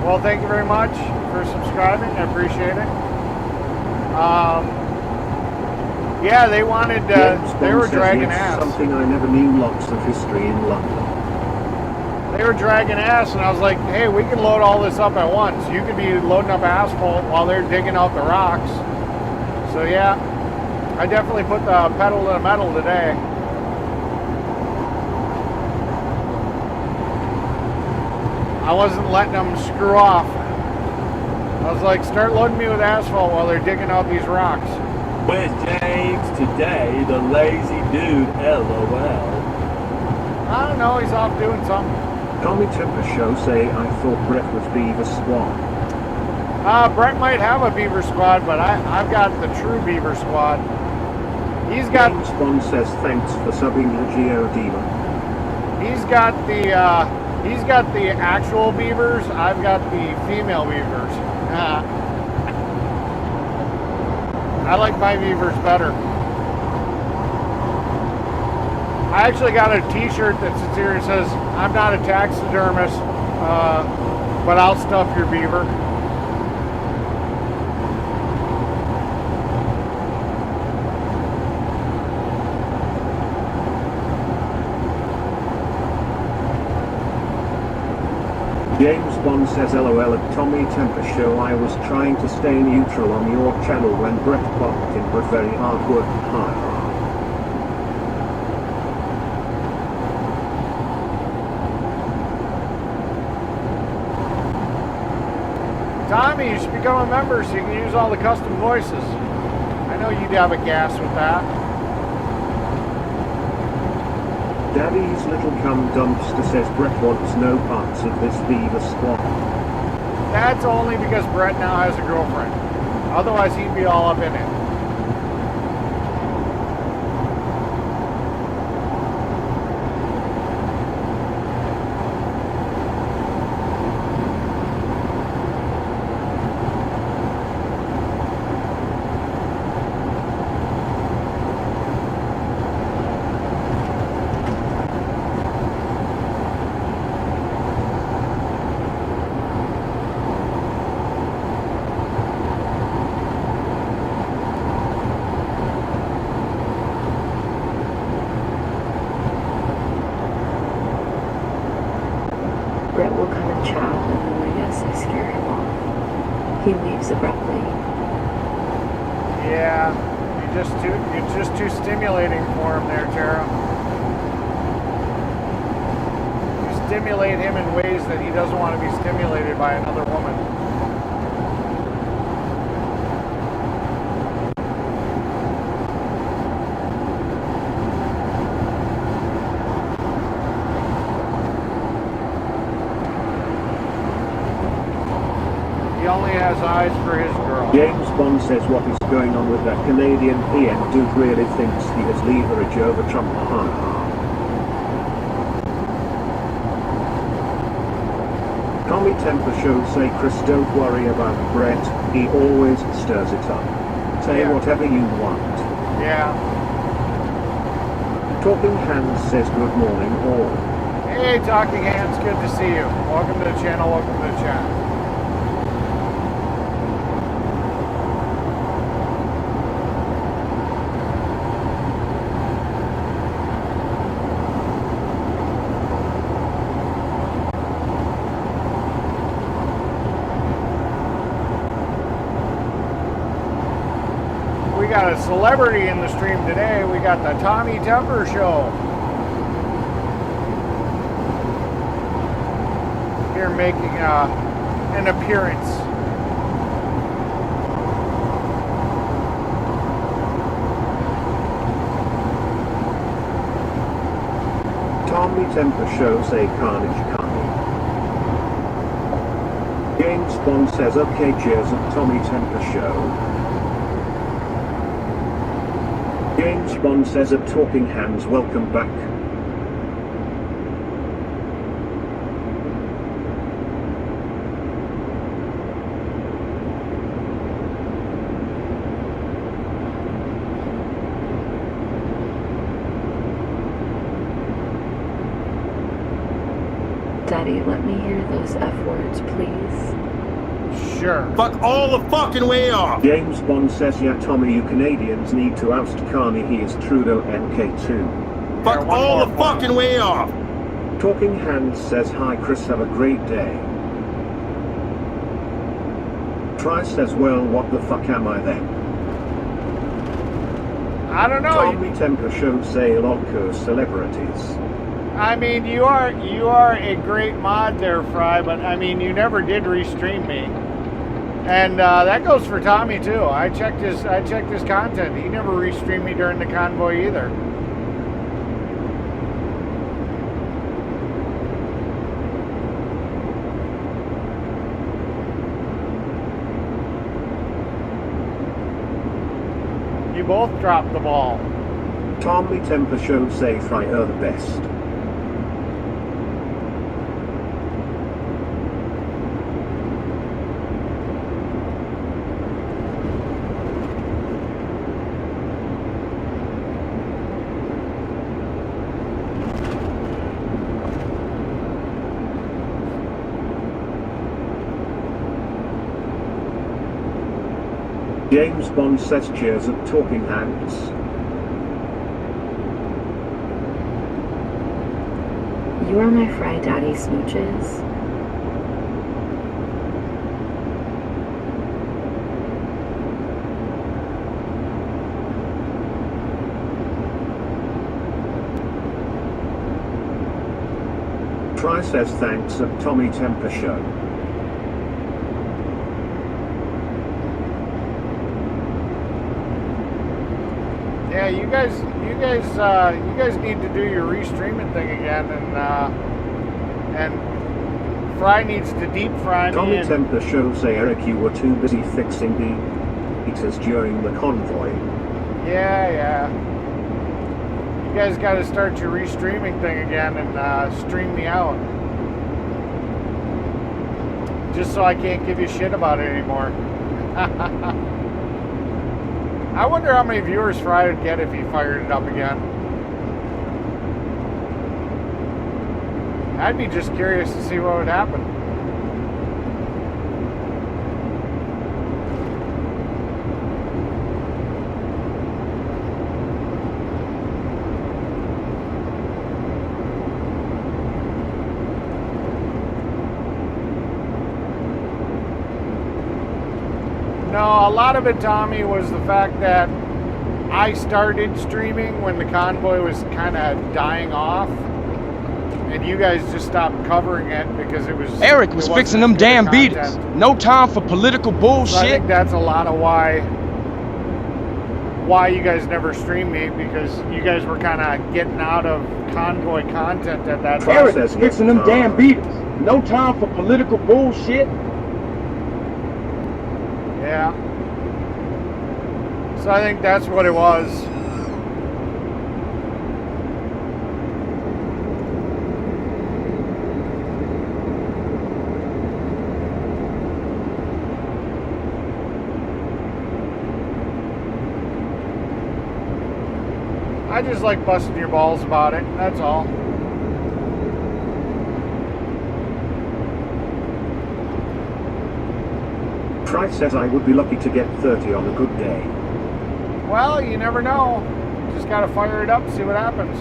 Well, thank you very much for subscribing. I appreciate it. Yeah, they wanted, they were dragging ass. Something I never knew, lots of history in London. They were dragging ass, and I was like, hey, we can load all this up at once. You could be loading up asphalt while they're digging out the rocks. So yeah, I definitely put the pedal to the metal today. I wasn't letting them screw off. I was like, start loading me with asphalt while they're digging out these rocks. Where's James today, the lazy dude, LOL? I don't know, he's off doing something. Tommy Temper Show say I thought Brett was Beaver Squad. Brett might have a Beaver Squad, but I've got the true Beaver Squad. He's got... James Bond says thanks for subbing Legio Demon. He's got the actual beavers. I've got the female beavers. I like my beavers better. I actually got a t-shirt that sits here and says, I'm not a taxidermist, but I'll stuff your beaver. James Bond says LOL at Tommy Temper Show. I was trying to stay neutral on your channel when Brett popped in, but very hard work. Hi. Tommy, you should become a member so you can use all the custom voices. I know you'd have a gas with that. Daddy's little cum dumpster says Brett wants no parts of this Beaver Squad. That's only because Brett now has a girlfriend. Otherwise, he'd be all up in it. Brett will come and chat, and then I guess I scare him off. He leaves abruptly. Yeah, you're just too stimulating for him there, Tara. You stimulate him in ways that he doesn't want to be stimulated by another woman. has eyes for his girl. James Bond says what is going on with that Canadian PM dude really thinks he has leverage over Trump. Tommy Temper Show say Chris don't worry about Brett, he always stirs it up. Say whatever you want. Yeah. Talking Hands says good morning all. Hey, Talking Hands, good to see you. Welcome to the channel, welcome to the chat. We got a celebrity in the stream today. We got the Tommy Temper Show. Here making an appearance. Tommy Temper Show say Carnage Carnage. James Bond says okay, cheers at Tommy Temper Show. James Bond says at Talking Hands welcome back. Daddy, let me hear those F words, please. Sure. Fuck all the fucking way off! James Bond says yeah Tommy, you Canadians need to oust Carney, he is Trudeau MK2. Fuck all the fucking way off! Talking Hands says hi Chris, have a great day. Try says well what the fuck am I then? I don't know. Tommy Temper Show say local celebrities. I mean, you are a great mod there, Fry, but I mean, you never did restream me. And that goes for Tommy too. I checked his content. He never restreamed me during the convoy either. You both dropped the ball. Tommy Temper Show say Fry are the best. James Bond says cheers at Talking Hands. You are my Fry Daddy smooches. Try says thanks at Tommy Temper Show. Yeah, you guys need to do your restreaming thing again, and Fry needs to deep fry me. Tommy Temper Show say Eric, you were too busy fixing the eaters during the convoy. Yeah. You guys got to start your restreaming thing again and stream me out, just so I can't give you shit about it anymore. I wonder how many viewers Fry would get if he fired it up again. I'd be just curious to see what would happen. No, a lot of it, Tommy, was the fact that I started streaming when the convoy was kind of dying off, and you guys just stopped covering it because it was... Eric was fixing them damn beaters. No time for political bullshit. So I think that's a lot of why you guys never streamed me, because you guys were kind of getting out of convoy content at that time. Eric was fixing them damn beaters. No time for political bullshit. Yeah. So I think that's what it was. I just like busting your balls about it, that's all. Fry says I would be lucky to get 30 on a good day. Well, you never know. Just gotta fire it up and see what happens.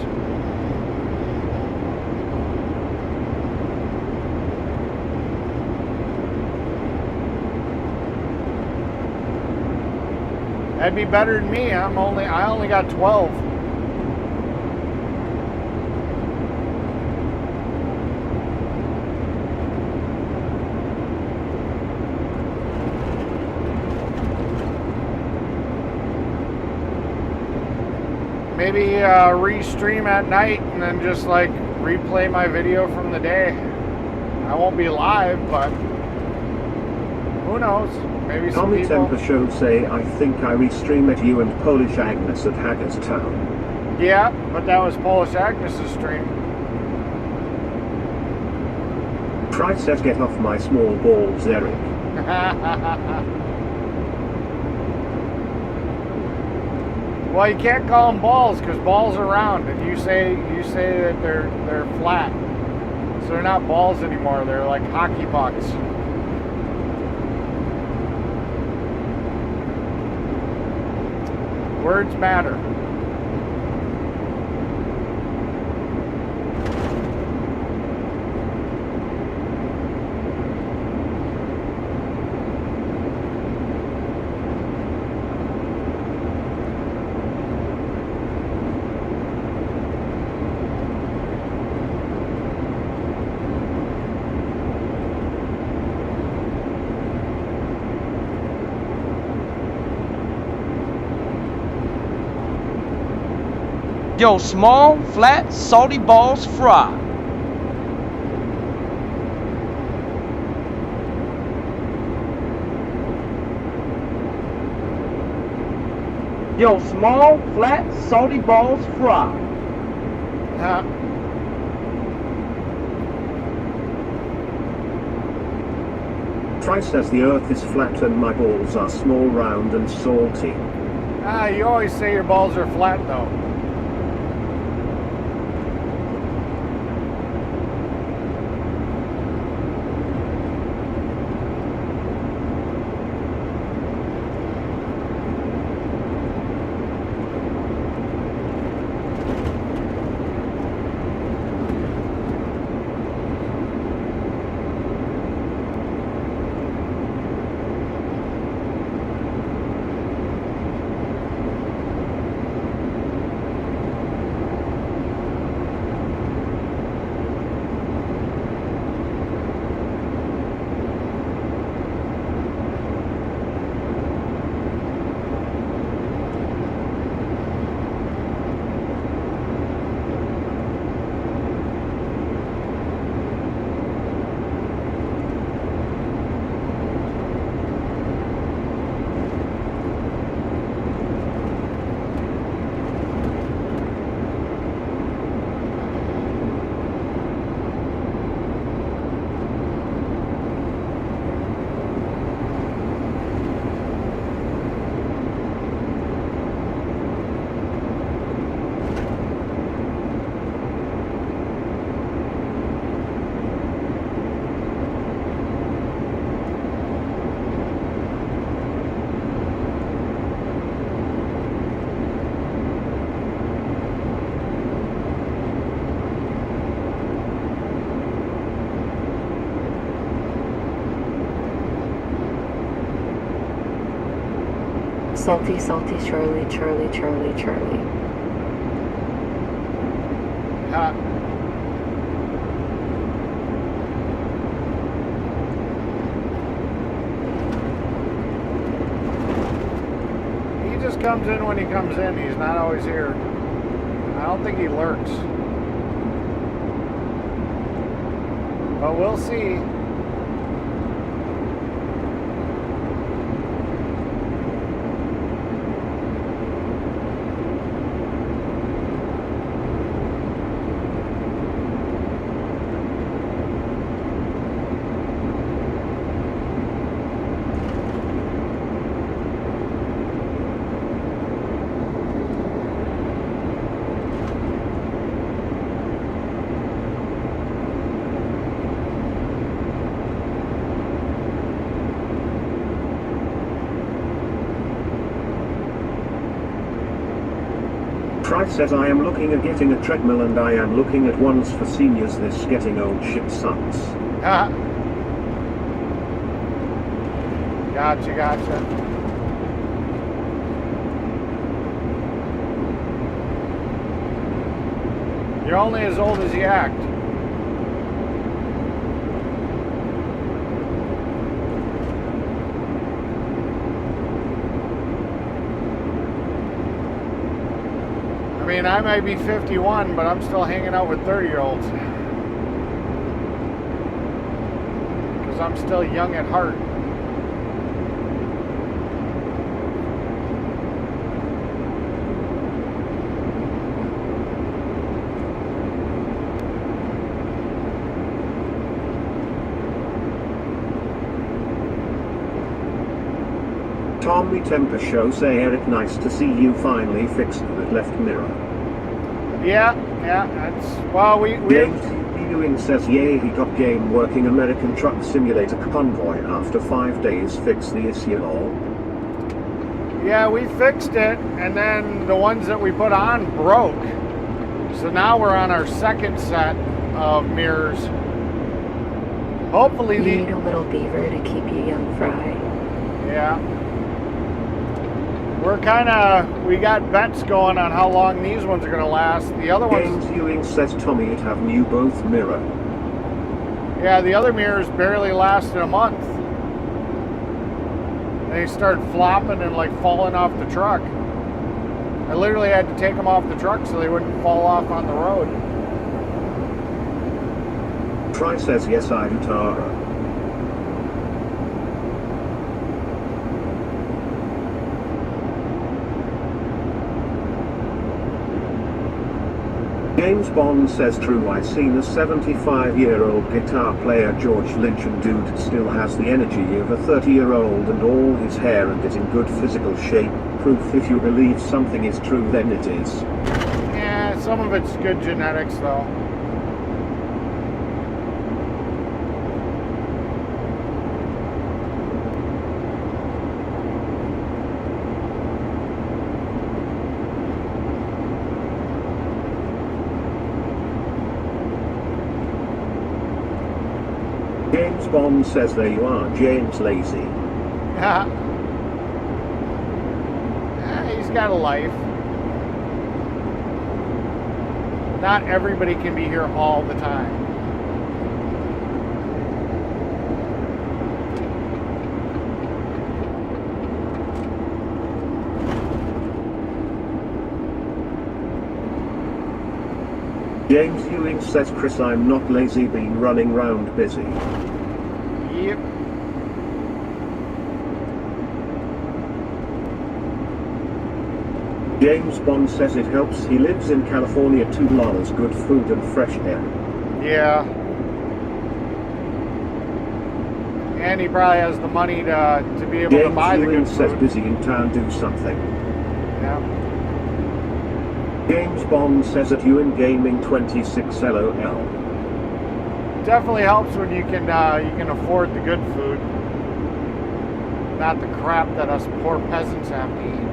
That'd be better than me. I only got 12. Maybe restream at night and then just like replay my video from the day. I won't be live, but who knows? Maybe some Tommy people. Temper Show say I think I restream at you and Polish Agnes at Hagerstown. Yeah, but that was Polish Agnes's stream. Fry says get off my small balls, Eric. Well, you can't call them balls because balls are round, and you say that they're flat, so they're not balls anymore. They're like hockey pucks. Words matter. Yo, small, flat, salty balls fry. Yo, small, flat, salty balls fry. Fry says the earth is flat and my balls are small, round and salty. You always say your balls are flat though. Salty, salty, Charlie, Charlie, Charlie, Charlie. He just comes in when he comes in. He's not always here. I don't think he lurks. But we'll see. Price says I am looking at getting a treadmill and I am looking at ones for seniors. This getting old shit sucks. Gotcha. You're only as old as you act. I mean, I might be 51, but I'm still hanging out with 30-year-olds. Because I'm still young at heart. Tommy Temper Show say Eric, nice to see you finally fixed the left mirror. Yeah, that's, well, we James Ewing says yay, he got game working American Truck Simulator convoy after 5 days, fix the issue all. Yeah, we fixed it, and then the ones that we put on broke. So now we're on our second set of mirrors. Hopefully you need a little beaver to keep you young, Fry. Yeah. We got bets going on how long these ones are going to last. The other ones... James Ewing says Tommy it have new both mirror. Yeah, the other mirrors barely lasted a month. They started flopping and like falling off the truck. I literally had to take them off the truck so they wouldn't fall off on the road. Try says yes, I do, Tara. James Bond says true, I seen a 75-year-old guitar player, George Lynch, and dude still has the energy of a 30-year-old and all his hair and is in good physical shape. Proof if you believe something is true, then it is. Yeah, some of it's good genetics though. James Bond says there you are, James Lazy. Yeah, he's got a life. Not everybody can be here all the time. James Ewing says Chris, I'm not lazy, been running round busy. Yep. James Bond says it helps, he lives in California, $2, good food and fresh air. Yeah. And he probably has the money to be able James to buy the Ewing good says food. busy in town, do something. Yeah. James Bond says at you in gaming 26 LOL. Definitely helps when you can afford the good food, not the crap that us poor peasants have to eat.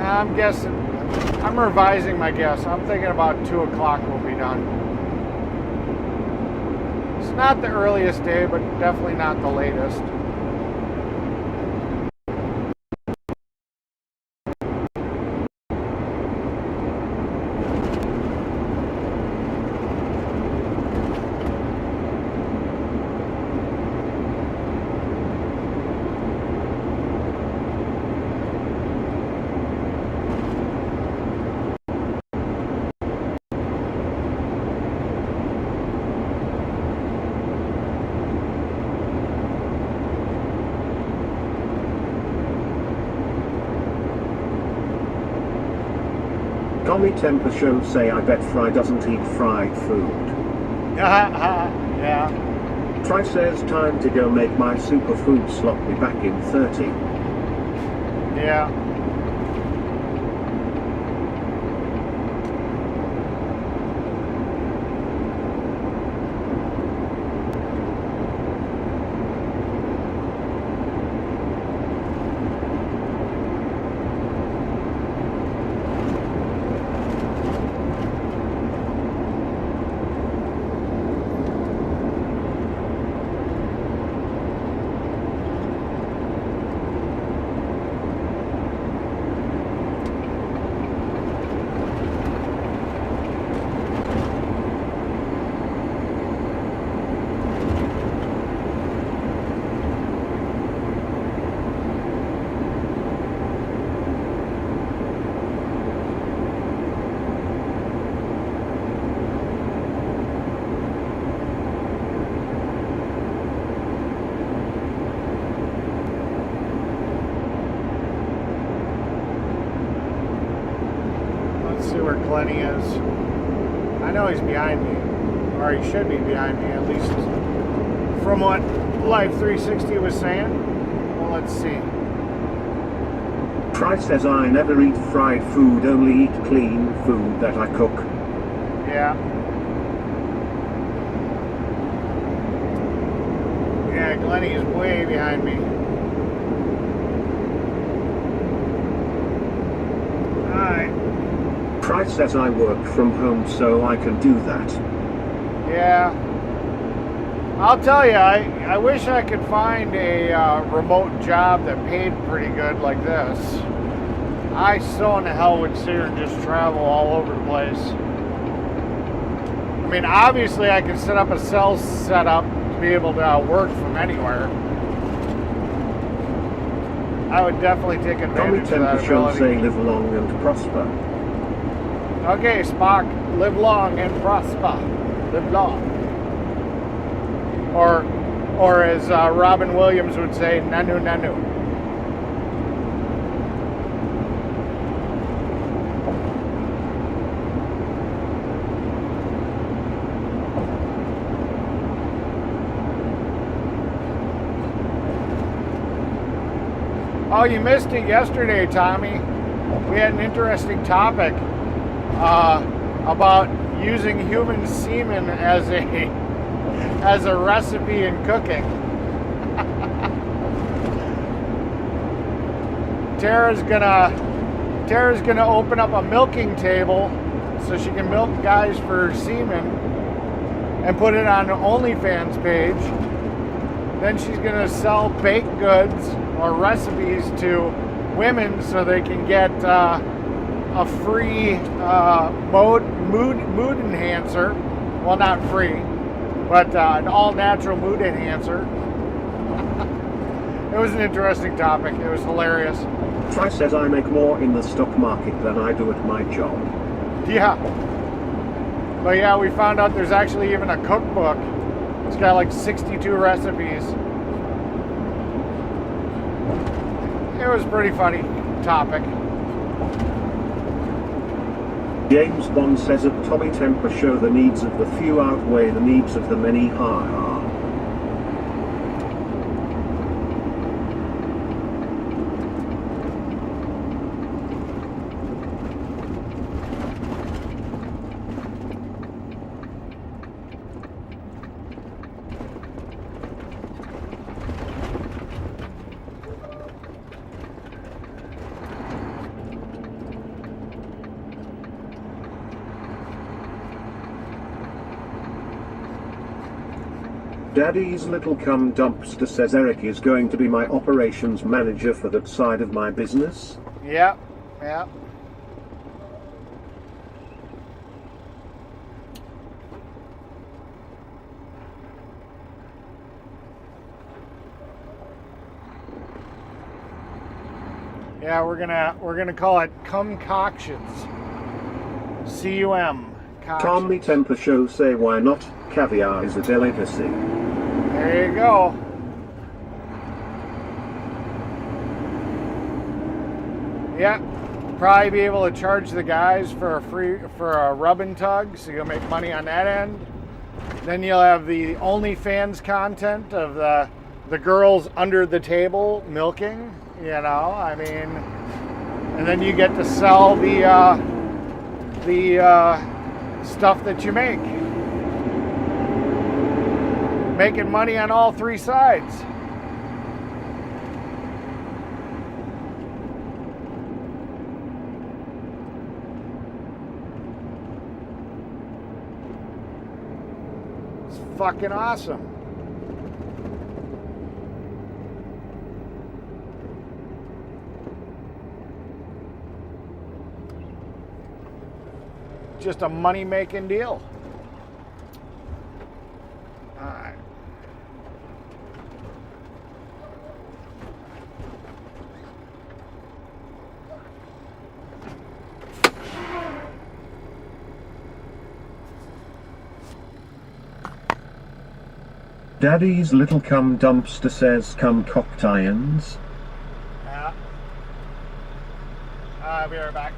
I'm guessing, I'm revising my guess. I'm thinking about 2 o'clock we'll be done. It's not the earliest day, but definitely not the latest. Tommy Temper Show say I bet Fry doesn't eat fried food. Yeah. Fry says time to go make my superfood slot me back in 30. Yeah. See where Glenny is. I know he's behind me, or he should be behind me, at least from what Life 360 was saying. Well, let's see. Fry says I never eat fried food, only eat clean food that I cook. Yeah. Yeah, Glenny is way behind me. Alright. Fry says I work from home so I can do that. Yeah. I'll tell you, I wish I could find a remote job that paid pretty good like this. I so in the hell would sit here and just travel all over the place. I mean, obviously I could set up a cell setup to be able to work from anywhere. I would definitely take advantage of that ability. Say live long and prosper. Okay, Spock, live long and prosper. Live long. Or as Robin Williams would say, nanu nanu. Oh, you missed it yesterday, Tommy. We had an interesting topic about using human semen as a recipe in cooking. Tara's gonna open up a milking table so she can milk guys for semen and put it on her OnlyFans page. Then she's gonna sell baked goods or recipes to women so they can get a free mood enhancer. Well, not free, but an all-natural mood enhancer. It was an interesting topic. It was hilarious. Fry says I make more in the stock market than I do at my job. Yeah. But yeah, we found out there's actually even a cookbook. It's got like 62 recipes. It was a pretty funny topic. James Bond says at Tommy Temper Show the needs of the few outweigh the needs of the many. Ha ha. Daddy's little cum dumpster says Eric is going to be my operations manager for that side of my business. Yep. Yeah, we're gonna call it Cumcoctions. C-U-M. Tommy Temper Show say why not? Caviar is a delicacy. There you go. Yeah. probably be able to charge the guys for a rub and tug, so you'll make money on that end. Then you'll have the OnlyFans content of the girls under the table milking, you know, I mean, and then you get to sell the stuff that you make. Making money on all three sides. It's fucking awesome. Just a money-making deal. All right. Daddy's little cum dumpster says cum cocked irons. Yeah. I'll be right back.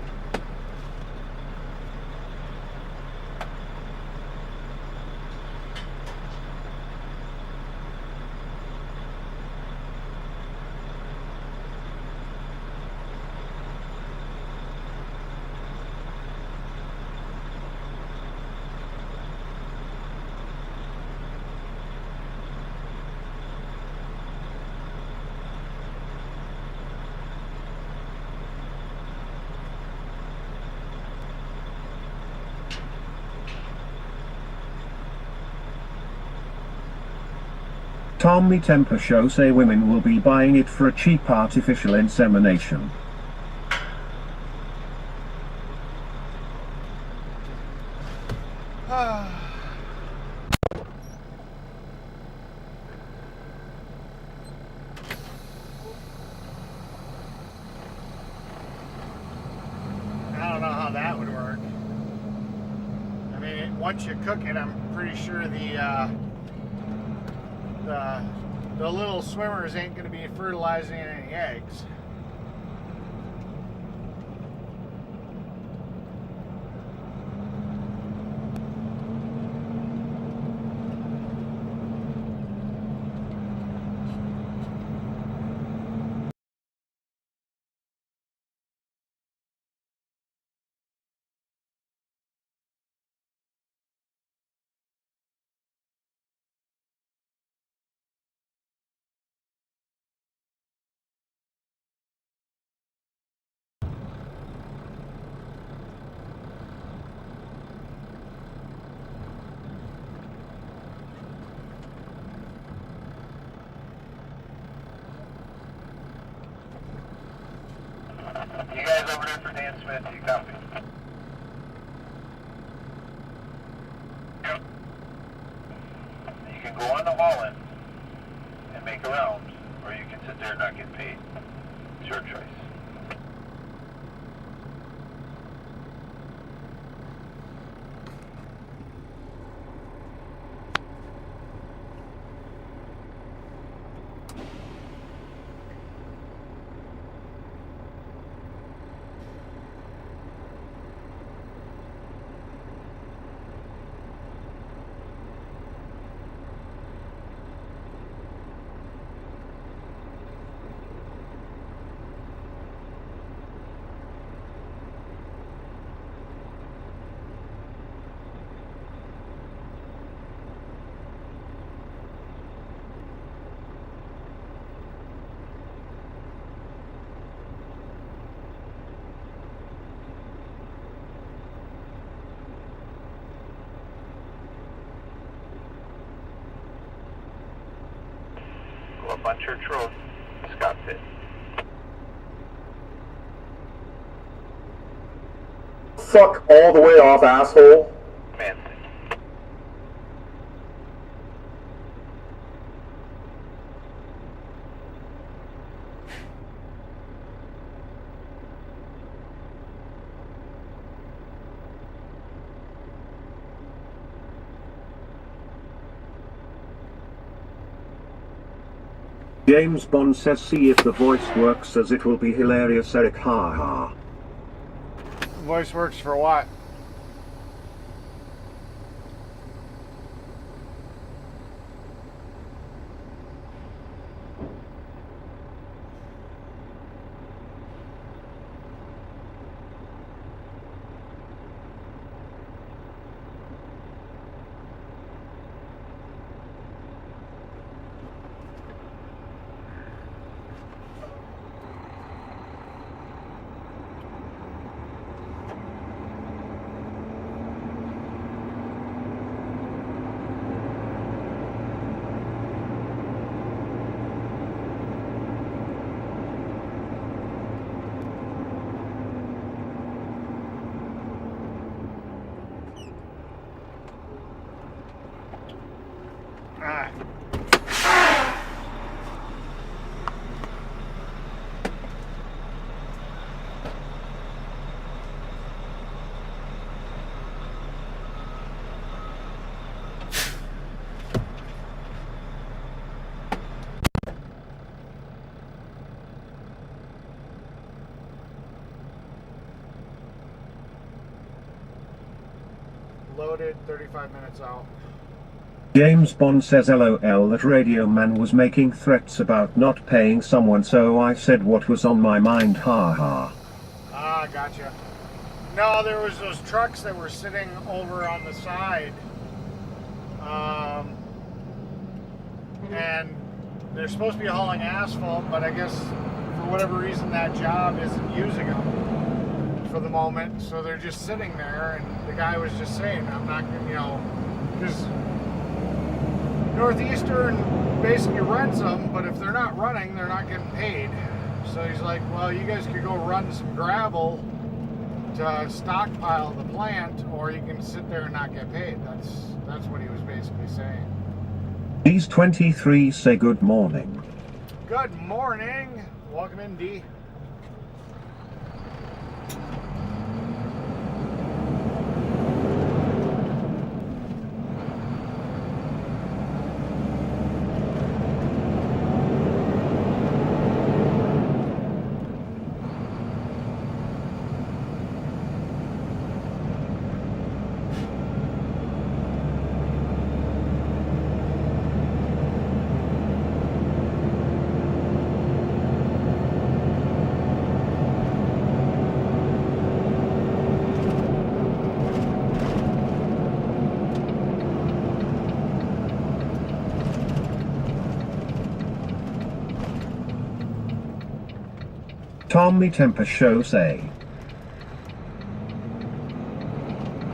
Tommy Temper Show say women will be buying it for a cheap artificial insemination. I don't know how that would work. I mean, once you cook it, I'm pretty sure the little swimmers ain't going to be fertilizing any eggs. You guys over there for Dan Smith, you copy? Yep. You can go on the haul-in and make a round, or you can sit there and not get paid. It's your choice. Go up on Church Road, Scott Pit. Fuck all the way off, asshole. Man. James Bond says see if the voice works as it will be hilarious Eric ha ha. Voice works for what? Loaded, 35 minutes out. James Bond says LOL that Radio Man was making threats about not paying someone, so I said what was on my mind, haha. Ah, gotcha. No, there was those trucks that were sitting over on the side. And they're supposed to be hauling asphalt, but I guess for whatever reason that job isn't using them for the moment, so they're just sitting there, and the guy was just saying, I'm not gonna, you know, because Northeastern basically rents them, but if they're not running, they're not getting paid. So he's like, well, you guys could go run some gravel to stockpile the plant, or you can sit there and not get paid. That's what he was basically saying. These 23 say good morning. Good morning. Welcome in, D. Tommy Temper Show say.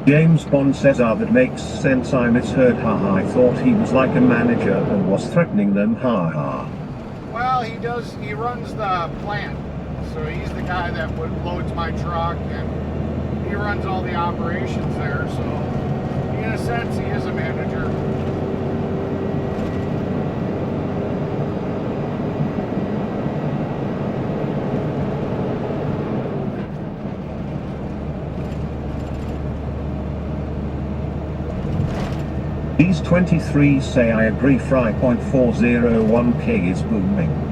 James Bond says that makes sense, I misheard, haha, I thought he was like a manager and was threatening them, haha. Well, he runs the plant, so he's the guy that loads my truck, and he runs all the operations there, so in a sense he is a manager. These 23 say I agree, fry .401k is booming.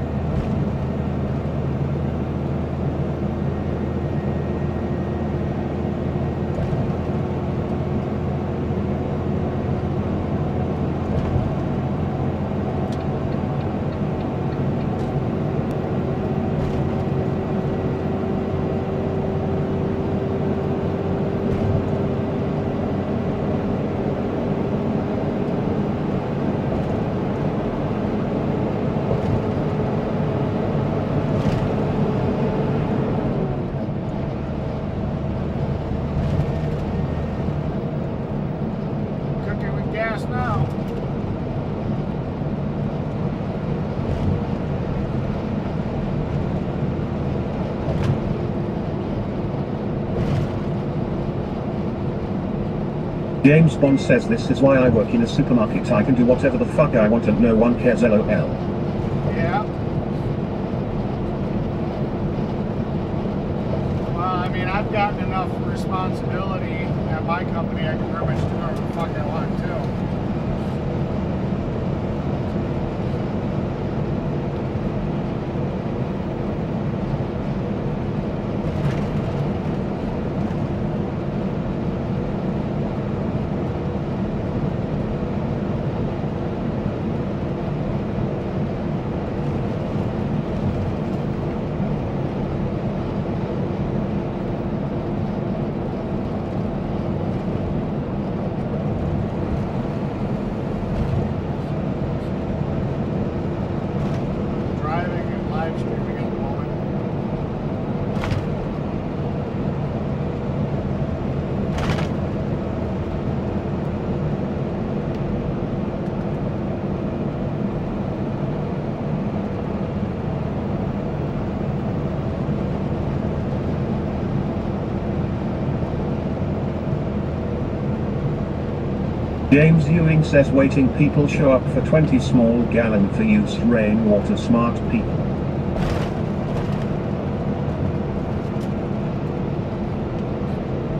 James Bond says this is why I work in a supermarket, I can do whatever the fuck I want and no one cares, lol. Yeah. Well, I mean, I've gotten enough responsibility at my company, I can pretty much do whatever the fuck I want too. James Ewing says waiting people show up for 20 small gallon for use rainwater smart people.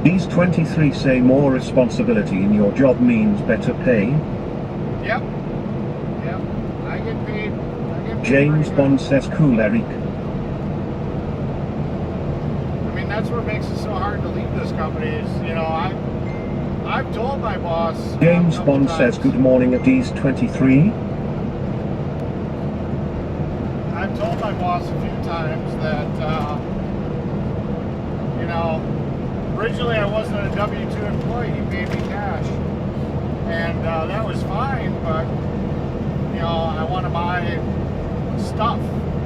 These 23 say more responsibility in your job means better pay. Yep. Yep. I get paid. James Bond says cool Eric. I mean, that's what makes it so hard to leave this company is, you know, I've told my boss. James Bond says good morning at D's 23. I've told my boss a few times that, you know, originally I wasn't a W-2 employee, he paid me cash. And that was fine, but, you know, I want to buy stuff,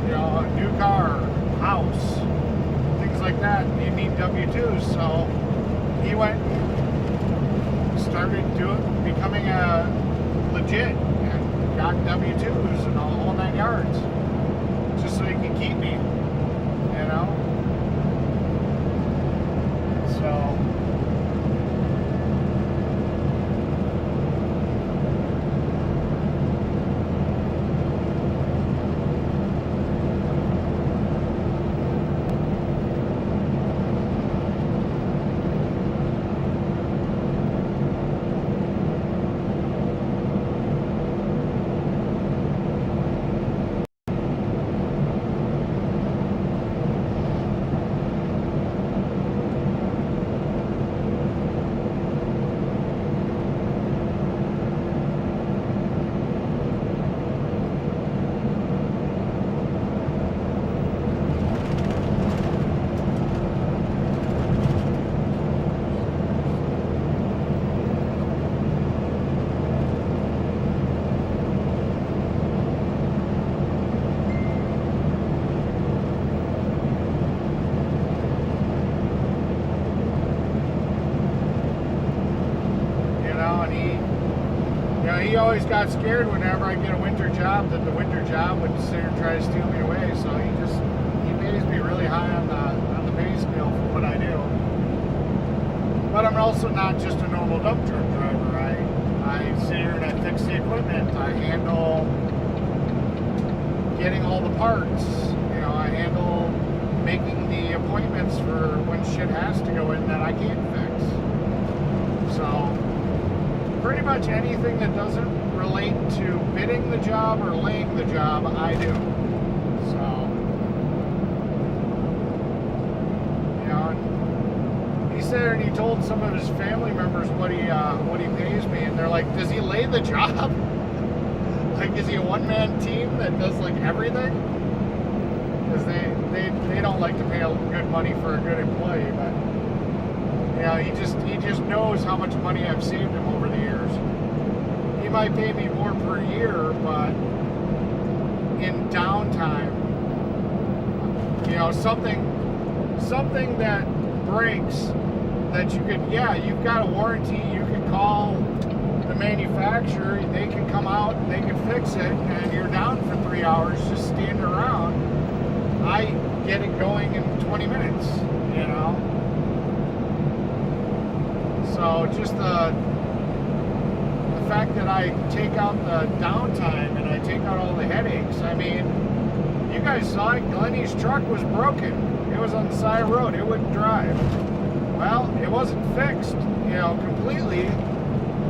you know, a new car, house, things like that. You need W-2s, so he went and started becoming a legit and got W-2s and the whole 9 yards, just so he could keep me, you know. So. He always got scared whenever I get a winter job that the winter job would sit and try to steal me away. So he pays me really high on the pay scale for what I do. But I'm also not just a normal dump truck driver. I sit here and I fix the equipment. I handle getting all the parts. You know, I handle making the appointments for when shit has to go in that I can't fix. So pretty much anything that doesn't relate to bidding the job or laying the job, I do. So, you know, and he said, and he told some of his family members what he pays me, and they're like, "Does he lay the job? Like, is he a one-man team that does like everything?" Because they don't like to pay good money for a good employee, but. Yeah, he just knows how much money I've saved him over the years. He might pay me more per year, but in downtime, you know, something that breaks that you could, yeah, you've got a warranty, you can call the manufacturer, they can come out, they can fix it, and you're down for 3 hours just standing around. I get it going in 20 minutes, you know. So just the fact that I take out the downtime and I take out all the headaches. I mean, you guys saw it. Glennie's truck was broken. It was on the side of the road. It wouldn't drive. Well, it wasn't fixed, you know, completely.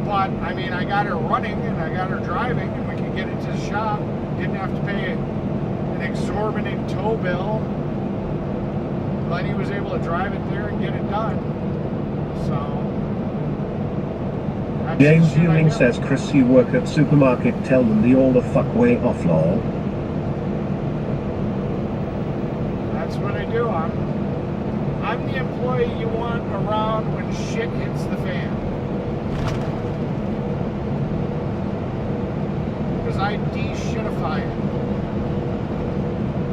But, I mean, I got her running and I got her driving and we could get it to the shop. Didn't have to pay an exorbitant tow bill. Glennie was able to drive it there and get it done. So... James Ewing says, Chris, you work at supermarket, tell them the all the fuck way off lol. That's what I do. I'm the employee you want around when shit hits the fan. Because I de-shitify it.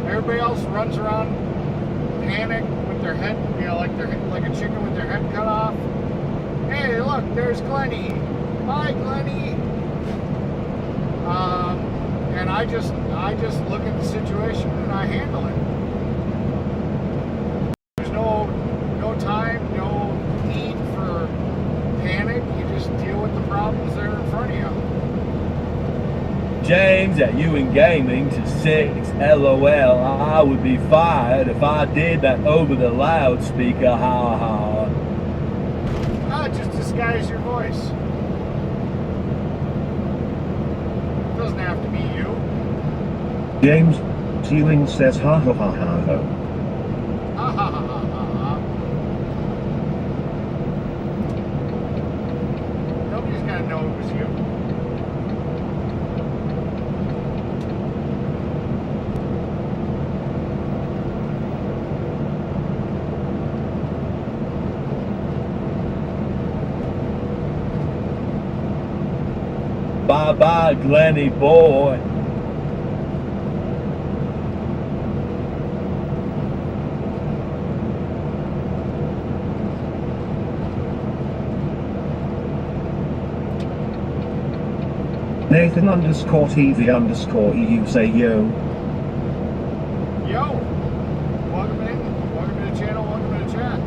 Everybody else runs around panic with their head, you know, like a chicken with their head cut off. Hey, look, there's Glennie. Hi, Glennie. And I just look at the situation and I handle it. There's no time, no need for panic. You just deal with the problems that are James at Ewing Gaming to 6. LOL. I would be fired if I did that over the loudspeaker. Ha ha. Just disguise your voice. It doesn't have to be you. James Ewing says ha ha ha ha ha. Ha ha ha ha ha. Nobody's gonna know it was you. Bye bye, Glenny boy. Nathan underscore TV underscore EU say yo. Yo! Welcome in. Welcome to the channel. Welcome to the chat.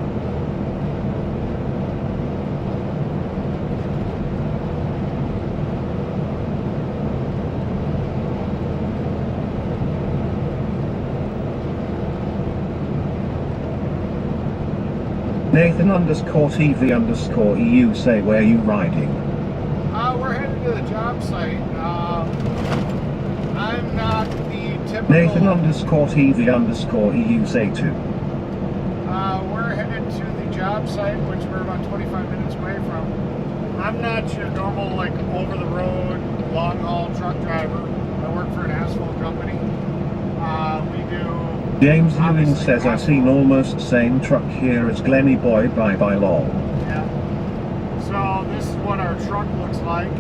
Nathan underscore TV underscore EU say where you riding? We're headed to the job site. I'm not the typical... Nathan underscore TV underscore EU say too. We're headed to the job site, which we're about 25 minutes away from. I'm not your normal, like, over-the-road, long-haul truck driver. I work for an asphalt company. We do... James Ewing says I seen almost same truck here as Glenny boy bye bye lol. Yeah. So this is what our truck looks like.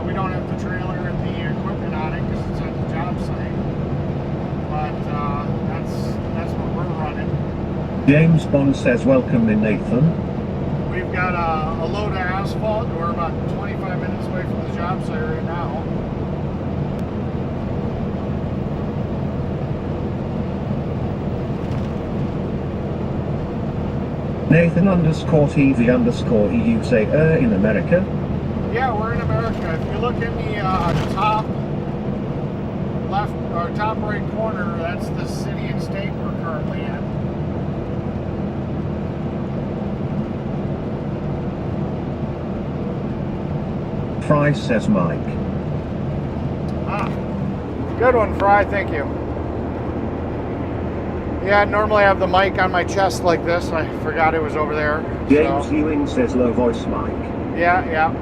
We don't have the trailer and the equipment on it because it's at the job site. But that's what we're running. James Bond says welcome in Nathan. We've got a load of asphalt. We're about 25 minutes away from the job site right now. Nathan underscore TV underscore EU say in America? Yeah, we're in America. If you look in the top left or top right corner, that's the city and state we're currently in. Fry says Mike. Good one, Fry. Thank you. Yeah, normally I have the mic on my chest like this. I forgot it was over there. James Ewing says low voice mic. Yeah.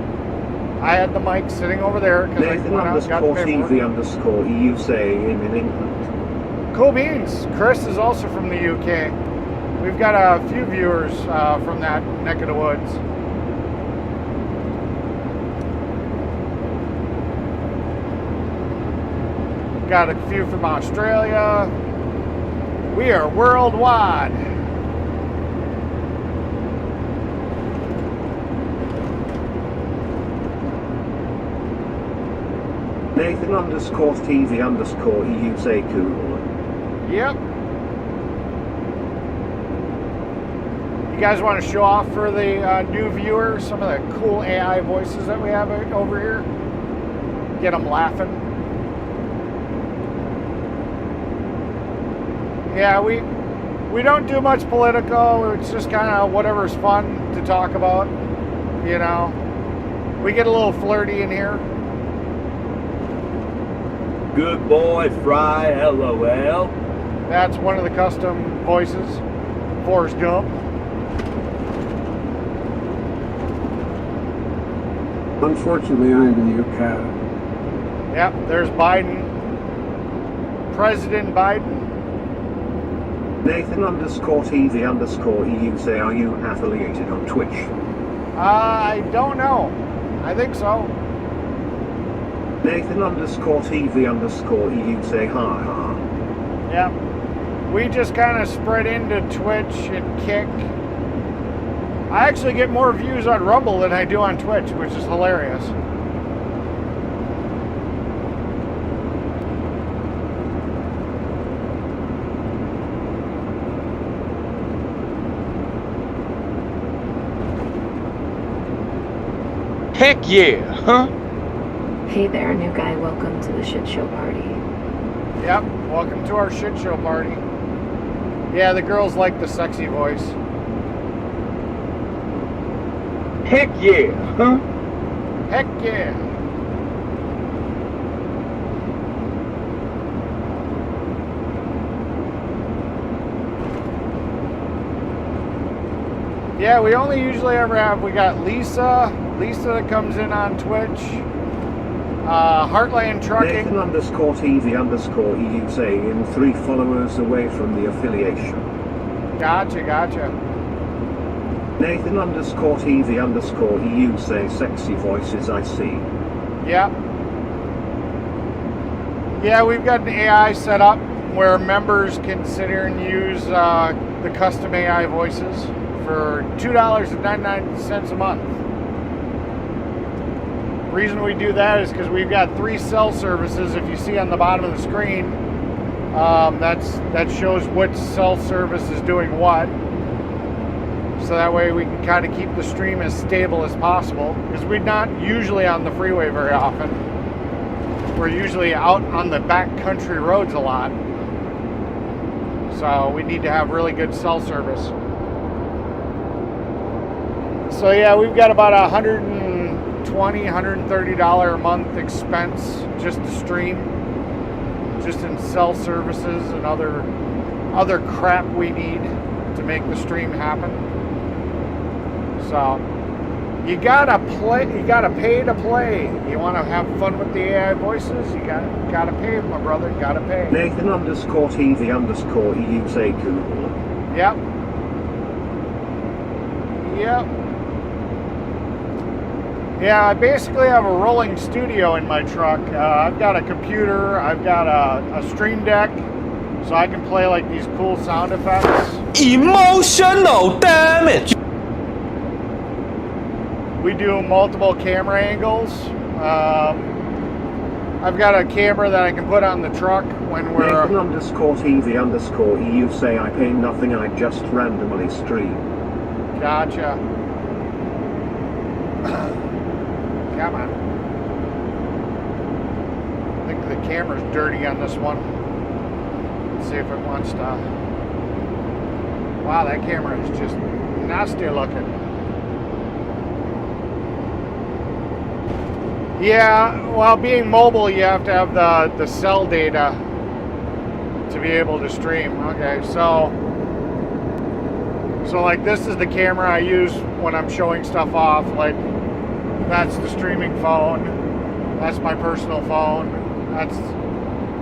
I had the mic sitting over there because I Nathan went out and got the paperwork. TV underscore EU say in England. Cool beans. Chris is also from the UK. We've got a few viewers from that neck of the woods. Got a few from Australia. We are worldwide. Nathan underscore TV underscore EU say cool. Yep. You guys want to show off for the new viewers some of the cool AI voices that we have over here? Get them laughing. Yeah, we don't do much political. It's just kind of whatever's fun to talk about, you know. We get a little flirty in here. Good boy, Fry, LOL. That's one of the custom voices. Forrest Gump. Unfortunately, I'm in the UK. Yep, there's Biden. President Biden. Nathan underscore TV underscore EU say are you affiliated on Twitch? I don't know. I think so. Nathan underscore TV underscore EU say ha ha. Yep. We just kind of spread into Twitch and Kick. I actually get more views on Rumble than I do on Twitch, which is hilarious. Heck yeah, huh? Hey there, new guy. Welcome to the shit show party. Yep, welcome to our shit show party. Yeah, the girls like the sexy voice. Heck yeah, huh? Heck yeah. Yeah, we only usually ever have, we got Lisa that comes in on Twitch, Heartland Trucking. Nathan_TV_EU saying 3 followers away from the affiliation. Gotcha. Nathan_TV_EU say sexy voices I see. Yep. Yeah, we've got an AI set up where members can sit here and use the custom AI voices for $2.99 a month. The reason we do that is because we've got 3 cell services. If you see on the bottom of the screen, that shows which cell service is doing what. So that way we can kind of keep the stream as stable as possible, because we're not usually on the freeway very often. We're usually out on the back country roads a lot. So we need to have really good cell service. So yeah, we've got about $120, $130 a month expense just to stream, just in cell services and other crap we need to make the stream happen. So you gotta pay to play. You want to have fun with the AI voices? You gotta pay, my brother. Gotta pay. Nathan_TV_EU say cool. Yep. Yeah, I basically have a rolling studio in my truck. I've got a computer, I've got a stream deck, so I can play like these cool sound effects. Emotional damage! We do multiple camera angles. I've got a camera that I can put on the truck when we're... Nathan_TV_EU say I pay nothing, I just randomly stream. Gotcha. Come on. I think the camera's dirty on this one. Let's see if it wants to... Wow, that camera is just nasty looking. Yeah, well, being mobile, you have to have the cell data to be able to stream. Okay, so like this is the camera I use when I'm showing stuff off. Like that's the streaming phone. That's my personal phone.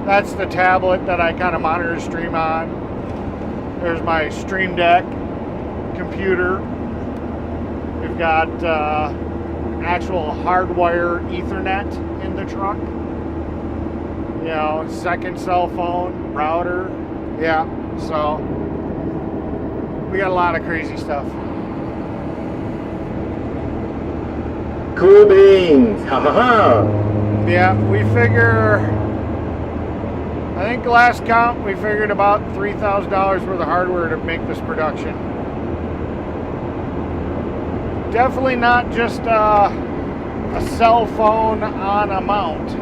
That's the tablet that I kind of monitor stream on. There's my Stream Deck computer. We've got actual hardwire Ethernet in the truck. You know, second cell phone, router. Yeah, so we got a lot of crazy stuff. Cool beans, ha ha ha. Yeah, we figure, I think last count, we figured about $3,000 worth of hardware to make this production. Definitely not just a cell phone on a mount.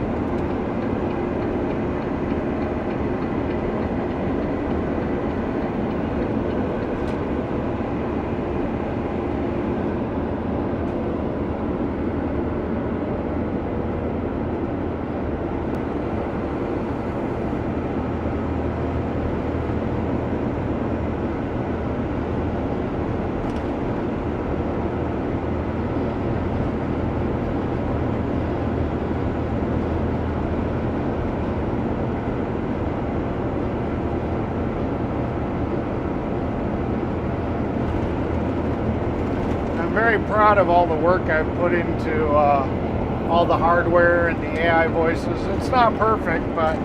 Very proud of all the work I've put into all the hardware and the AI voices. It's not perfect, but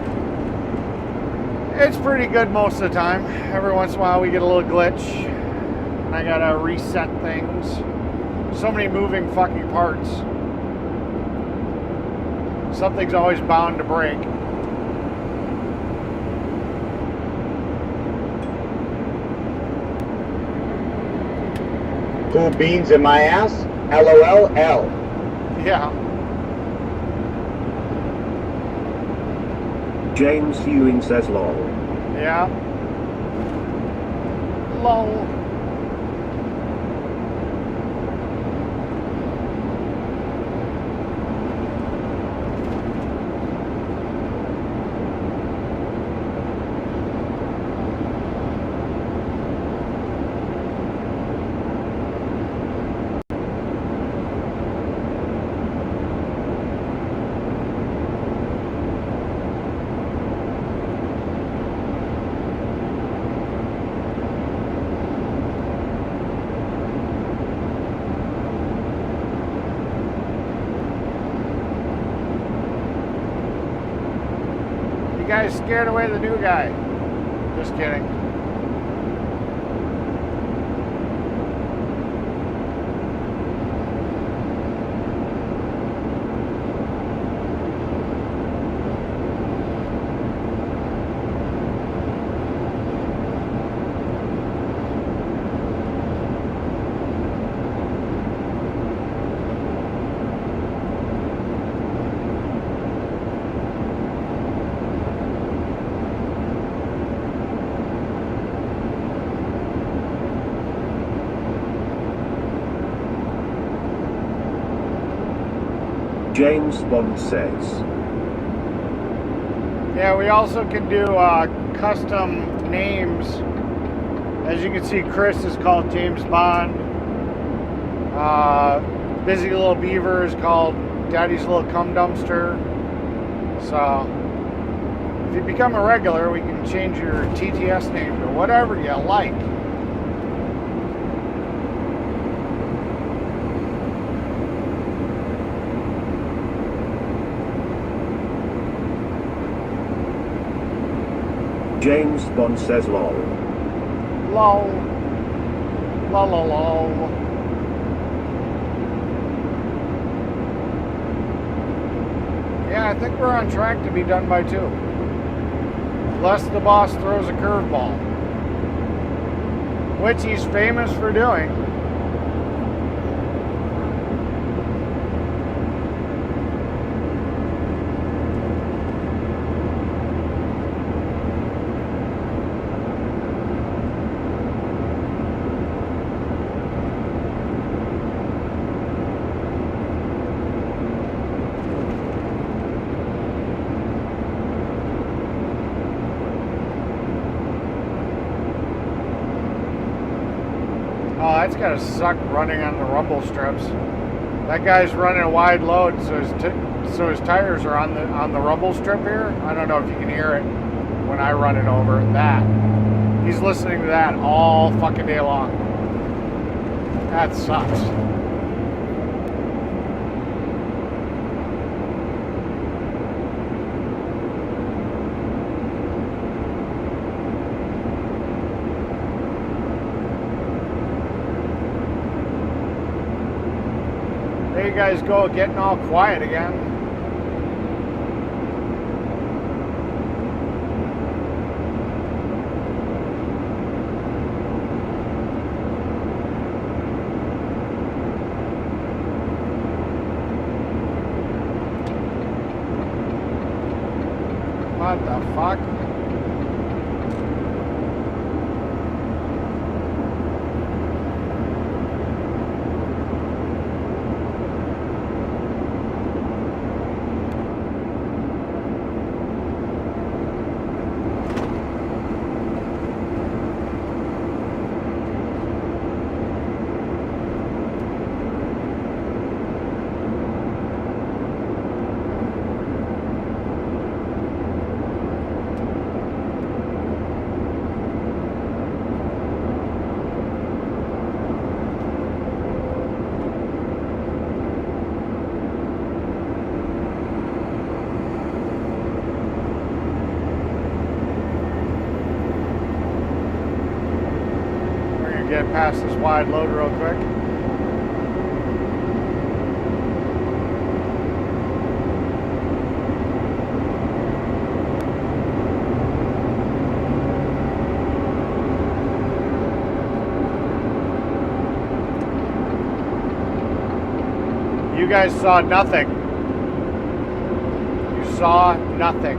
it's pretty good most of the time. Every once in a while we get a little glitch and I gotta reset things. So many moving fucking parts. Something's always bound to break. Cool beans in my ass? LOL. Yeah. James Ewing says lol. Yeah. Lol. You guys scared away the new guy. Just kidding. James Bond says. Yeah, we also can do custom names. As you can see, Chris is called James Bond. Busy Little Beaver is called Daddy's Little Cum Dumpster. So, if you become a regular, we can change your TTS name to whatever you like. James Bond says lol. Lol. Lol lol lol. Yeah, I think we're on track to be done by 2. Unless the boss throws a curveball. Which he's famous for doing. Oh, that's gotta suck running on the rumble strips. That guy's running a wide load, so his tires are on the rumble strip here. I don't know if you can hear it when I run it over. That he's listening to that all fucking day long. That sucks. There you guys go, getting all quiet again. What the fuck? Get past this wide load real quick. You guys saw nothing. You saw nothing.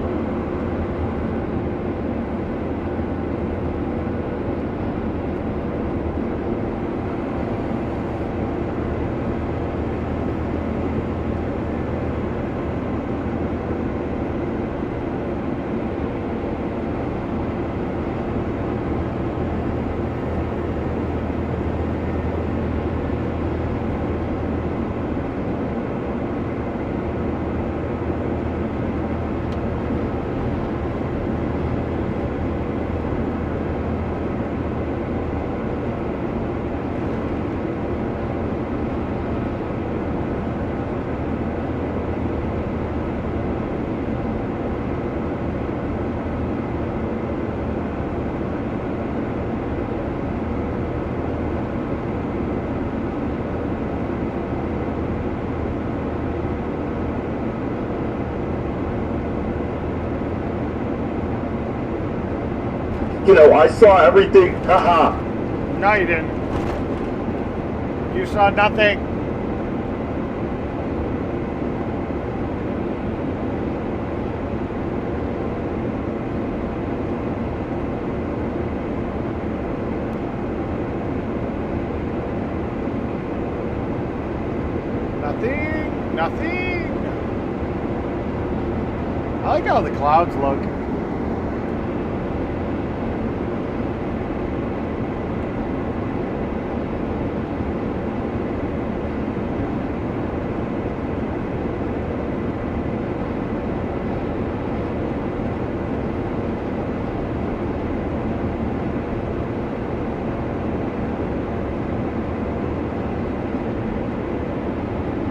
I saw everything. Haha. No, you didn't. You saw nothing. Nothing. I like how the clouds look.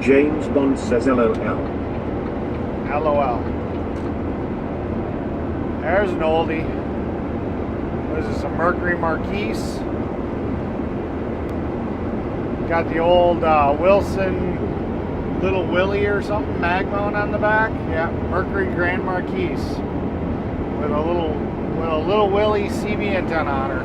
James Bond says LOL. LOL. There's an oldie. What is this, a Mercury Marquise? Got the old Wilson Little Willie or something, Magmone on the back. Yeah, Mercury Grand Marquise. With a little Willie CB antenna on her.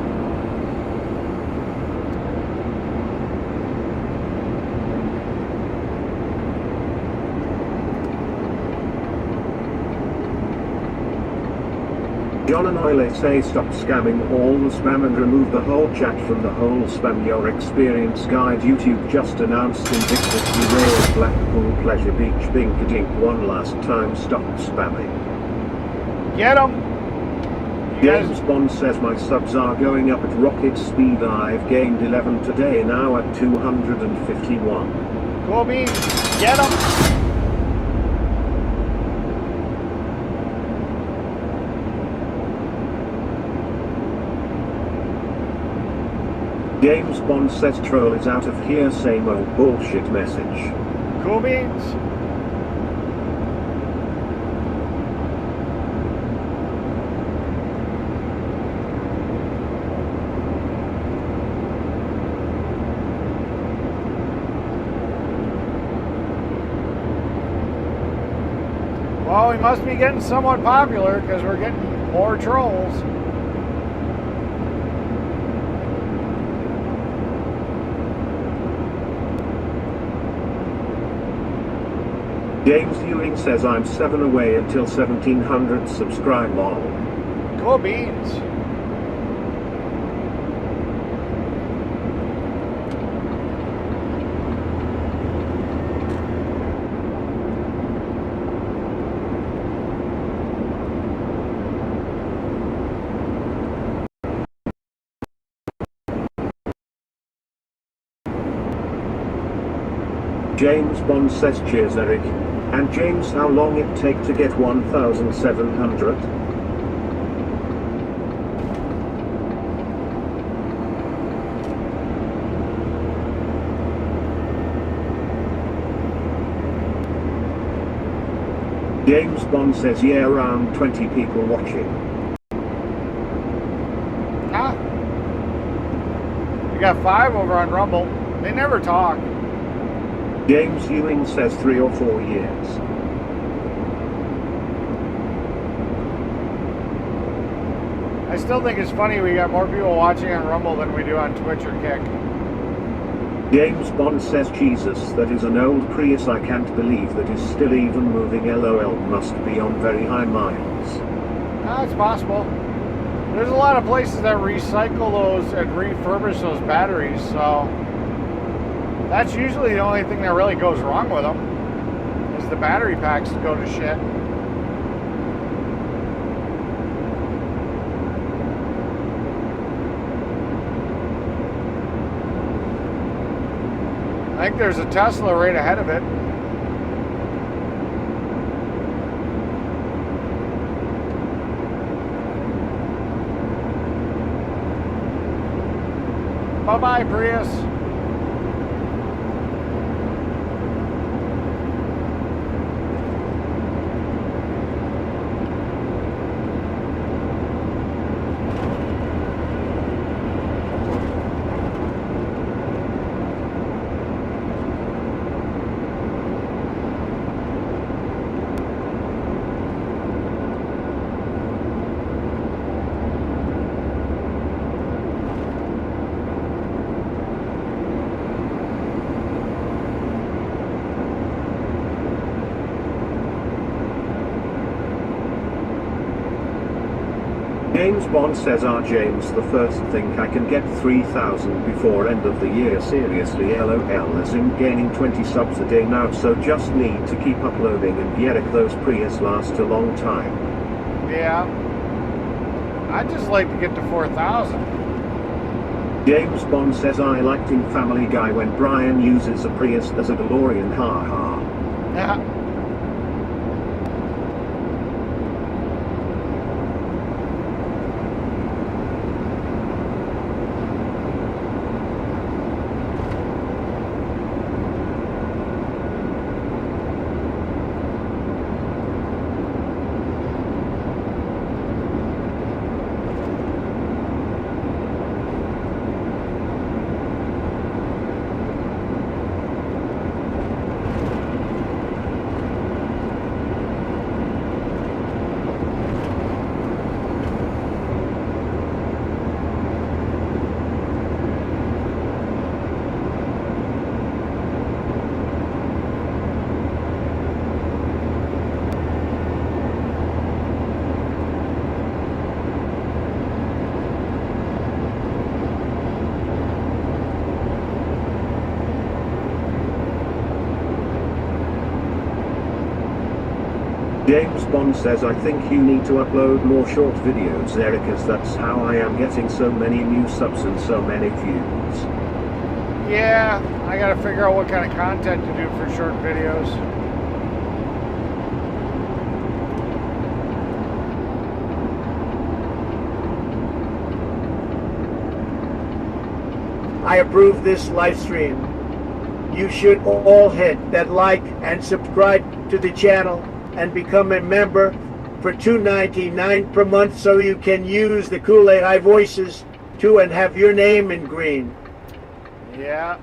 John and Oile say stop scamming all the spam and remove the whole chat from the whole spam. Your experience guide. YouTube just announced Invictus derailed Blackpool Pleasure Beach Binkadink one last time. Stop spamming. Get 'em! James Bond says my subs are going up at rocket speed. I've gained 11 today, now at 251. Go beans! Get 'em! James Bond says troll is out of here, same old bullshit message. Cool beans. Well, we must be getting somewhat popular because we're getting more trolls. James Ewing says I'm 7 away until 1700 subscribe lol. Cool beans. James Bond says cheers Eric. And James, how long it take to get 1700? James Bond says yeah, around 20 people watching. Huh? We got 5 over on Rumble. They never talk. James Ewing says 3 or 4 years. I still think it's funny we got more people watching on Rumble than we do on Twitch or Kick. James Bond says Jesus, that is an old Prius I can't believe that is still even moving. LOL, must be on very high miles. It's possible. There's a lot of places that recycle those and refurbish those batteries, so that's usually the only thing that really goes wrong with them, is the battery packs go to shit. I think there's a Tesla right ahead of it. Bye-bye, Prius. James Bond says, James, the first thing I can get 3,000 before end of the year. Seriously, LOL, as in gaining 20 subs a day now, so just need to keep uploading, and Yerrick, those Prius last a long time. Yeah. I'd just like to get to 4,000. James Bond says, I liked in Family Guy when Brian uses a Prius as a DeLorean, haha. Yeah. James Bond says, I think you need to upload more short videos, Eric, as that's how I am getting so many new subs and so many views. Yeah, I gotta figure out what kind of content to do for short videos. I approve this live stream. You should all hit that like and subscribe to the channel and become a member for $2.99 per month, so you can use the cool AI voices too and have your name in green. Yeah.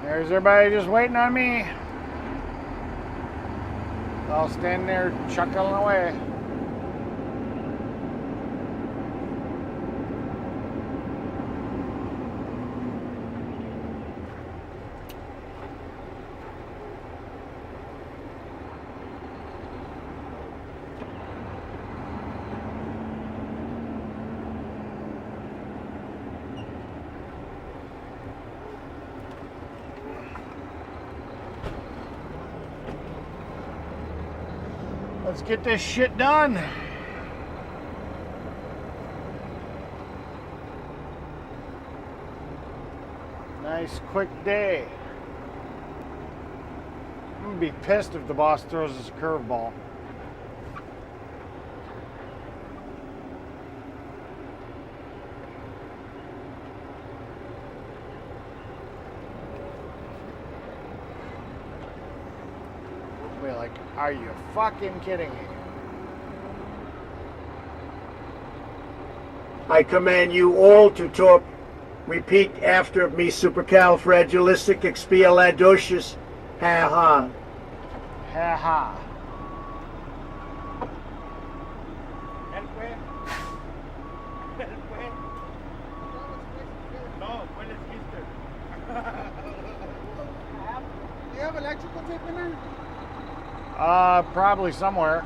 There's everybody just waiting on me. I'll stand there chuckling away. Let's get this shit done. Nice quick day. I'm gonna be pissed if the boss throws us a curveball. We're like, are you fucking kidding me? I command you all to talk. Repeat after me, supercalifragilisticexpialidocious. Ha ha. Ha ha. Do you have electrical tape in there? Probably somewhere.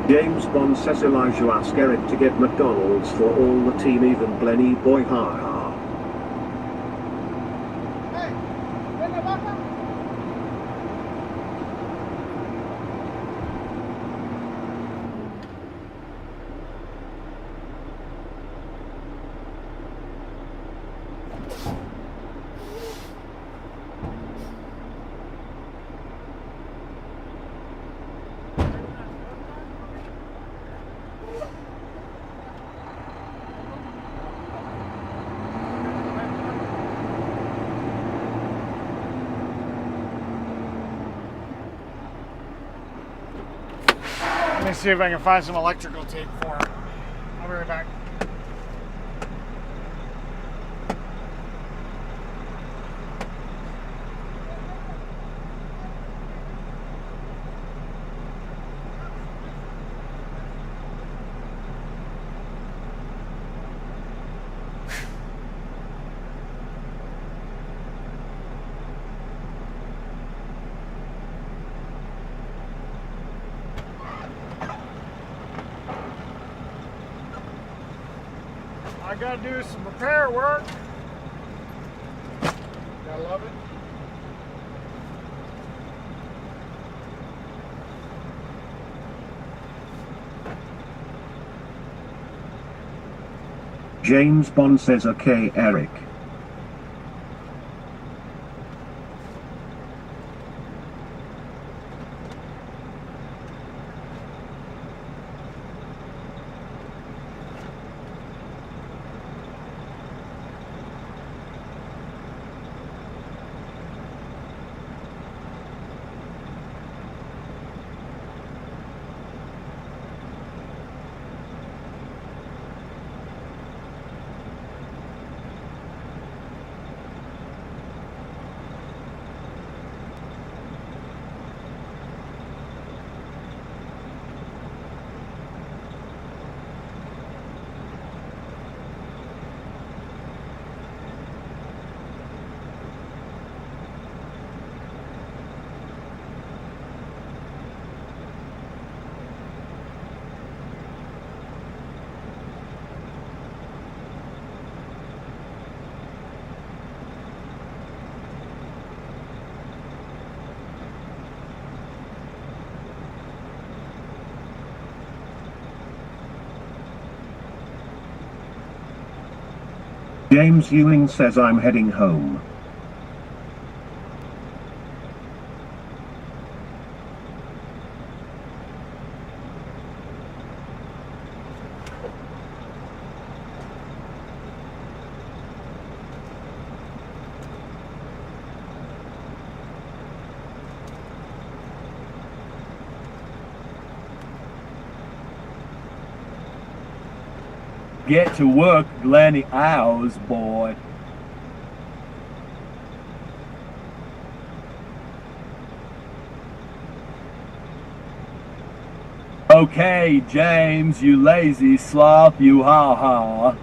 James Bond says Elijah ask Eric to get McDonald's for all the team, even Blenny boy, ha ha. Let me see if I can find some electrical tape for him. I'll be right back. I gotta do some repair work. Gotta love it. James Bond says okay, Eric. James Ewing says I'm heading home. Get to work, Glenny Owls, boy. Okay, James, you lazy sloth, you ha-ha.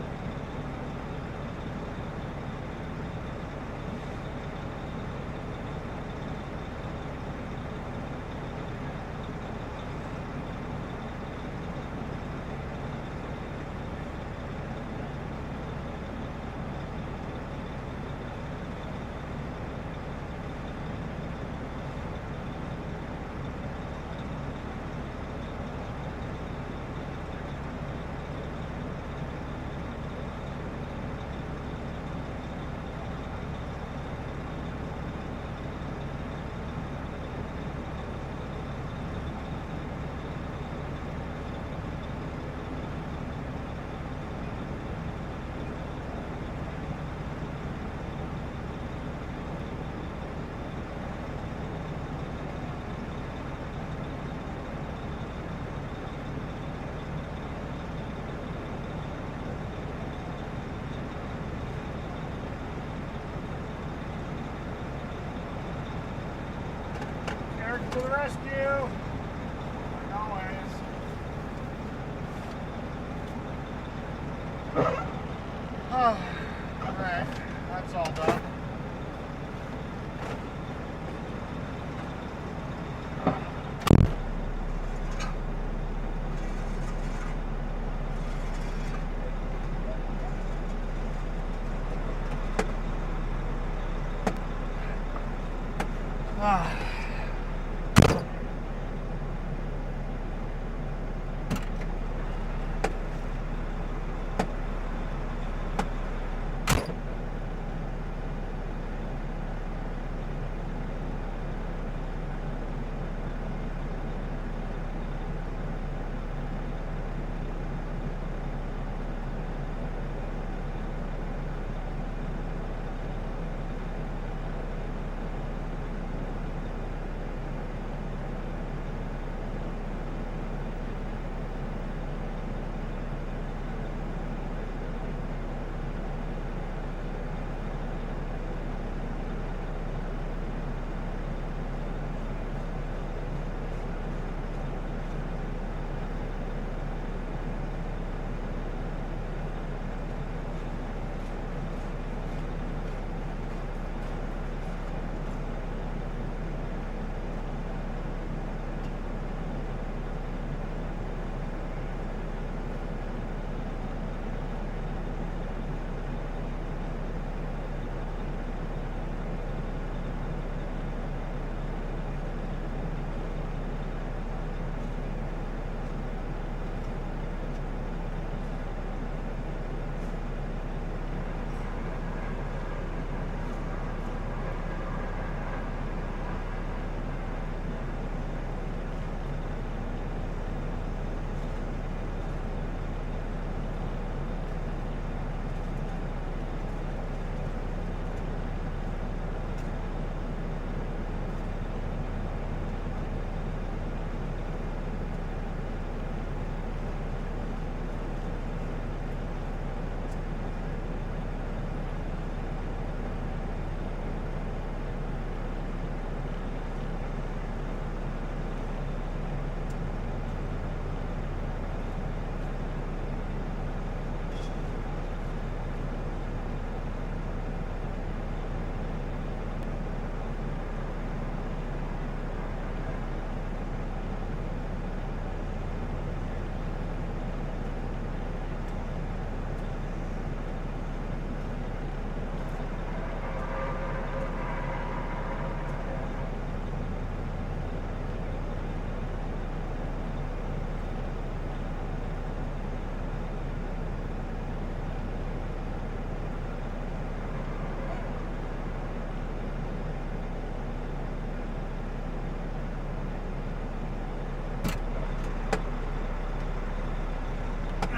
Eric to the rescue. Always. Alright, that's all done.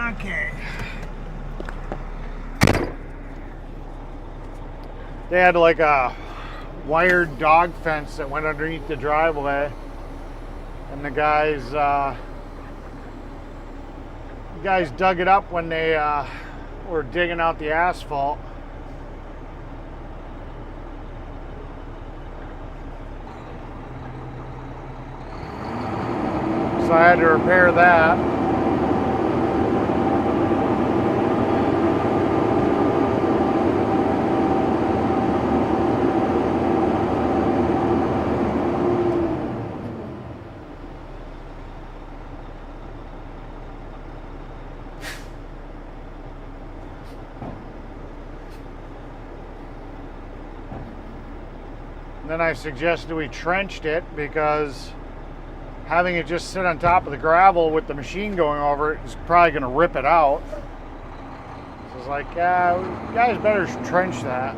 Okay. They had like a wired dog fence that went underneath the driveway, and the guys dug it up when they were digging out the asphalt. So I had to repair that. Then I suggested we trenched it because having it just sit on top of the gravel with the machine going over it is probably going to rip it out. So I was like, yeah, you guys better trench that.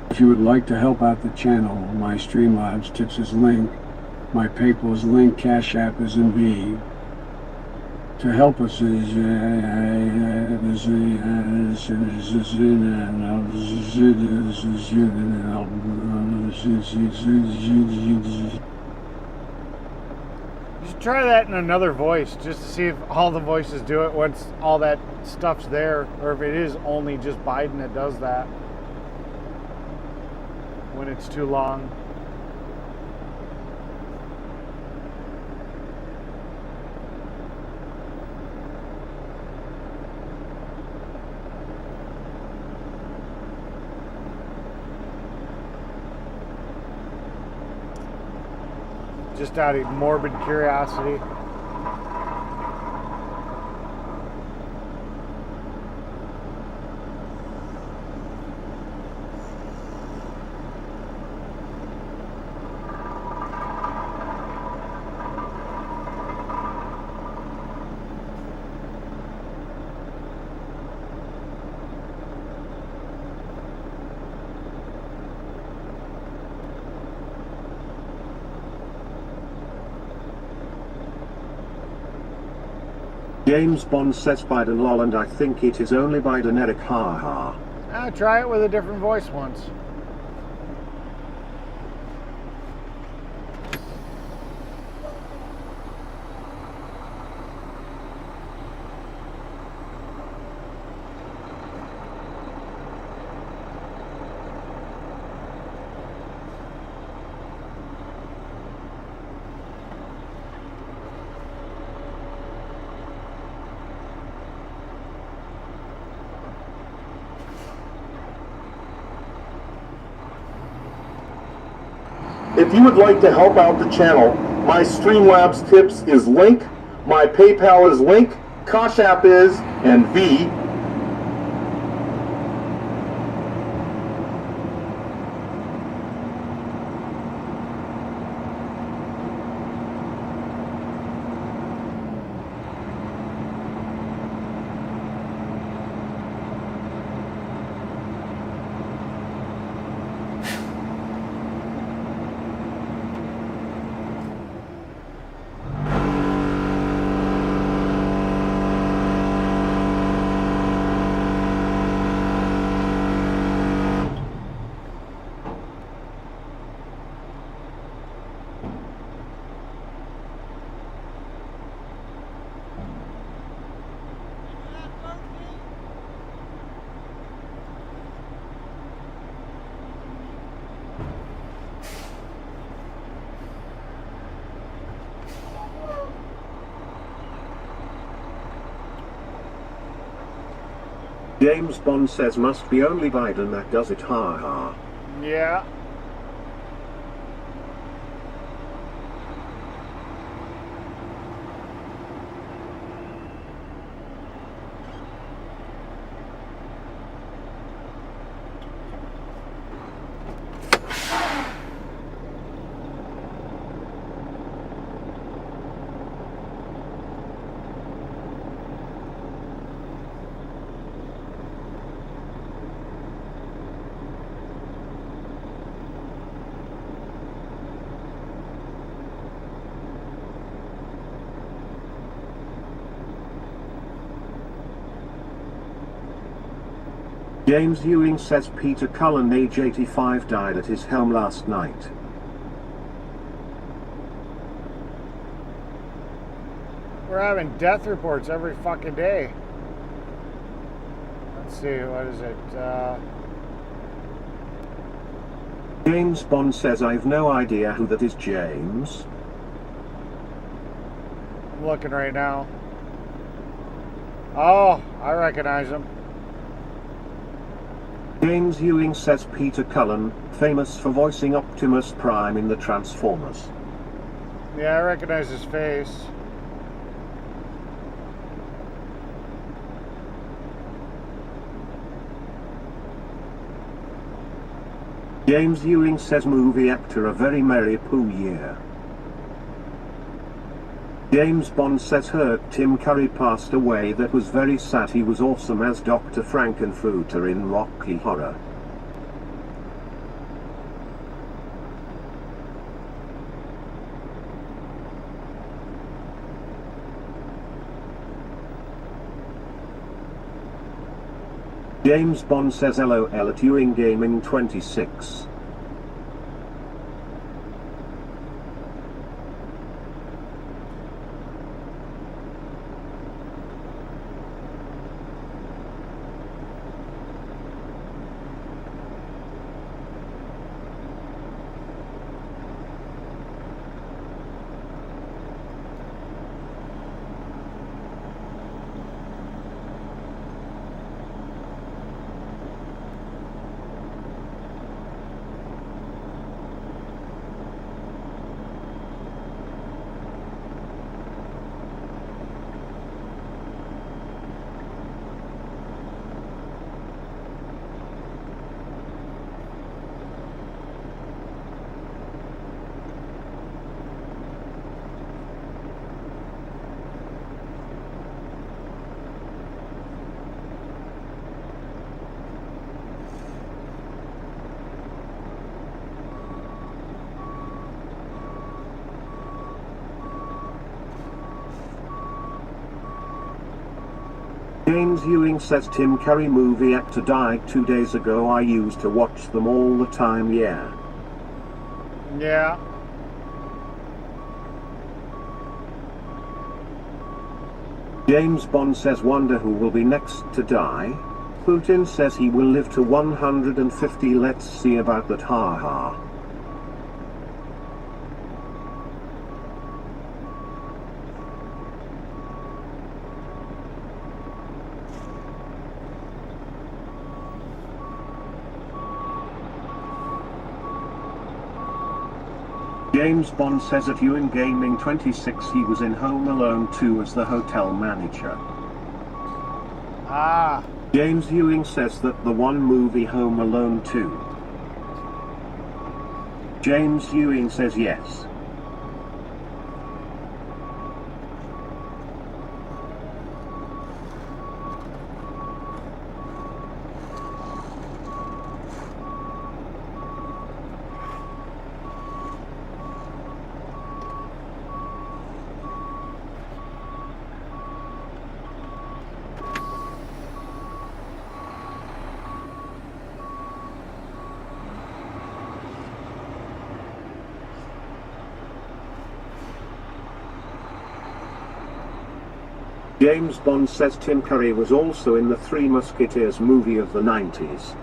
If you would like to help out the channel, my Streamlabs tips is link, my PayPal is link, Cash App is in V. To help us is You should try that in another voice just to see if all the voices do it once all that stuff's there, or if it is only just Biden that does that when it's too long. Just out of morbid curiosity. James Bond says Biden lol, and I think it is only Biden Eric ha ha. Try it with a different voice once. If you would like to help out the channel, my Streamlabs tips is link, my PayPal is link, Cash App is, and V. James Bond says must be only Biden that does it, ha ha. Yeah. James Ewing says Peter Cullen, age 85, died at his home last night. We're having death reports every fucking day. Let's see, what is it? James Bond says I've no idea who that is, James. I'm looking right now. Oh, I recognize him. James Ewing says Peter Cullen, famous for voicing Optimus Prime in the Transformers. Yeah, I recognize his face. James Ewing says movie actor a very merry poo year. James Bond says heard Tim Curry passed away, that was very sad, he was awesome as Dr. Frankenfurter in Rocky Horror. James Bond says LOL at Ewing Gaming 26. James Ewing says Tim Curry movie actor died 2 days ago, I used to watch them all the time, yeah. Yeah. James Bond says wonder who will be next to die? Putin says he will live to 150, let's see about that, ha ha. James Bond says at Ewing Gaming 26 he was in Home Alone 2 as the hotel manager. Ah. James Ewing says that the one movie Home Alone 2. James Ewing says yes. James Bond says Tim Curry was also in the Three Musketeers movie of the 90s.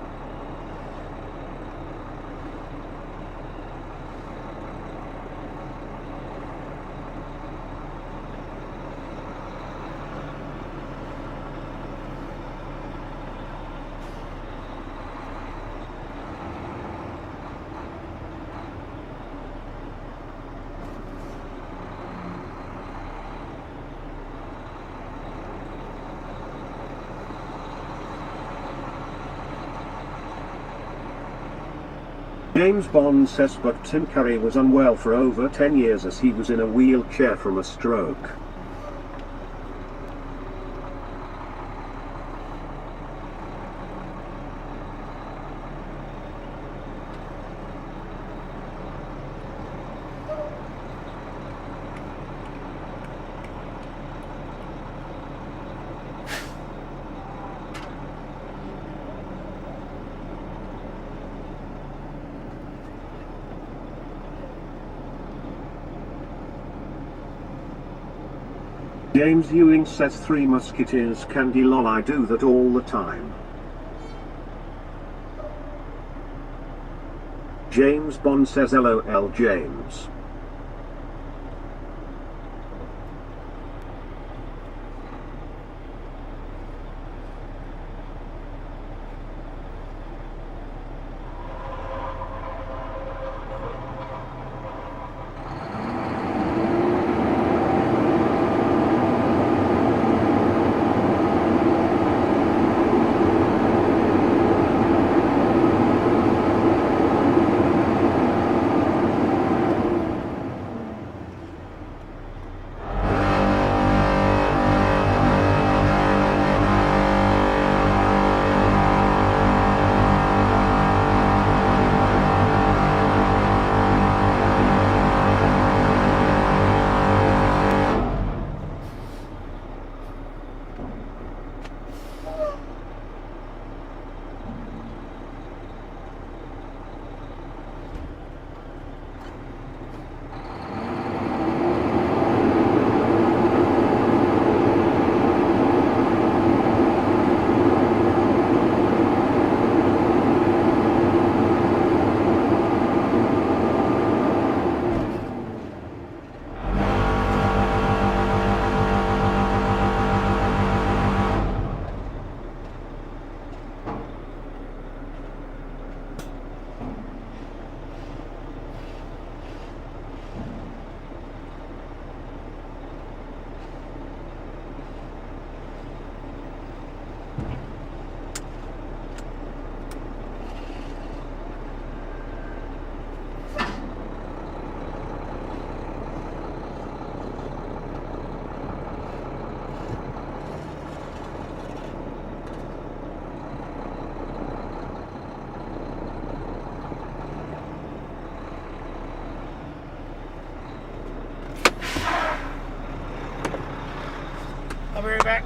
James Bond says, but Tim Curry was unwell for over 10 years as he was in a wheelchair from a stroke. James Ewing says Three Musketeers candy lol, I do that all the time. James Bond says LOL James. I'll be right back.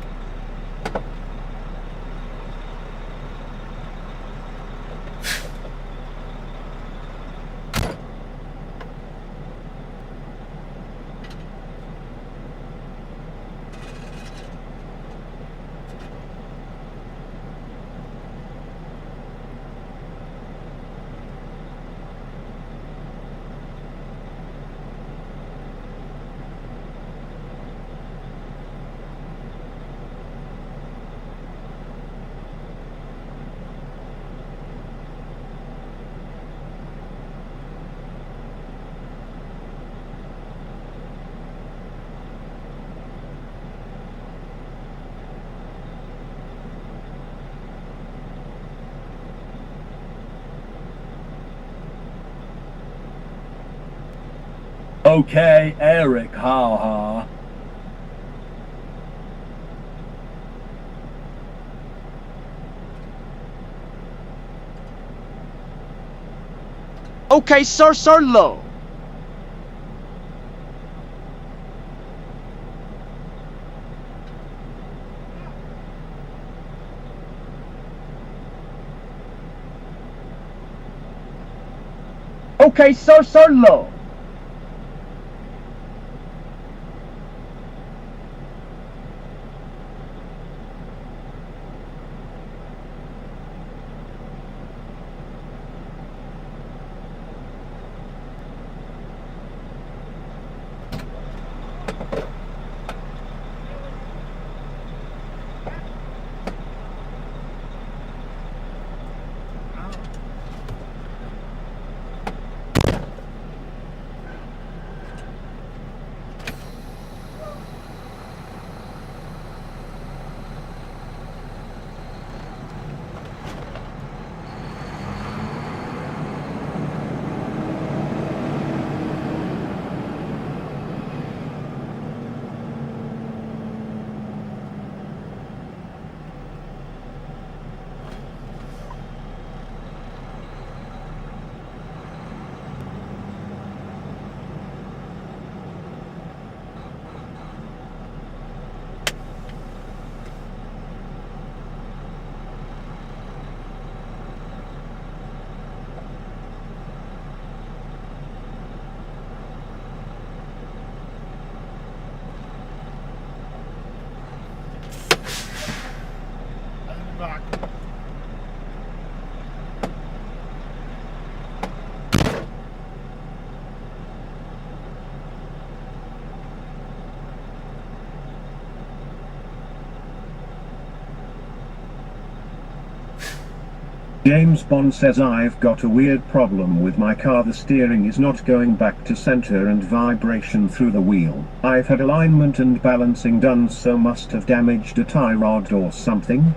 Okay, Eric, ha. Okay, sir, low. Okay, sir, low. James Bond says I've got a weird problem with my car. The steering is not going back to center and vibration through the wheel. I've had alignment and balancing done, so must have damaged a tie rod or something.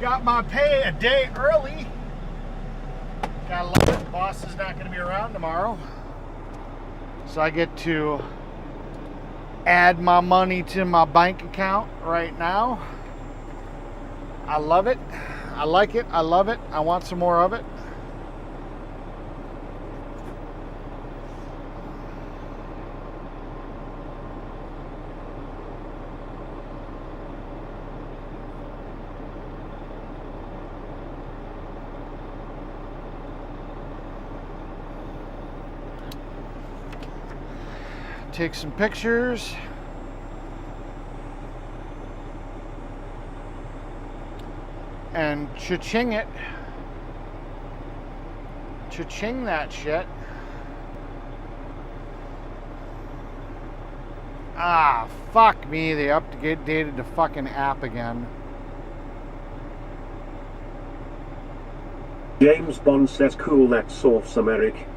Got my pay a day early. Gotta love it. The boss is not going to be around tomorrow. So I get to add my money to my bank account right now. I love it. I like it. I love it. I want some more of it. Take some pictures. And cha-ching it. Cha-ching that shit. Ah, fuck me. They updated the fucking app again. James Bond says cool, that's awesome, Eric.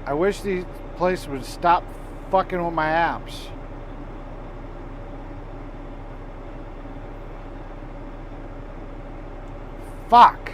I wish these places would stop fucking with my apps. Fuck.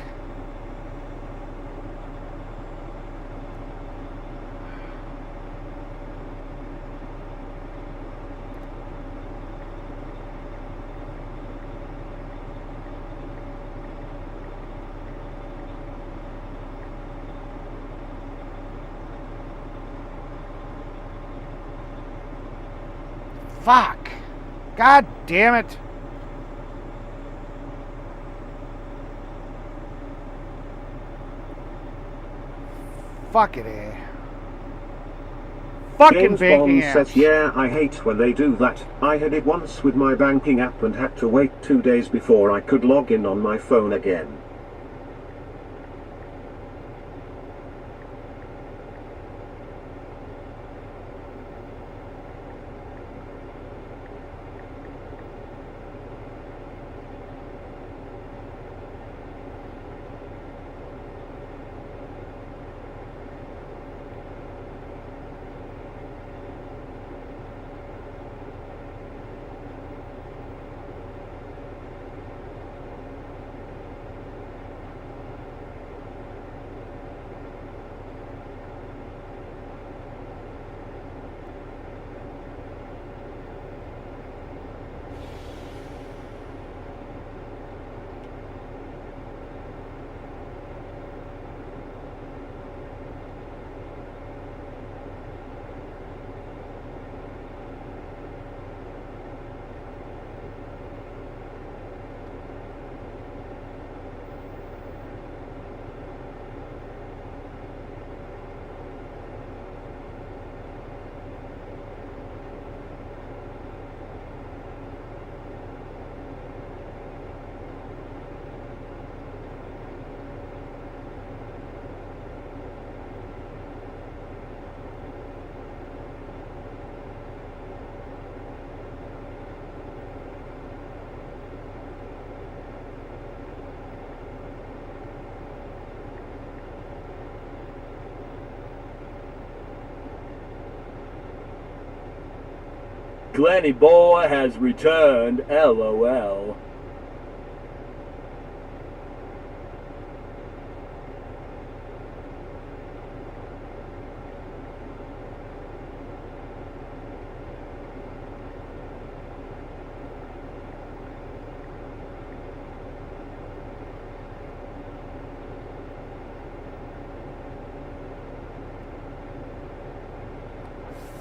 Fuck. God damn it. Fuck it, eh? Fucking James banking Bond apps. says, yeah, I hate when they do that. I had it once with my banking app and had to wait 2 days before I could log in on my phone again. Glenny boy has returned, LOL.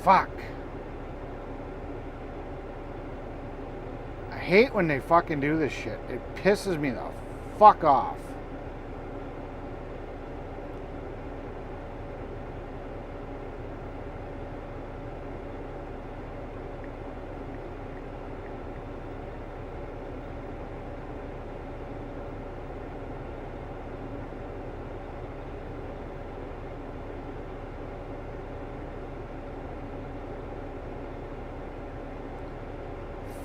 Fuck. I hate when they fucking do this shit. It pisses me the fuck off.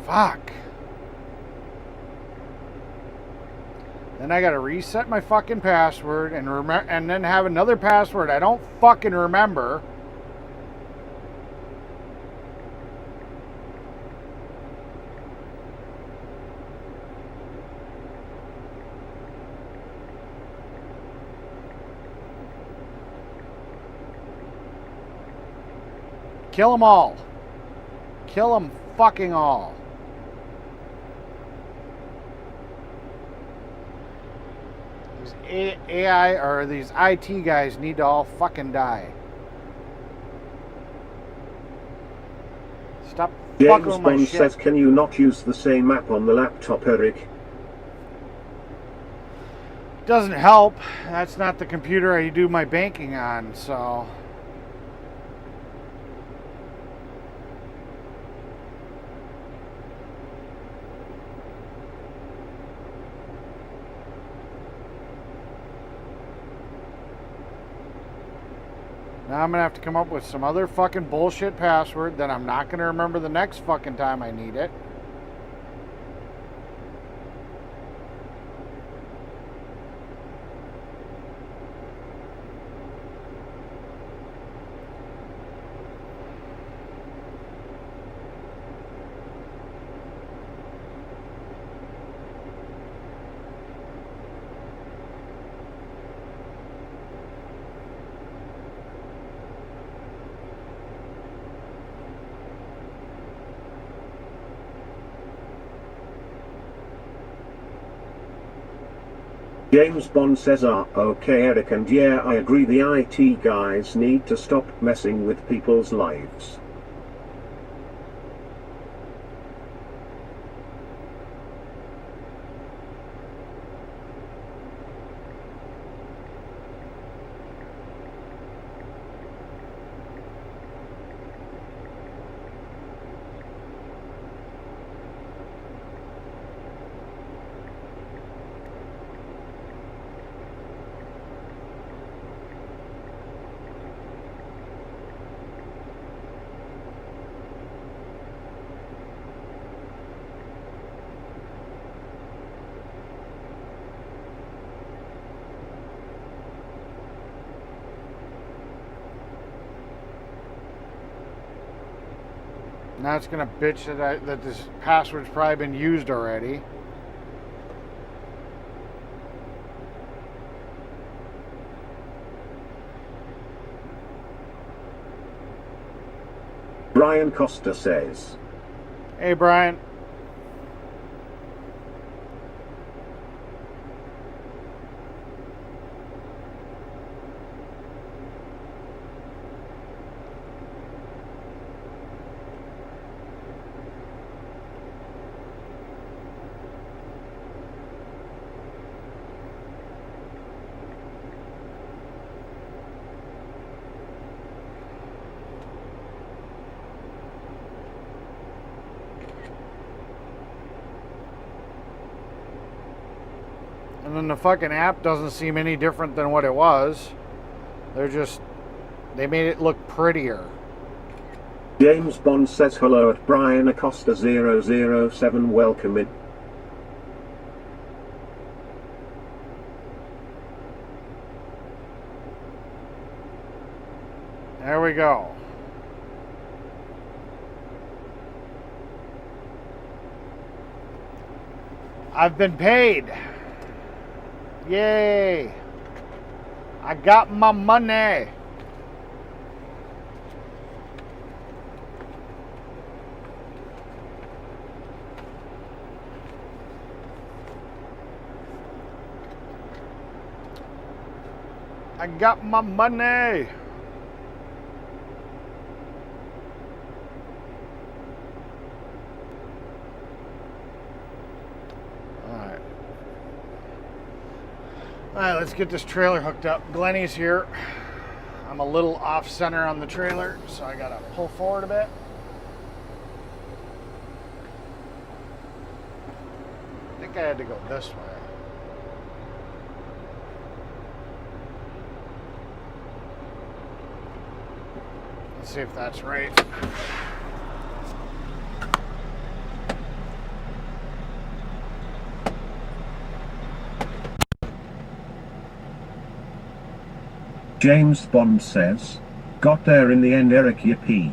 Fuck. Then I gotta reset my fucking password and then have another password I don't fucking remember. Kill them all. Kill them fucking all. AI or these IT guys need to all fucking die. Stop fucking James with my Bond shit. says, can you not use the same app on the laptop, Eric? Doesn't help. That's not the computer I do my banking on, so. Now I'm going to have to come up with some other fucking bullshit password that I'm not going to remember the next fucking time I need it. James Bond says, okay Eric, and yeah, I agree, the IT guys need to stop messing with people's lives. Now it's gonna bitch that this password's probably been used already. Brian Costa says, Hey Brian. And then the fucking app doesn't seem any different than what it was. They made it look prettier. James Bond says hello at Brian Acosta 007, welcome in. There we go. I've been paid. Yay. I got my money. I got my money. Alright, let's get this trailer hooked up. Glennie's here. I'm a little off center on the trailer, so I gotta pull forward a bit. I think I had to go this way. Let's see if that's right. James Bond says, got there in the end Eric, yippee.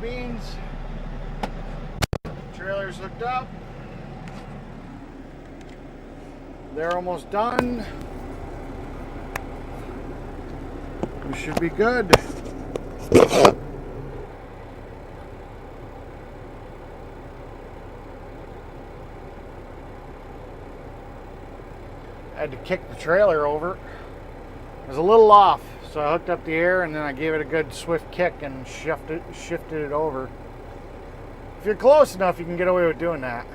beans. Trailer's hooked up. They're almost done. We should be good. I had to kick the trailer over. It was a little off, so I hooked up the air and then I gave it a good swift kick and shifted it over. If you're close enough, you can get away with doing that.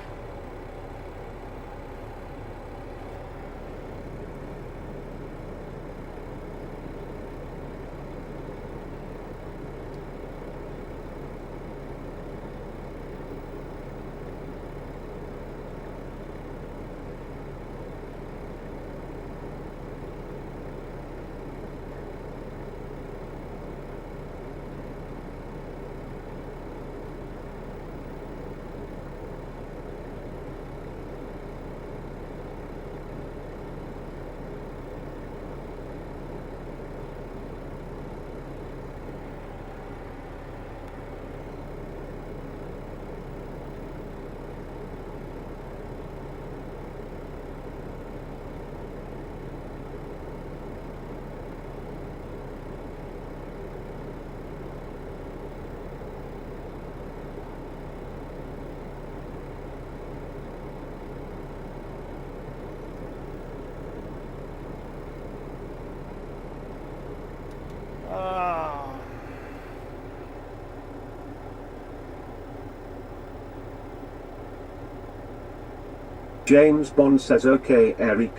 James Bond says okay, Eric.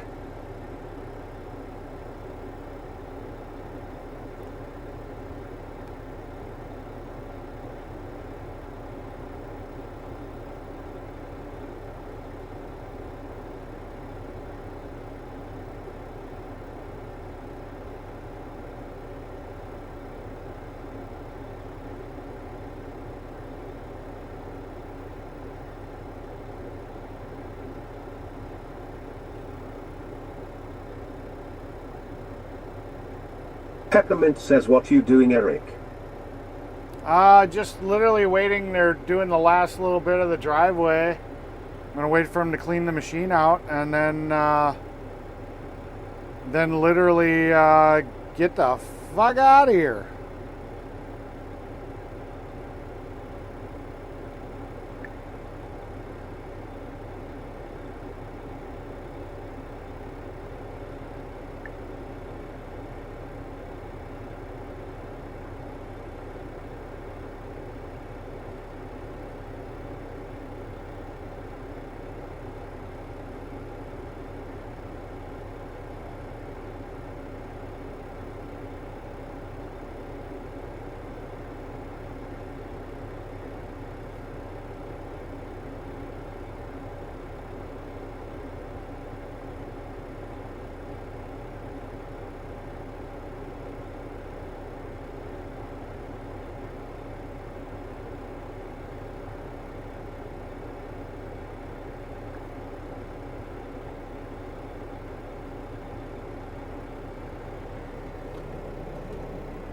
Peppermint says, what you doing, Eric? Just literally waiting. They're doing the last little bit of the driveway. I'm gonna wait for them to clean the machine out, and then literally get the fuck out of here.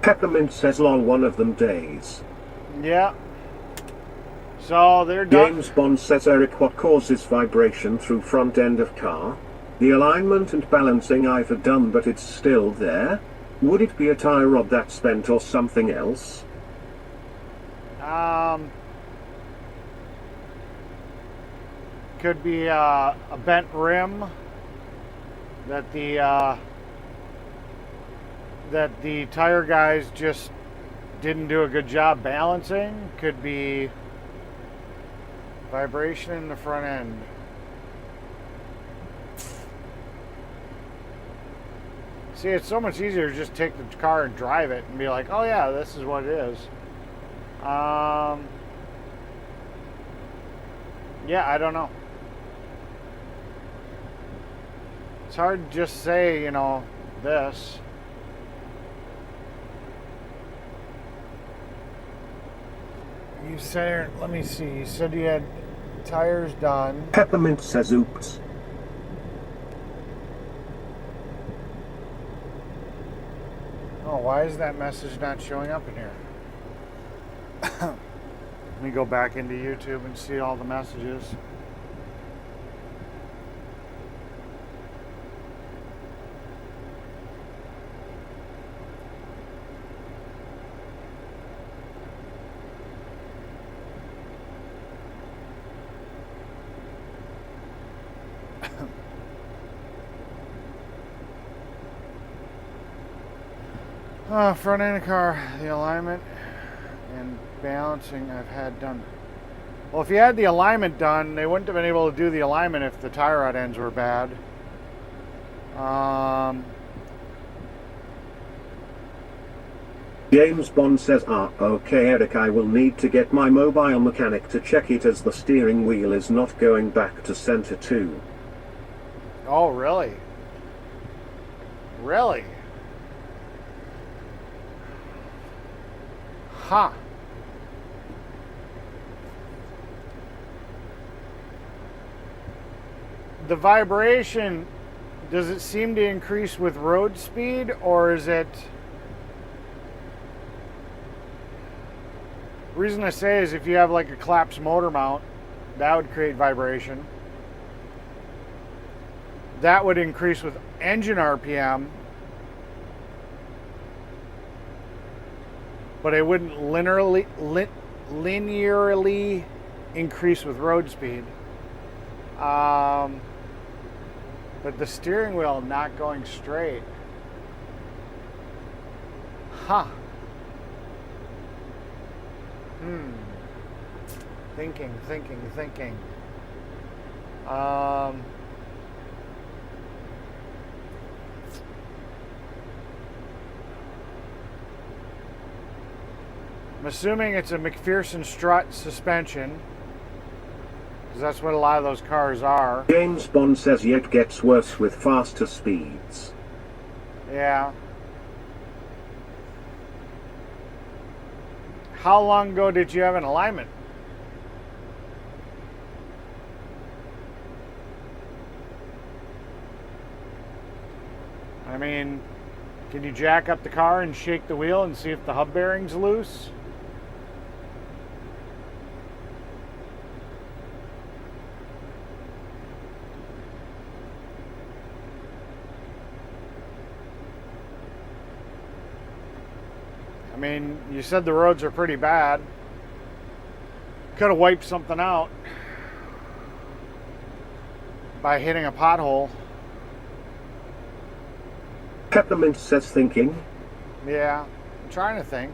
Peppermint says lol one of them days. Yeah. So they're done. James Bond says, Eric, what causes vibration through front end of car? The alignment and balancing I've done, but it's still there. Would it be a tie rod that's spent or something else? Could be a bent rim that the tire guys just didn't do a good job balancing. Could be vibration in the front end. See, it's so much easier to just take the car and drive it and be like, oh yeah, this is what it is. Yeah, I don't know. It's hard to just say, you know, this. You said, let me see, you said you had tires done. Peppermint says oops. Oh, why is that message not showing up in here? Let me go back into YouTube and see all the messages. Front end of car, the alignment and balancing I've had done. Well, if you had the alignment done, they wouldn't have been able to do the alignment if the tie rod ends were bad. James Bond says, okay Eric, I will need to get my mobile mechanic to check it as the steering wheel is not going back to center too. Oh, really? Really? Huh. The vibration, does it seem to increase with road speed, or is it... The reason I say is if you have like a collapsed motor mount, that would create vibration. That would increase with engine RPM, but it wouldn't linearly increase with road speed. But the steering wheel not going straight. Huh. Thinking. I'm assuming it's a McPherson strut suspension, because that's what a lot of those cars are. James Bond says yet gets worse with faster speeds. Yeah. How long ago did you have an alignment? I mean, can you jack up the car and shake the wheel and see if the hub bearing's loose? I mean, you said the roads are pretty bad. Could have wiped something out by hitting a pothole. Peppermint says thinking. Yeah, I'm trying to think.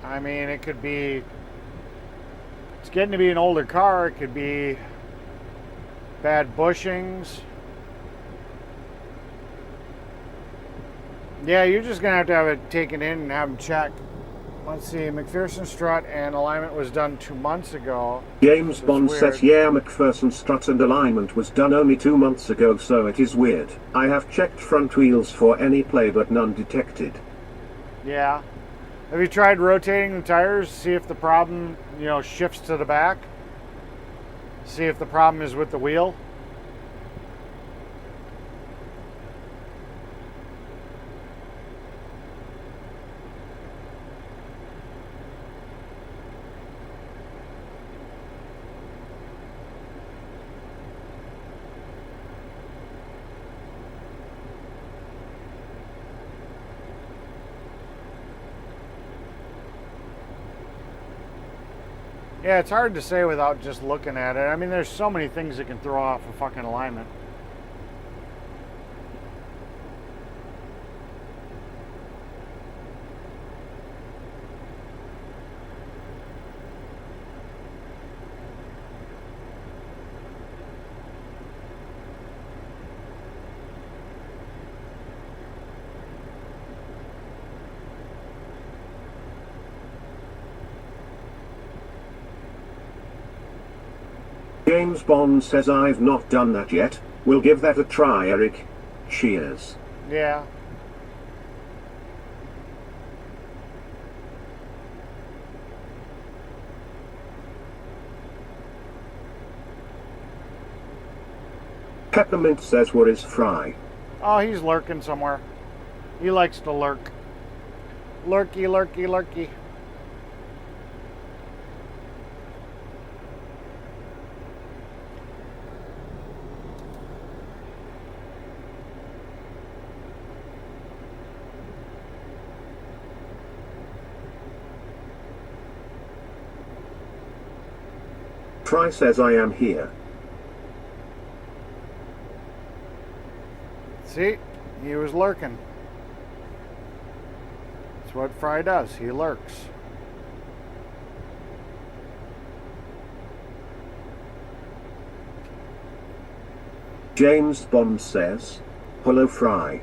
I mean, it could be, it's getting to be an older car. It could be bad bushings. Yeah, you're just going to have it taken in and have them checked. Let's see, McPherson strut and alignment was done 2 months ago. James Bond says, yeah, McPherson strut and alignment was done only 2 months ago, so it is weird. I have checked front wheels for any play, but none detected. Yeah. Have you tried rotating the tires, see if the problem, shifts to the back? See if the problem is with the wheel? Yeah, it's hard to say without just looking at it. I mean, there's so many things that can throw off a fucking alignment. James Bond says I've not done that yet. We'll give that a try, Eric. Cheers. Yeah. Peppermint says where is Fry? Oh, he's lurking somewhere. He likes to lurk. Lurky, lurky, lurky. Fry says I am here. See? He was lurking. That's what Fry does. He lurks. James Bond says, hello Fry.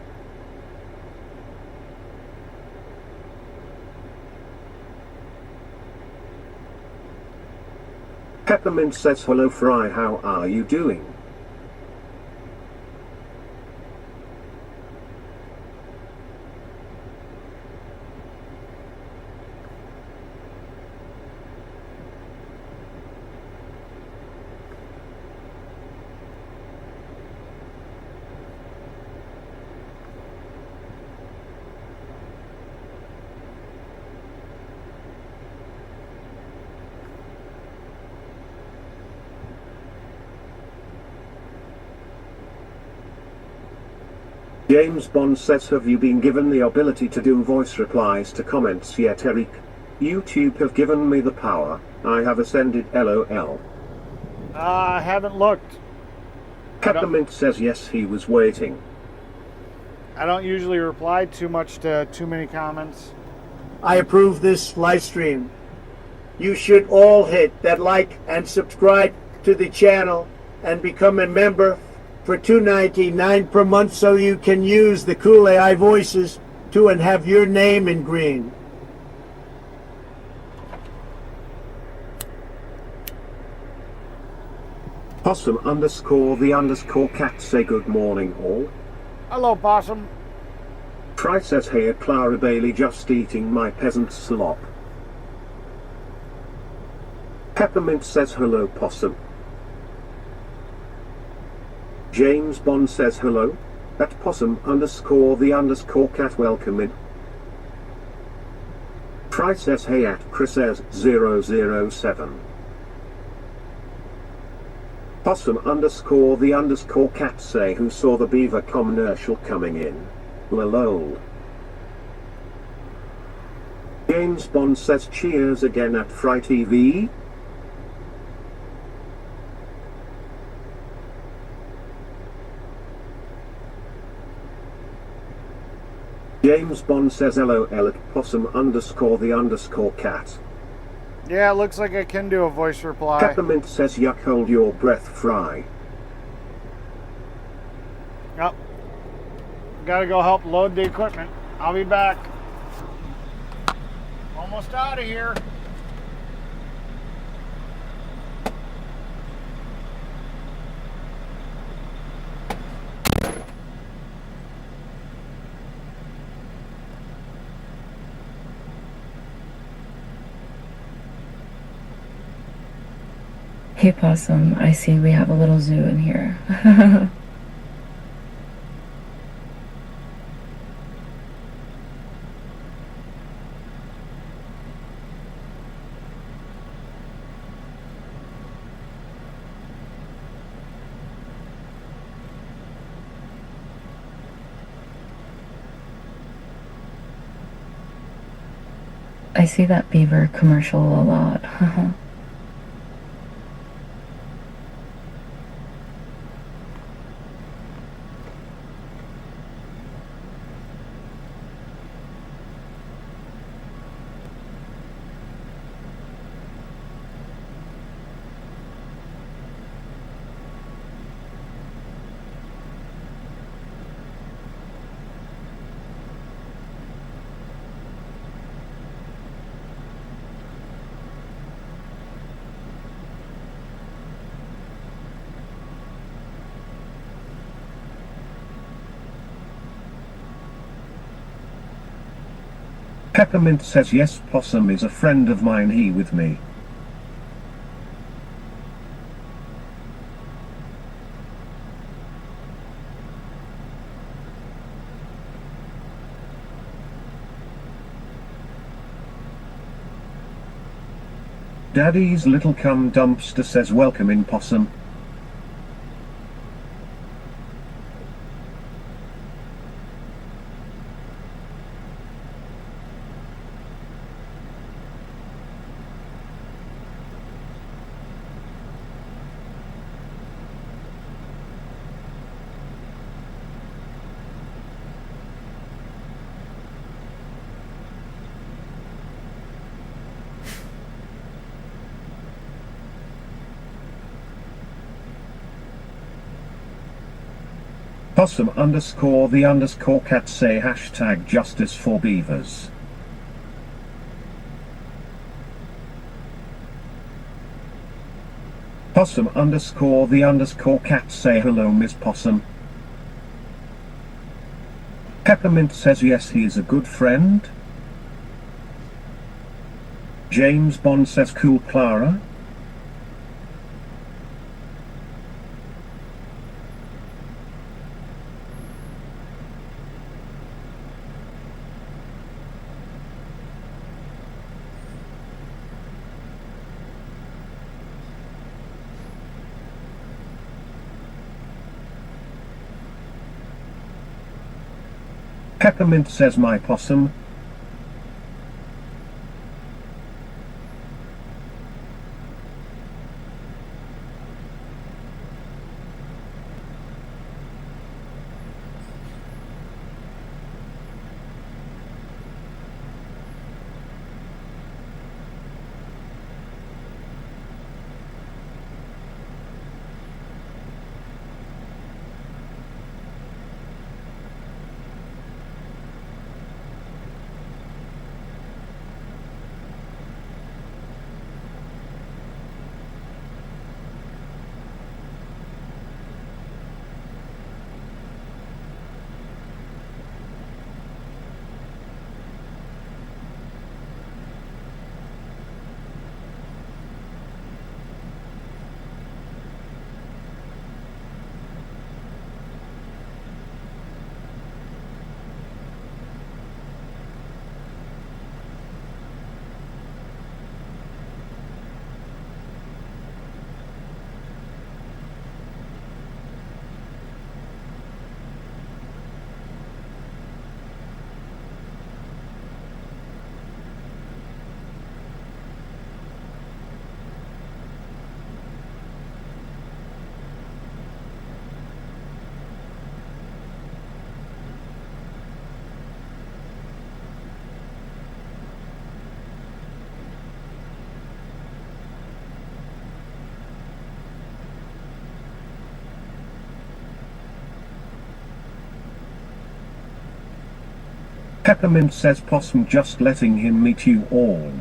Peppermint says hello Fry, how are you doing? James Bond says have you been given the ability to do voice replies to comments yet, Eric? YouTube have given me the power. I have ascended, LOL. I haven't looked. Peppermint says yes, he was waiting. I don't usually reply too much to too many comments. I approve this live stream. You should all hit that like and subscribe to the channel and become a member for $2.99 per month so you can use the cool AI voices too and have your name in green. Possum _the _cat say good morning all. Hello, Possum. Fry says hey, Clara Bailey just eating my peasant slop. Peppermint says hello Possum. James Bond says hello. At Possum _the _cat welcome in. Fry says hey at Chris says 007. Possum _the cat say who saw the beaver commercial coming in. Lol. James Bond says cheers again at Fry TV. James Bond says LOL at Possum _the _cat. Yeah, it looks like I can do a voice reply. Peppermint says yuck, hold your breath Fry. Yep. Gotta go help load the equipment. I'll be back. Almost out of here. Hey Possum, I see we have a little zoo in here. I see that beaver commercial a lot. Peppermint says yes, Possum is a friend of mine, he with me. Daddy's little cum dumpster says welcome in, Possum. Possum underscore the underscore cat say hashtag justice for beavers. Possum underscore the underscore cat say hello Miss Possum. Peppermint says yes, he is a good friend. James Bond says cool Clara. Peppermint says my possum. Peppermint says possum just letting him meet you all.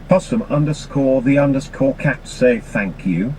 Possum underscore the underscore cat say thank you.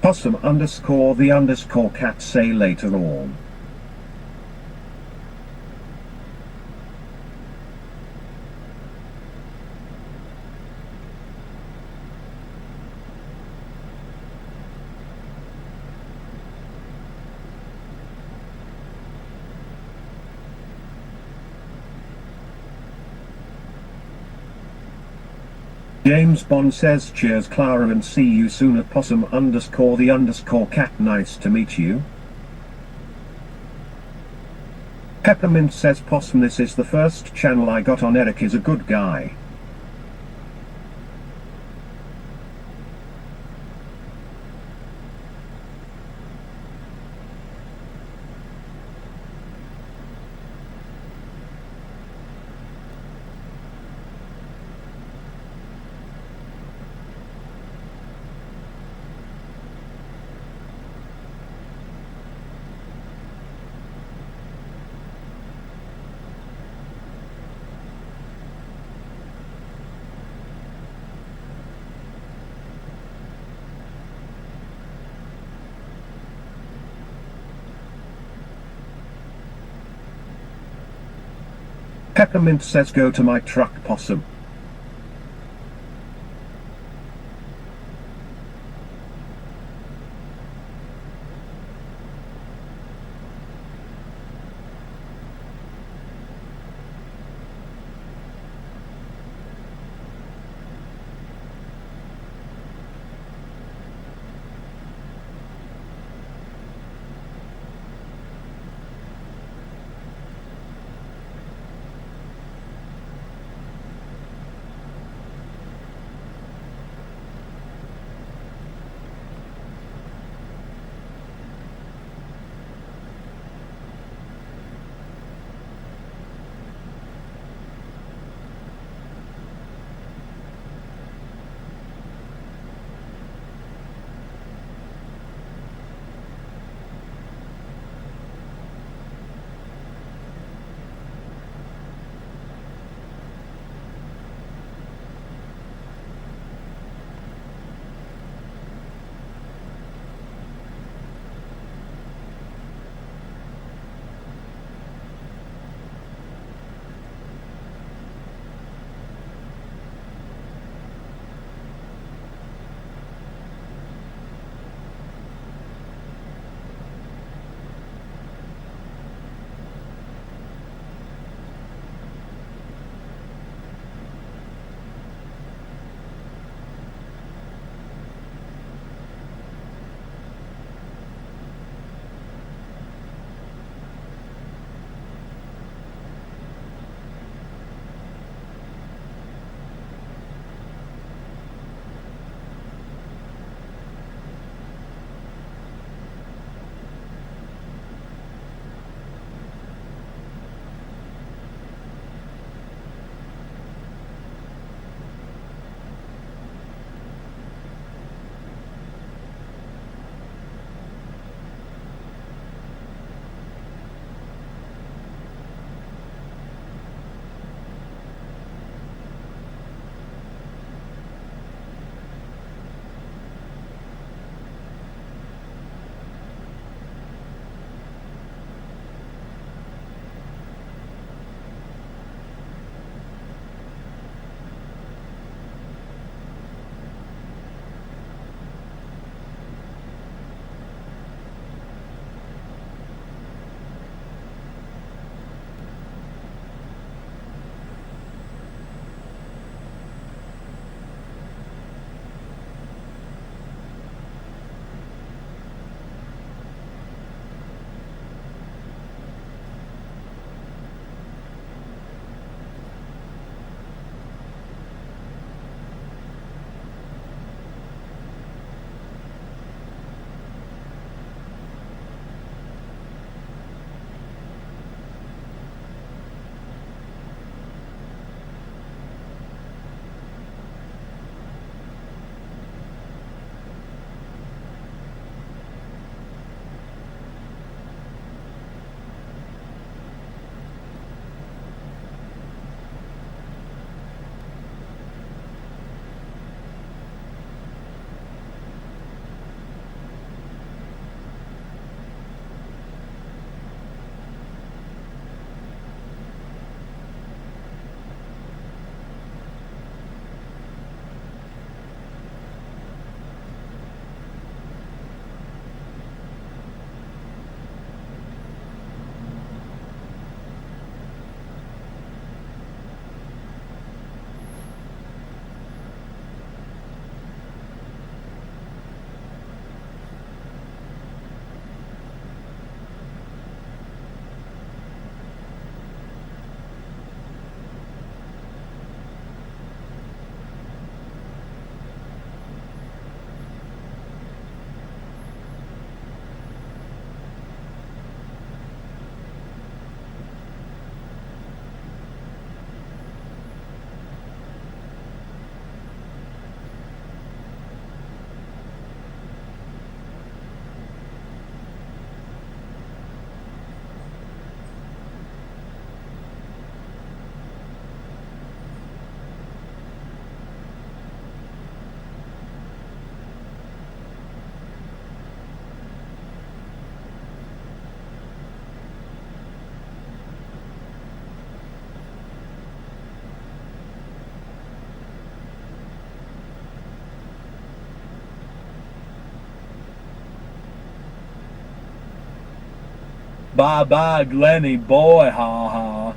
Possum underscore the underscore cat say later on. James Bond says cheers Clara and see you soon at Possum underscore the underscore cat nice to meet you. Peppermint says Possum this is the first channel I got on. Eric is a good guy. Peppermint says go to my truck Possum. Bye-bye, Glenny boy, ha-ha.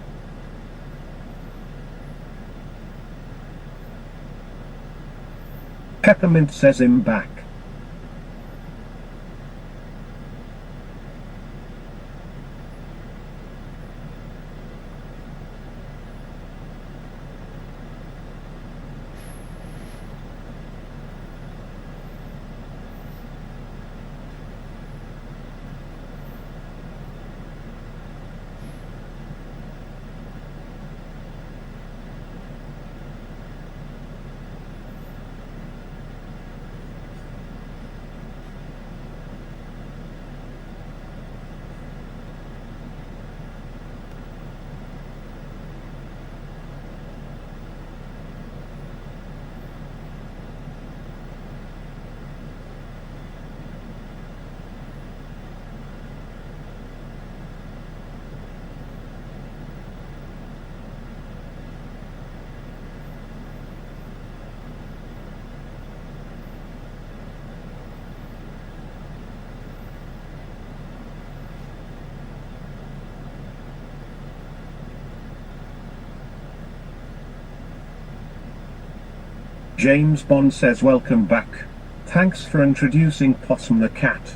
Peppermint says him back. James Bond says welcome back. Thanks for introducing Possum the cat.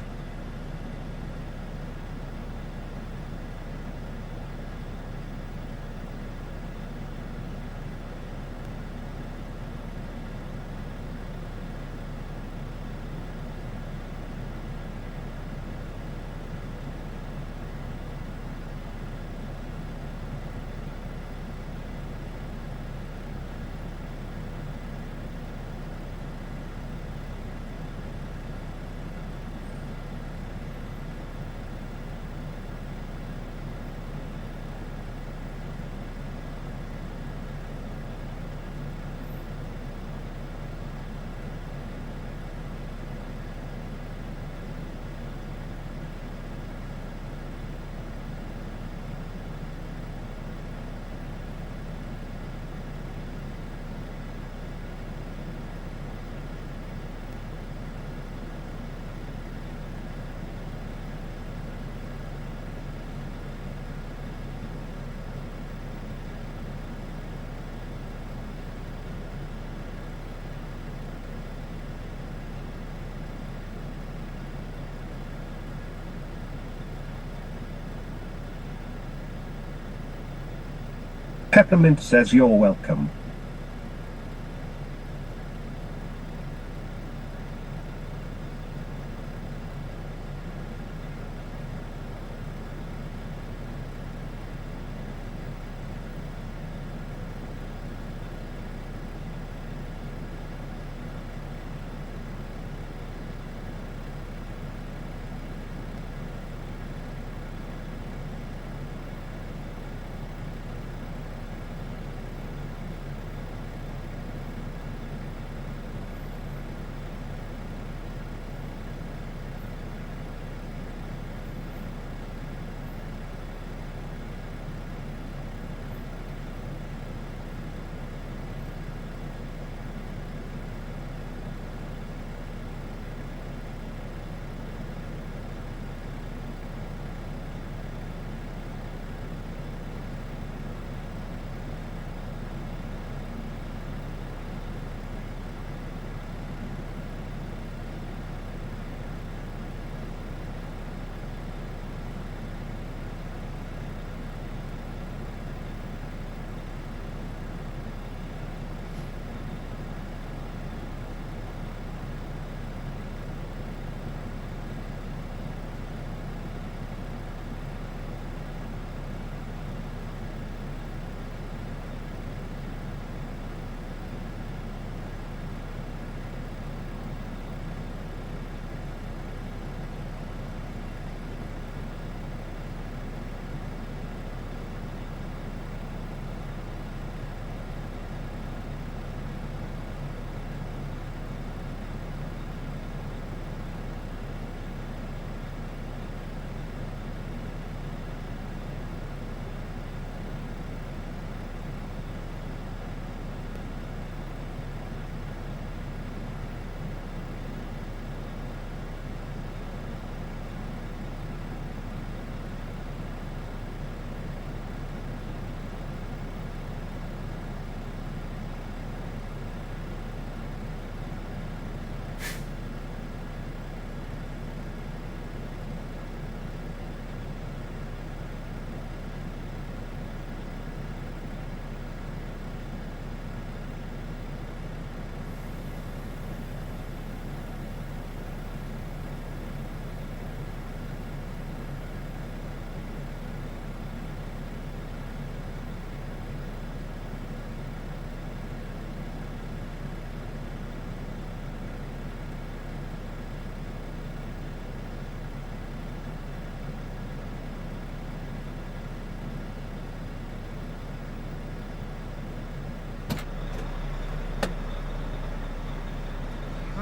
Peppermint says you're welcome.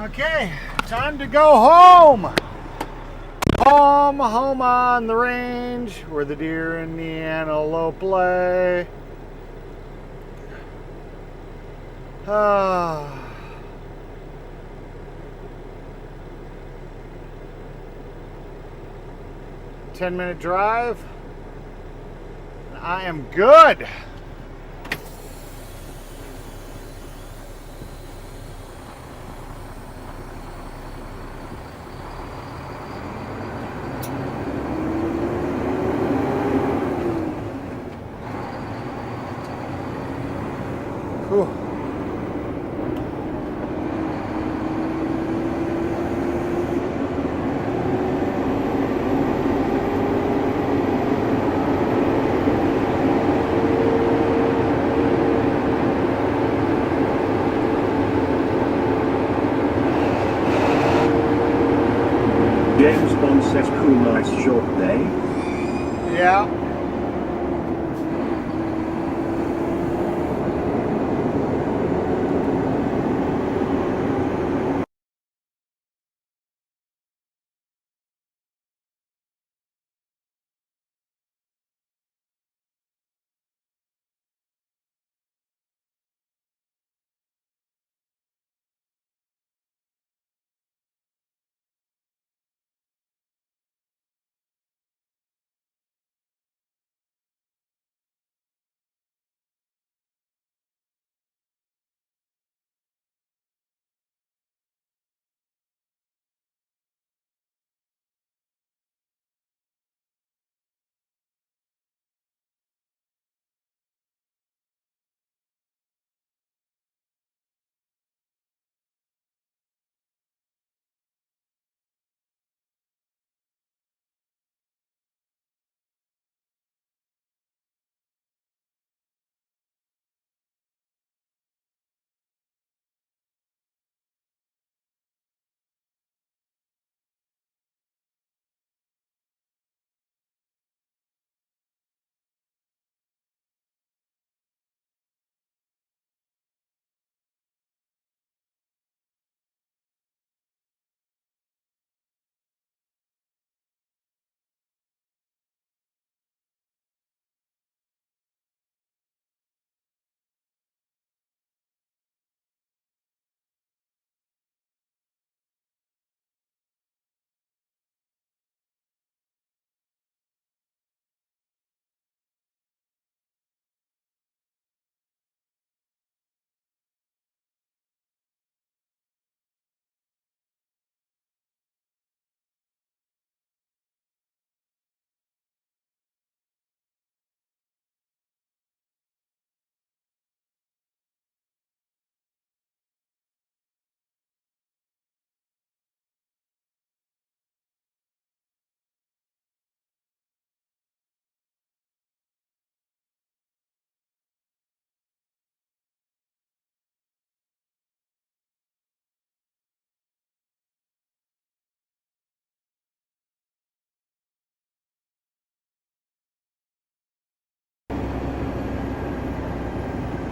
Okay, time to go home. Home on the range where the deer and the antelope lay. Ah. 10-minute drive. I am good. Whew. James Bond says cool, nice short day. Yeah.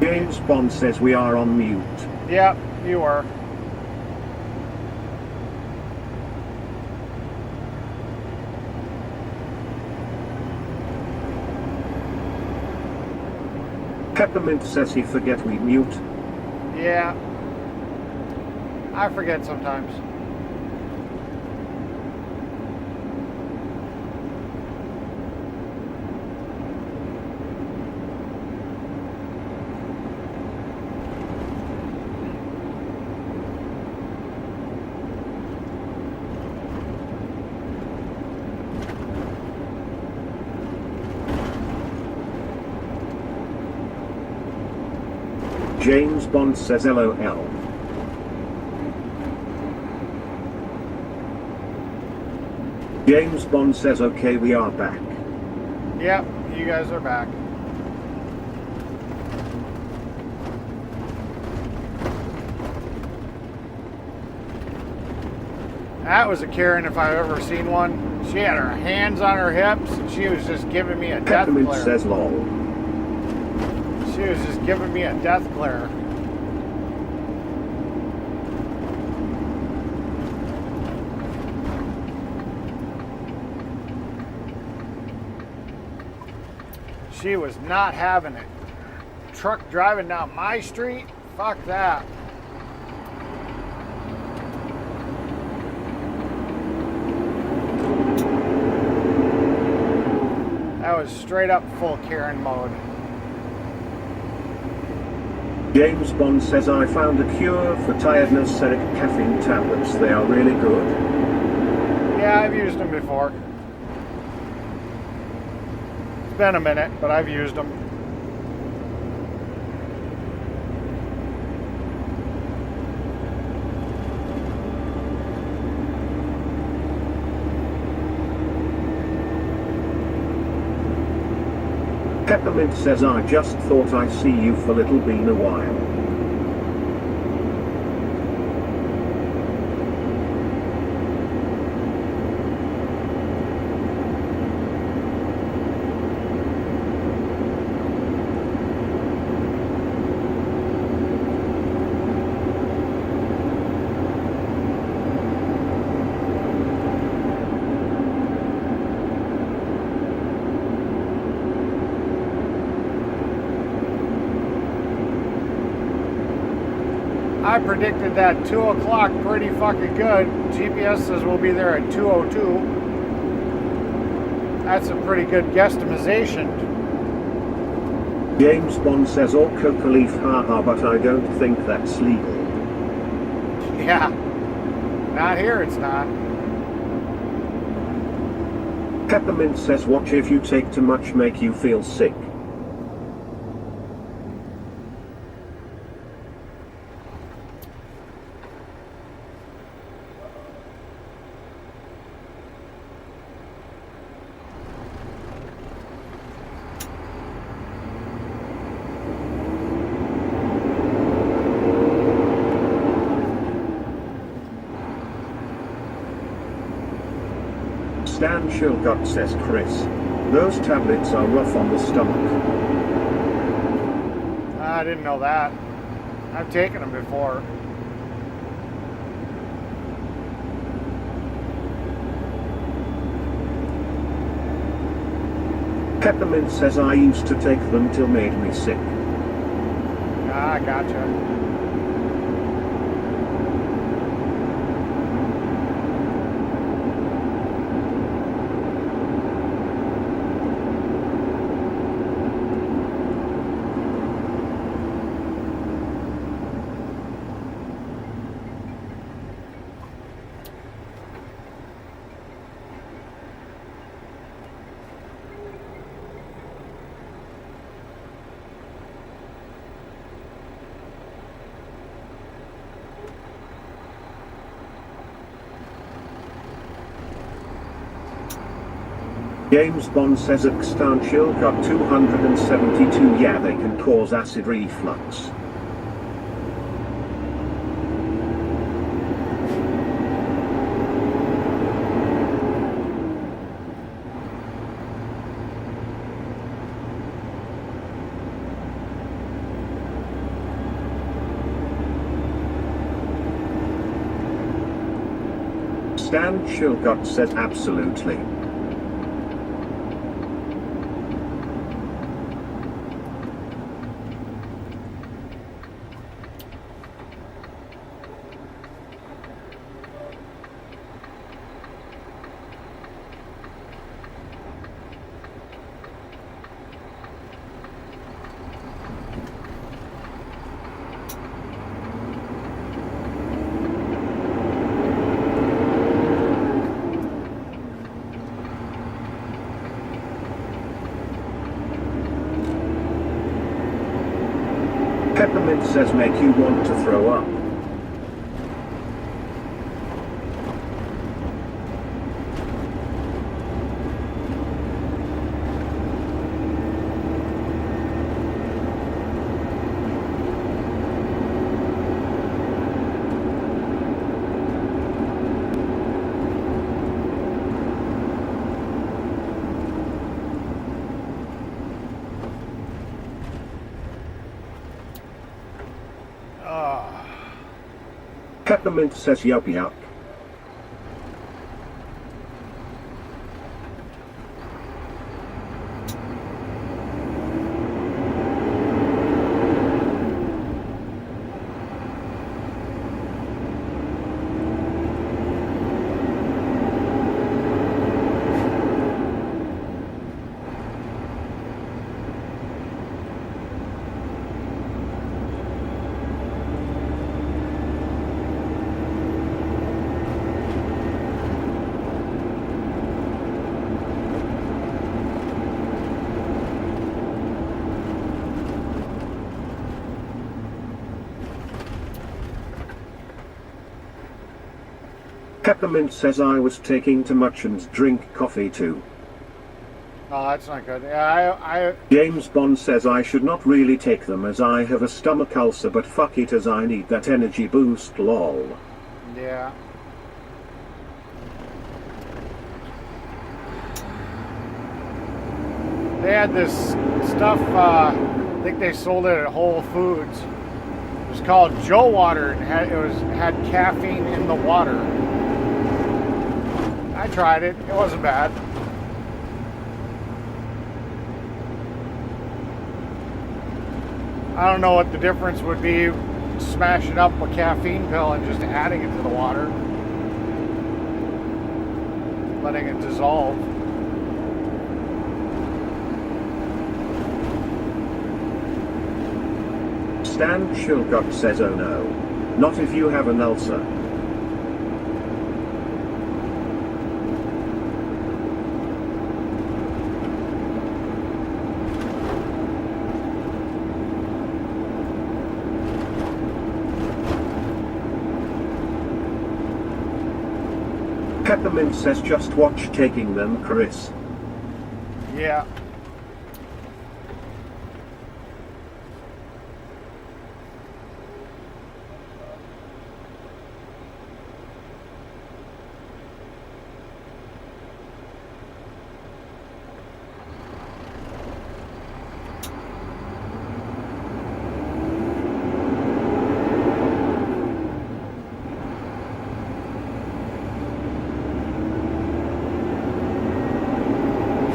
James Bond says we are on mute. Yep, you are. Peppermint says he forget we mute. Yeah. I forget sometimes. James Bond says LOL. James Bond says okay, we are back. Yep, you guys are back. That was a Karen if I've ever seen one. She had her hands on her hips and she was just giving me a death Peppermint glare. says lol. She was just giving me a death glare. She was not having it. Truck driving down my street? Fuck that. That was straight up full Karen mode. James Bond says I found a cure for tiredness, Eric caffeine tablets. They are really good. Yeah, I've used them before. It's been a minute, but I've used them. Peppermint says I just thought I'd see you for little been a while. I predicted that 2 o'clock pretty fucking good. GPS says we'll be there at 2:02. That's a pretty good guesstimation. James Bond says all coca leaf haha, but I don't think that's legal. Yeah. Not here, it's not. Peppermint says watch if you take too much make you feel sick. Stan Shilgut says Chris, those tablets are rough on the stomach. I didn't know that. I've taken them before. Peppermint says I used to take them till made me sick. Ah, gotcha. James Bond says Extantial got 272. Yeah, they can cause acid reflux. Stan Shilgut says absolutely. Peppermint says make you want to throw up. Peppermint says yup yup. Peppermint says I was taking too much and drink coffee too. Oh, that's not good. Yeah, James Bond says I should not really take them as I have a stomach ulcer, but fuck it as I need that energy boost, lol. Yeah. They had this stuff, I think they sold it at Whole Foods. It was called Joe Water, and had caffeine in the water. I tried it. It wasn't bad. I don't know what the difference would be smashing up a caffeine pill and just adding it to the water. Letting it dissolve. Stan Chilcott says oh no. Not if you have an ulcer. Peppermint says just watch taking them, Chris. Yeah.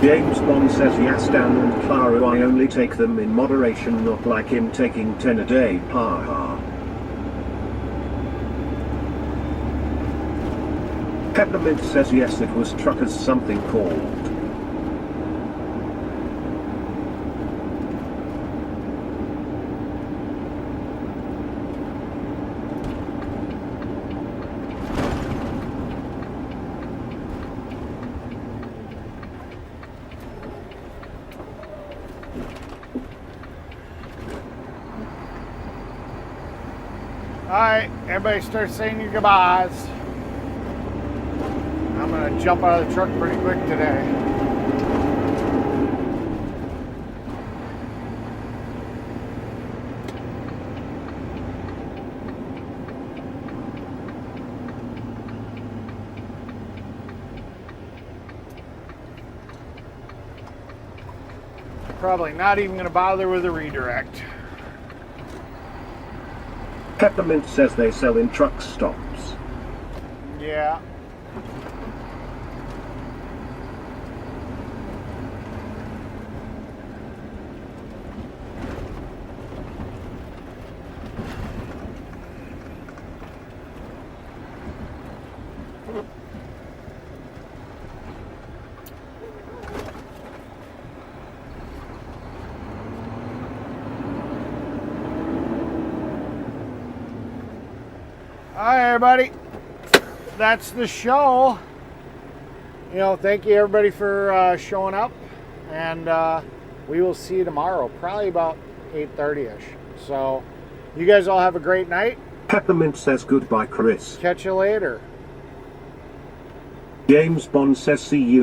James Bond says yes, Dan and Clara, I only take them in moderation, not like him taking 10 a day, ha ha. Peppermint says yes, it was truckers something called. Alright, everybody start saying your goodbyes. I'm gonna jump out of the truck pretty quick today. Probably not even gonna bother with a redirect. Peppermint says they sell in truck stops. Yeah. Alright, everybody, that's the show. You know, thank you everybody for showing up, and we will see you tomorrow, probably about 8:30ish. So you guys all have a great night. Peppermint says goodbye, Chris. Catch you later. James Bond says see you.